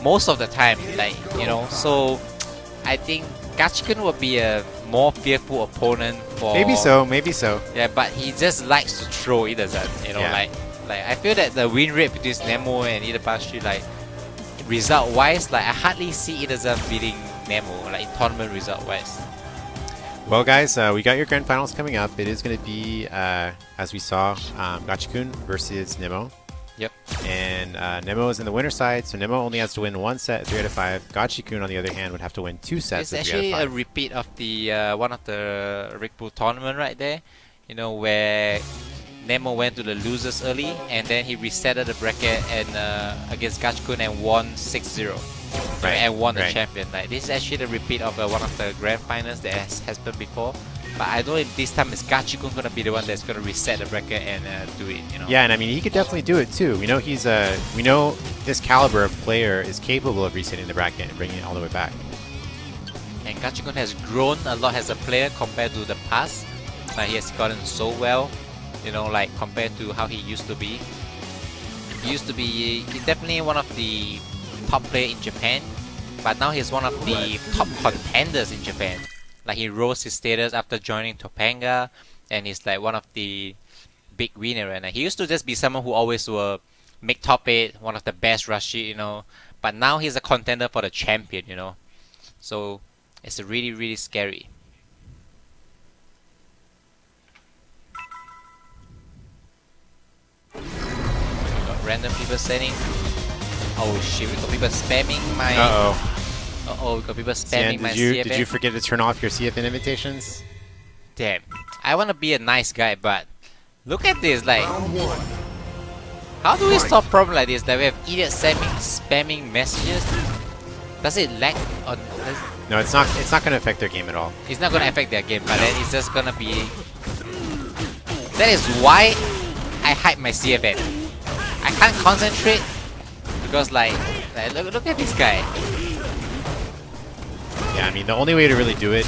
most of the time, like, you know. So I think Gachikun would be a more fearful opponent for. Maybe so. Maybe so. Yeah, but he just likes to throw Ida-san. You know, Yeah. like I feel that the win rate between Nemo and Ida-Pashi, like result wise, like I hardly see Ida-san beating Nemo, like in tournament result wise. Well, guys, we got your grand finals coming up. It is going to be, as we saw, Gachikun versus Nemo. Yep. And Nemo is in the winner side, so Nemo only has to win one set, 3 out of 5. Gachikun, on the other hand, would have to win 2 sets, It's of 3 actually out a of 5. repeat of the one of the Red Bull tournament right there. You know, where Nemo went to the losers early and then he resetted the bracket and against Gachikun and won 6-0. Right, And won the right. champion. Like this is actually the repeat of one of the grand finals that has happened before. But I know if this time it's Gachikun gonna be the one that's gonna reset the bracket and do it. You know. Yeah, and I mean, he could definitely do it too. We know we know this caliber of player is capable of resetting the bracket and bringing it all the way back. And Gachikun has grown a lot as a player compared to the past. Like he has gotten so well, you know, like compared to how he used to be. He's definitely one of the top player in Japan, but now he's one of the top contenders in Japan. Like he rose his status after joining Topanga, and he's like one of the big winner. And he used to just be someone who always will make top 8, one of the best Rashi, you know. But now he's a contender for the champion, you know. So it's really, really scary. We got random people saying, "Oh shit, we got people spamming my." Uh-oh. We got people spamming Sian, my did CFN. you forget to turn off your CFN invitations? Damn. I want to be a nice guy, but Look at this, like, how do we solve problem like this? That we have idiot spamming messages? Does it lag on? No, it's not. It's not going to affect their game at all. It's not gonna affect their game, but then it's just gonna be. That is why I hide my CFN. I can't concentrate because like look at this guy. Yeah, I mean the only way to really do it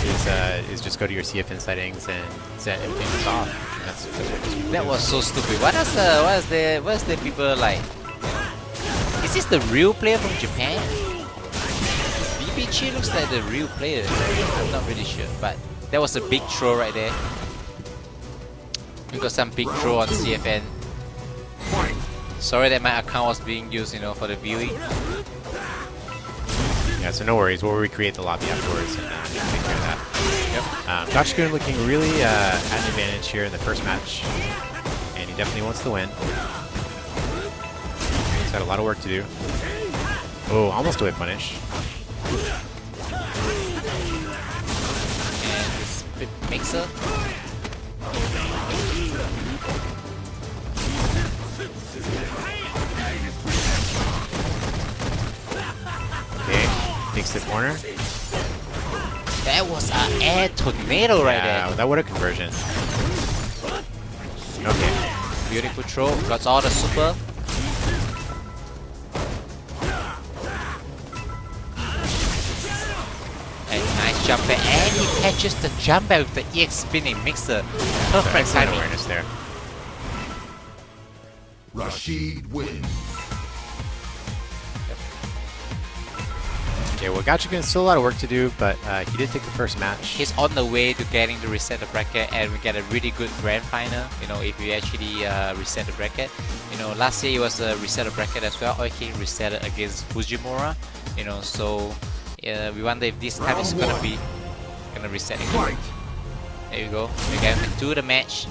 is just go to your CFN settings and set everything off. And that's what you That do. was so stupid. What is the people like? Is this the real player from Japan? BBG looks like the real player. I'm not really sure, but that was a big throw right there. We got some big throw on CFN. Sorry that my account was being used, you know, for the viewing. Yeah, so no worries. We'll recreate the lobby afterwards and take care of that. Yep. Gotcha-kun looking really at an advantage here in the first match, and he definitely wants to win. He's got a lot of work to do. Oh, almost a whip punish. And this bit mixer. Okay, takes the corner. That was an air tornado right Yeah, there. that would have conversion. Okay. Beautiful throw. Got all the super. And nice jump back. And he catches the jump back with the EX spinning mixer. Perfect Excellent timing. awareness there. Rashid wins. Okay, well, Gotcha-kun still a lot of work to do, but he did take the first match. He's on the way to getting to reset the bracket, and we get a really good grand final. You know, if you actually reset the bracket. You know, last year it was a reset the bracket as well. Oiki reset it against Fujimura. You know, so we wonder if this time it's gonna reset again. There you go. We get into the match.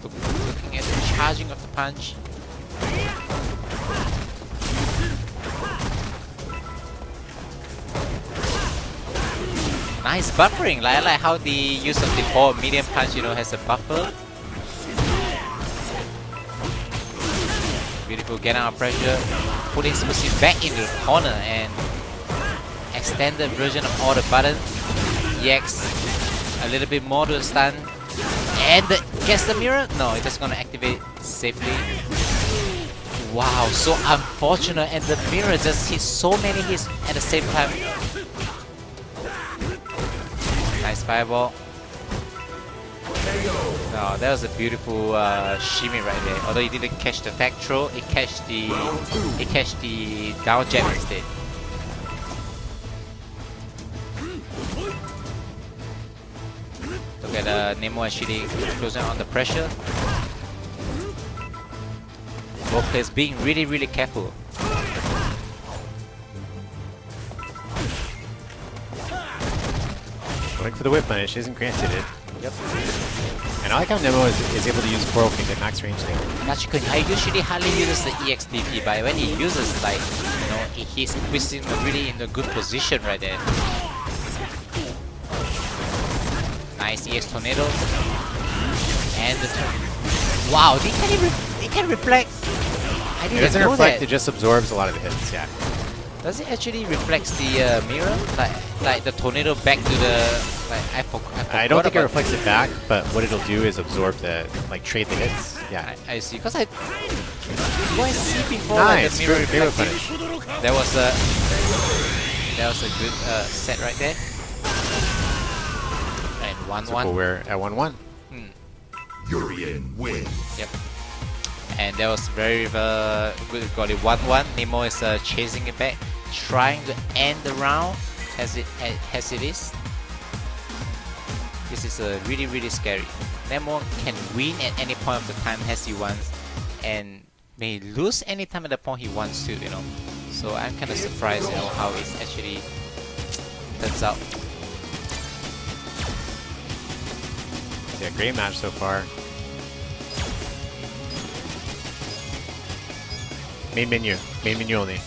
Looking at the charging of the punch. Nice buffering. I like how the use of the forward medium punch, you know, has a buffer. Beautiful, get out of pressure. Putting Smoothie back into the corner and extended version of all the buttons. EX a little bit more to the stun. And gets the mirror? No, it's just gonna activate safely. Wow, so unfortunate, and the mirror just hits so many hits at the same time. Nice fireball. No, that was a beautiful shimmy right there. Although he didn't catch the tag throw, it catched the down jab instead. Look at Nemo actually closing on the pressure. Both players being really careful. Going for the whip punish, isn't granted it. Yep. And I like how Nemo is able to use Coral Kick at max range there. Gotcha-kun, I usually hardly uses the EXDP, but when he uses, like, you know, he's pushing really in a good position right there. Nice EX tornado. And the wow, it can reflect. I It didn't doesn't know reflect, that. it just absorbs a lot of the hits, yeah. Does it actually reflects the mirror? Like the tornado back to the... Like, I forgot I don't think it about- reflects it back, but what it'll do is absorb the, like, trade the hits. Yeah. I see, because I see before Nice, like, the mirror good mirror reflecting. punish. That was a good set right there. And 1-1. So cool, we're at 1-1. Urian wins. Yep. And that was very good. Got it 1-1. Nemo is chasing it back, trying to end the round as it is. This is really scary. Nemo can win at any point of the time as he wants, and may lose any time at the point he wants to. You know. So I'm kind of surprised, you know, how it actually turns out. Yeah, great match so far. Main menu only.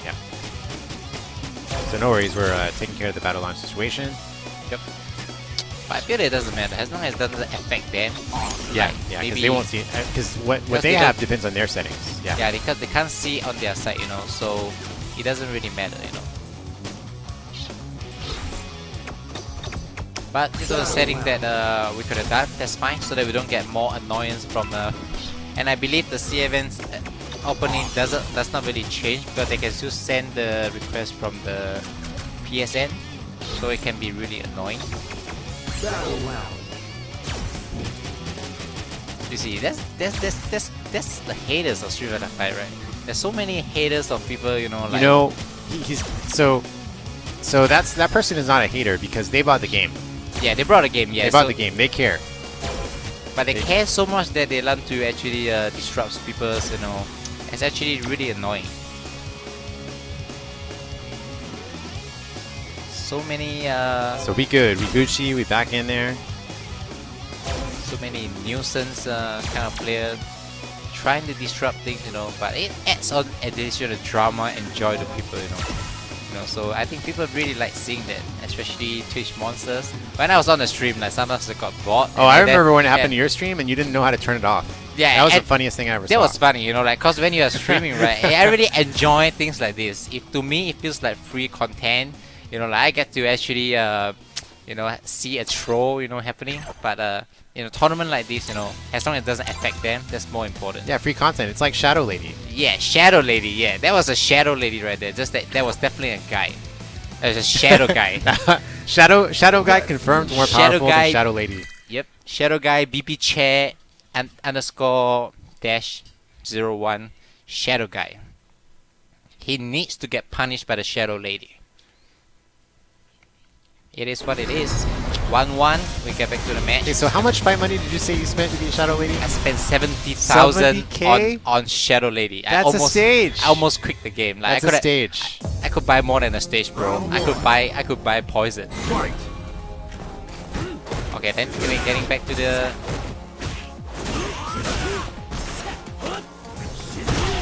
Yeah. So no worries, we're taking care of the battle launch situation. Yep. But I feel it doesn't matter as long as it doesn't affect them. Yeah, Like, yeah, because maybe they won't see it. Because what because they they have don't- depends on their settings. Yeah. Yeah, because they can't see on their side, you know, so it doesn't really matter, you know. But this was a setting that we could have done, that's fine, so that we don't get more annoyance from and I believe the CFN's opening does not really change because they can still send the request from the PSN, so it can be really annoying. You see, that's the haters of Street Fighter 5, right? There's so many haters of people, you know, like... You know, so that person is not a hater because they bought the game. Yeah, they brought a game, yeah. They bought the game, they care. But they care so much that they learn to actually disrupt people's, you know. It's actually really annoying. So many So we good, we Gucci, we back in there. so many nuisance kind of players trying to disrupt things, you know, but it adds on additional drama and joy to people, you know. So I think people really like seeing that, especially Twitch monsters. When I was on the stream, like sometimes I got bored. Oh, I remember when it happened to your stream and you didn't know how to turn it off. Yeah, that was the and funniest thing I ever saw. that was funny, you know, like, cause when you are streaming, right, I really enjoy things like this. To me, it feels like free content. You know, like I get to actually, you know, see a troll, you know, happening. But in a tournament like this, you know, as long as it doesn't affect them, that's more important. Yeah, free content. It's like Shadow Lady. Yeah, Shadow Lady. Yeah, that was a Shadow Lady right there. Just that was definitely a guy. That was a Shadow guy. Shadow Guy confirmed more powerful than Shadow Lady. Yep, Shadow Guy, BP Chair, and underscore dash 01, Shadow Guy. He needs to get punished by the Shadow Lady. It is what it is. 1-1, we get back to the match. Okay, so how much fight money did you say you spent to be Shadow Lady? I spent 70,000 70K? on Shadow Lady. That's a stage. I almost quit the game. Like, That's a stage. I could buy more than a stage, bro. I could buy poison. Okay, then we're getting back to the.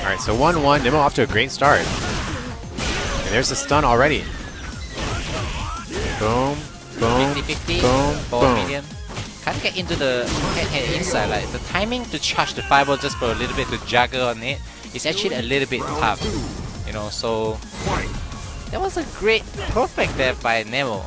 All right, so 1-1. Nemo off to a great start. And there's the stun already. Boom, boom, 50-50, boom, forward boom. medium. Can't get into the inside. Like the timing to charge the fireball just for a little bit to juggle on it is actually a little bit tough. You know, so that was a great perfect there by Nemo.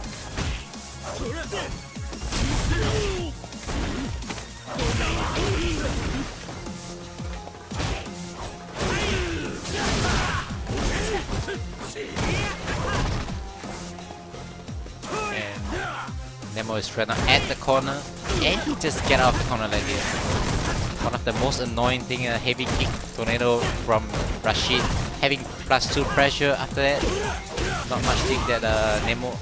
Nemo is right now at the corner, and he just get out of the corner like this. One of the most annoying thing, a heavy kick tornado from Rashid, having +2 pressure after that. Not much thing that Nemo,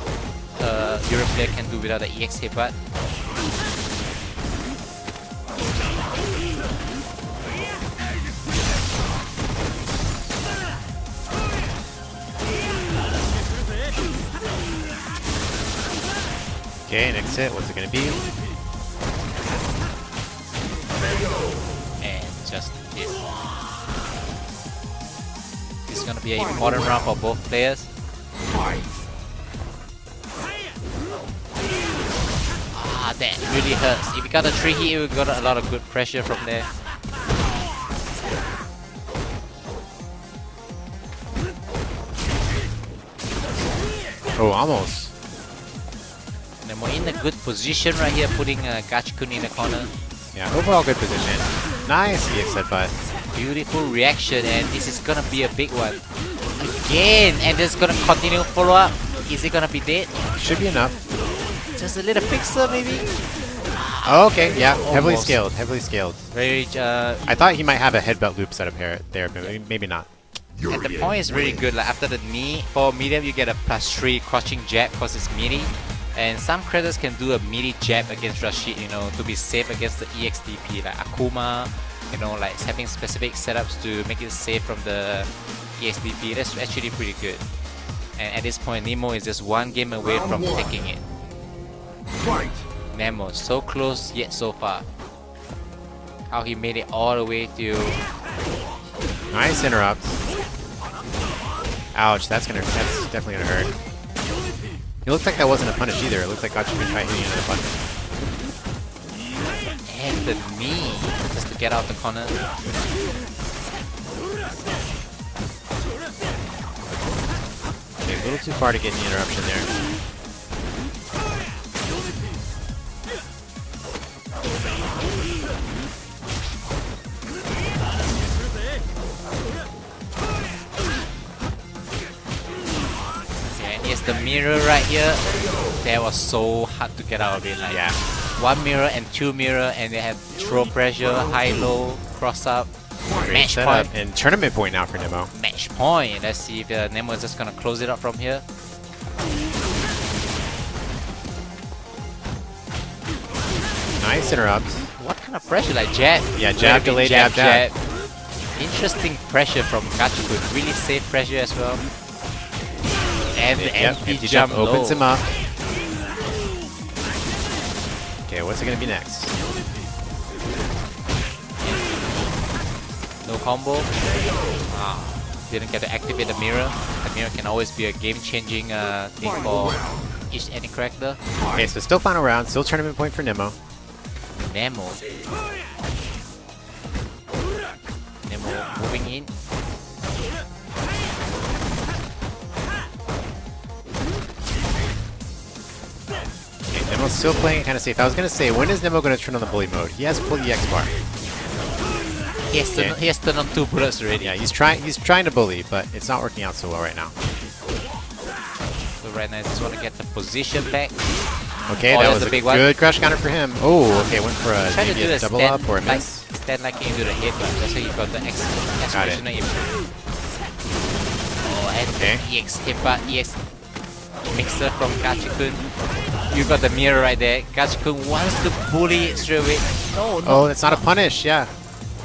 Europe player can do without the EX headbutt. Okay, next hit, what's it gonna be? And just this. This is gonna be an important round for both players. Ah, that really hurts. If you got a 3 hit, you got a lot of good pressure from there. Oh, almost. And we're in a good position right here, putting Gachikun in the corner. Yeah, overall good position. Nice EX headbutt. Beautiful reaction, and this is gonna be a big one. Again, and this is gonna continue follow up. Is it gonna be dead? Should be enough. Just a little pixel, maybe? Oh, okay, yeah, heavily Almost. scaled, heavily scaled. Very, I thought he might have a headbutt loop set up here, there, but maybe not. and the point is really good. Like after the knee, for medium, you get a +3 crouching jab because it's meaty. And some creators can do a meaty jab against Rashid, you know, to be safe against the EXDP, like Akuma, you know, like having specific setups to make it safe from the EXDP. That's actually pretty good. And at this point, Nemo is just one game away from taking it. Nemo, so close yet so far. How he made it all the way to... Nice interrupt. Ouch, that's definitely gonna hurt. It looked like that wasn't a punish either. It looked like Gachikun tried hitting another button. And the knee just to get out the corner. Okay, a little too far to get the interruption there. Okay, and here's the mirror right here. That was so hard to get out of it. Like, Yeah. one mirror and two mirror, and they have throw pressure, high low, cross up, Great match setup. point. And tournament point now for Nemo. Match point. Let's see if Nemo is just gonna close it up from here. Nice interrupt. What kind of pressure? Like jab? Yeah, jab, Maybe delay, jab, jab. Interesting pressure from Gachikun. Really safe pressure as well. And the empty jump opens low. him up. Okay, what's it gonna be next? No combo. Didn't get to activate the mirror. The mirror can always be a game-changing thing for each any character. Okay, so still final round, still tournament point for Nemo. Nemo. Nemo moving in. Okay, Nemo's still playing it kind of safe. I was gonna say, when is Nemo gonna turn on the bully mode? He has full EX bar. He has turned on 2 bullets already. Yeah, he's trying to bully, but it's not working out so well right now. So right now I just want to get the position back. Okay, Oh, that that's was a a big one. good crush counter for him. Oh, okay, went for a, Trying to maybe do a the double stand up or a like, miss. stand like into the head, but that's how you got the Got it. executioner input. Oh, and Okay. the EX hippa, EX mixer from Gachikun. You got the mirror right there. Gachikun wants to bully it straight away. No, no. Oh, that's not a punish, yeah.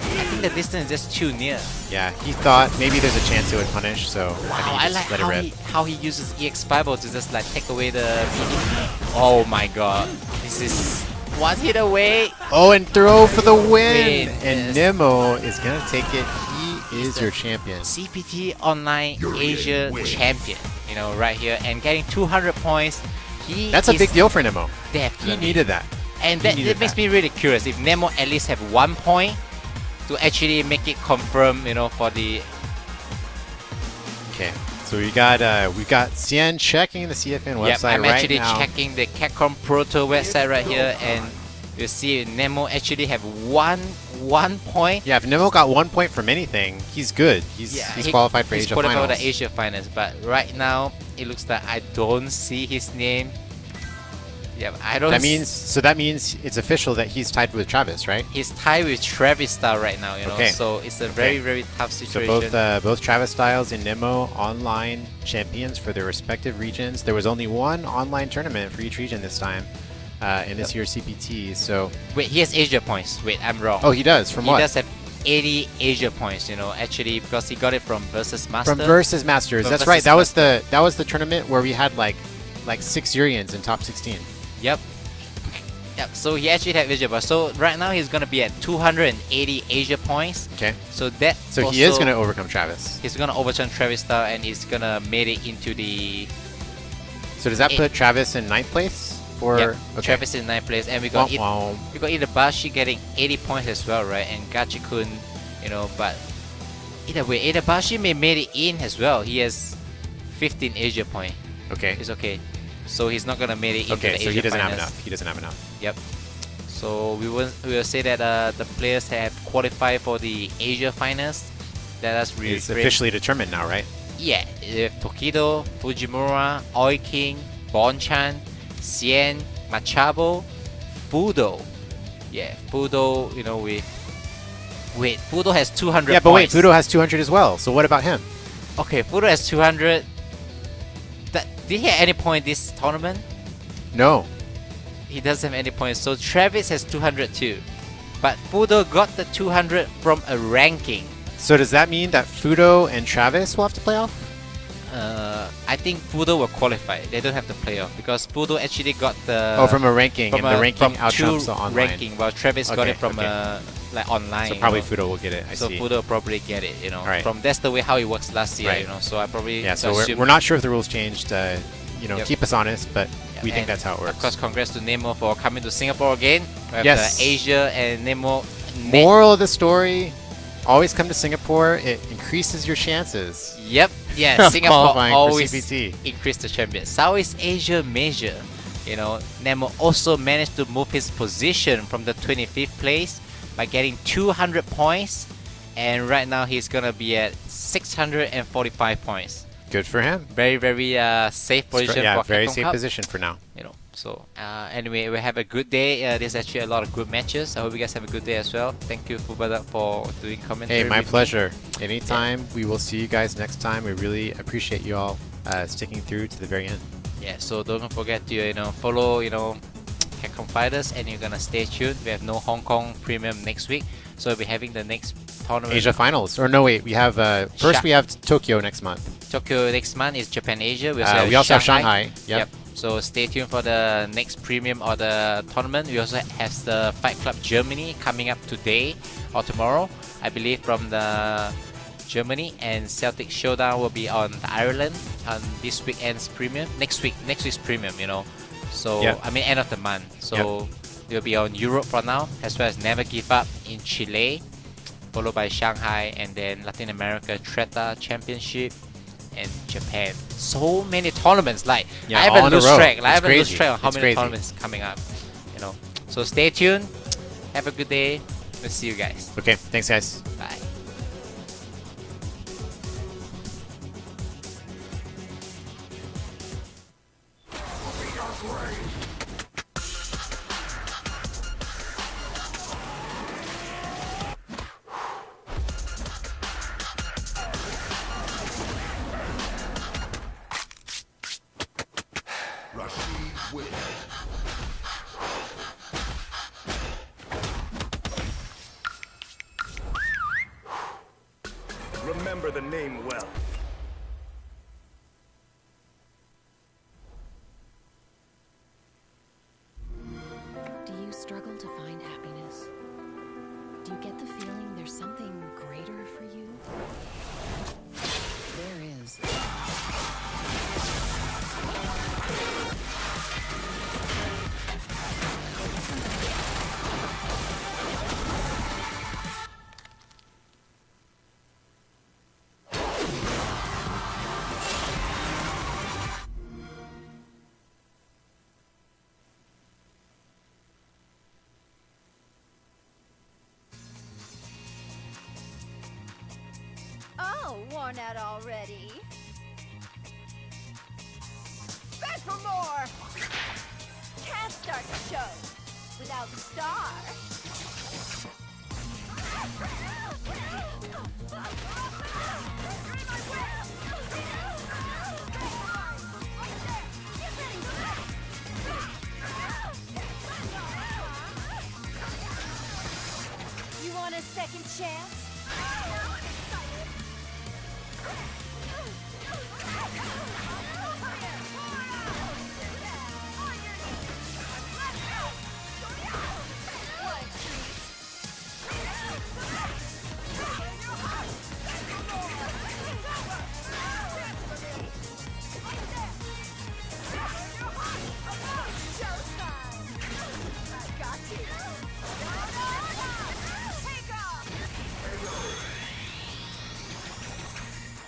I think the distance is just too near. Yeah, he thought maybe there's a chance it would punish, so Wow, I I think he like just let it rip. how he uses EX Bible to just like take away the meaning. Oh my god. This is one hit away. Oh, and throw for the win! Win, And yes. Nemo is gonna take it. He is your champion. CPT Online Asia champion. You know, right here. And getting 200 points. That's a is big deal for Nemo. He Definitely. needed that. And He that needed it makes that. me really curious if Nemo at least have 1 point to actually make it confirm, you know, for the Okay, so we got Cien checking the CFN website I'm right actually now. checking the Capcom Pro Tour website right here, and you see Nemo actually have one point. Yeah, if Nemo got 1 point from anything, he's good. He's qualified for he's Asia qualified Finals. for the Asia Finals, but right now it looks like I don't see his name. Yeah, I don't. That means it's official that he's tied with Travis, right? He's tied with Travis Star right now, you know. Okay. So it's a very tough So situation. both Travis Styles and Nemo online champions for their respective regions. There was only one online tournament for each region this time in this year's CPT. So Wait, he has Asia points. Wait, I'm wrong. oh, he does from He what? does have 80 Asia points, you know, actually because he got it from Versus Master. From Versus Masters. From That's Versus right. That was the tournament where we had like 6 Urians in top 16. Yep. Yep. So he actually had Asia points. So right now he's gonna be at 280 Asia points. Okay. So that. So he is also- going to overcome Travis. He's gonna overturn Travis Star and he's gonna make it into the. So does that put Travis in 9th place? Or Yep. okay. Travis in 9th place, and we got Womp womp. we got Itabashi getting 80 points as well, right? And Gachikun, you know, but either way, Itabashi may made it in as well. He has 15 Asia point. Okay. It's okay. So he's not gonna make it into Okay, the so Asia he doesn't have finals. enough. He doesn't have enough. Yep. So we will say that the players have qualified for the Asia finals. That's really It's great. officially determined now, right? Yeah, Tokido, Fujimura, Oi King, Bonchan, Cien, Machabo, Fudo. Yeah, Fudo, you know, wait, Fudo has 200 Yeah, but wait, points. Fudo has 200 as well. So what about him? Okay, Fudo has 200. Did he have any point this tournament? No. He doesn't have any points. So Travis has 200 too. But Fudo got the 200 from a ranking. So does that mean that Fudo and Travis will have to play off? I think Fudo will qualify. They don't have to play off because Fudo actually got the from a ranking, and the ranking from outjumps two the online. ranking, while Travis got Okay, it from okay. like online. So you probably know. Fudo will get it. I So see. Fudo will probably get it, you know. Right. From that's the way how it works last year, Right. you know. So I probably Yeah, so assume- we're not sure if the rules changed. You know, Yep. keep us honest, but we think And that's how it works. Of course, congrats to Nemo for coming to Singapore again. We have Yes. the Asia and Nemo. Moral of the story: always come to Singapore. It increases your chances. Yep, yeah, of Singapore qualifying for always CPT. increase the champion. Southeast Asia major, you know, Nemo also managed to move his position from the 25th place by getting 200 points, and right now he's gonna be at 645 points. Good for him. Very, very safe position Yeah, for very Capcom safe Cup. position for now. You know, so anyway, we have a good day. There's actually a lot of good matches. I hope you guys have a good day as well. Thank you, Fubada, for doing commentary. Hey, my with me. pleasure. Anytime. We will see you guys next time. We really appreciate you all sticking through to the very end. Yeah, so don't forget to follow Capcom Fighters, and you're gonna stay tuned. We have no Hong Kong Premium next week, so we'll be having the next tournament. Asia Finals. Or no, wait. We have first we have Tokyo next month. Tokyo next month is Japan Asia. We Also have Shanghai. Yep. So stay tuned for the next premium or the tournament. We also have the Fight Club Germany coming up today or tomorrow, I believe, from the Germany, and Celtic Showdown will be on Ireland on this weekend's premium. Next week's premium, you know. So Yep. I mean end of the month. So we'll be on Europe for now, as well as Never Give Up in Chile, followed by Shanghai, and then Latin America Treta Championship, and Japan. So many tournaments. Like Yeah, I all haven't in a lose row. track. Like, I It's haven't lose crazy. track on how It's many crazy. tournaments coming up. You know. So stay tuned. Have a good day. We'll see you guys. Okay. Thanks, guys. Bye. Rashid wins. Remember the name well. Do you struggle to find happiness? Do you get the feeling there's something greater for you? There is. Oh, worn out already. Back for more! Can't start the show without the star. You want a second chance?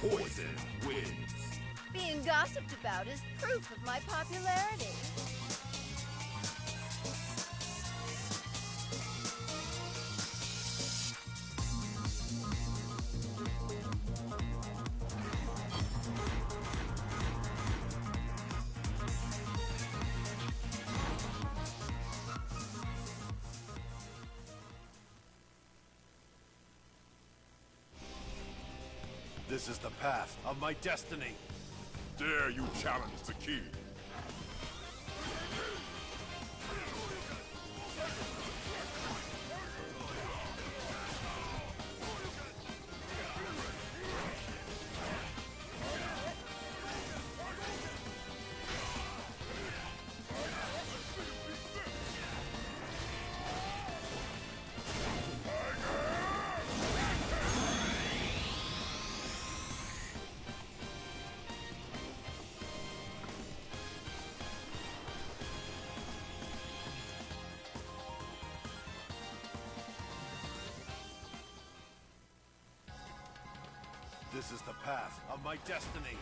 Poison wins. Being gossiped about is proof of my popularity. This is the path of my destiny. Dare you challenge the king? This is the path of my destiny.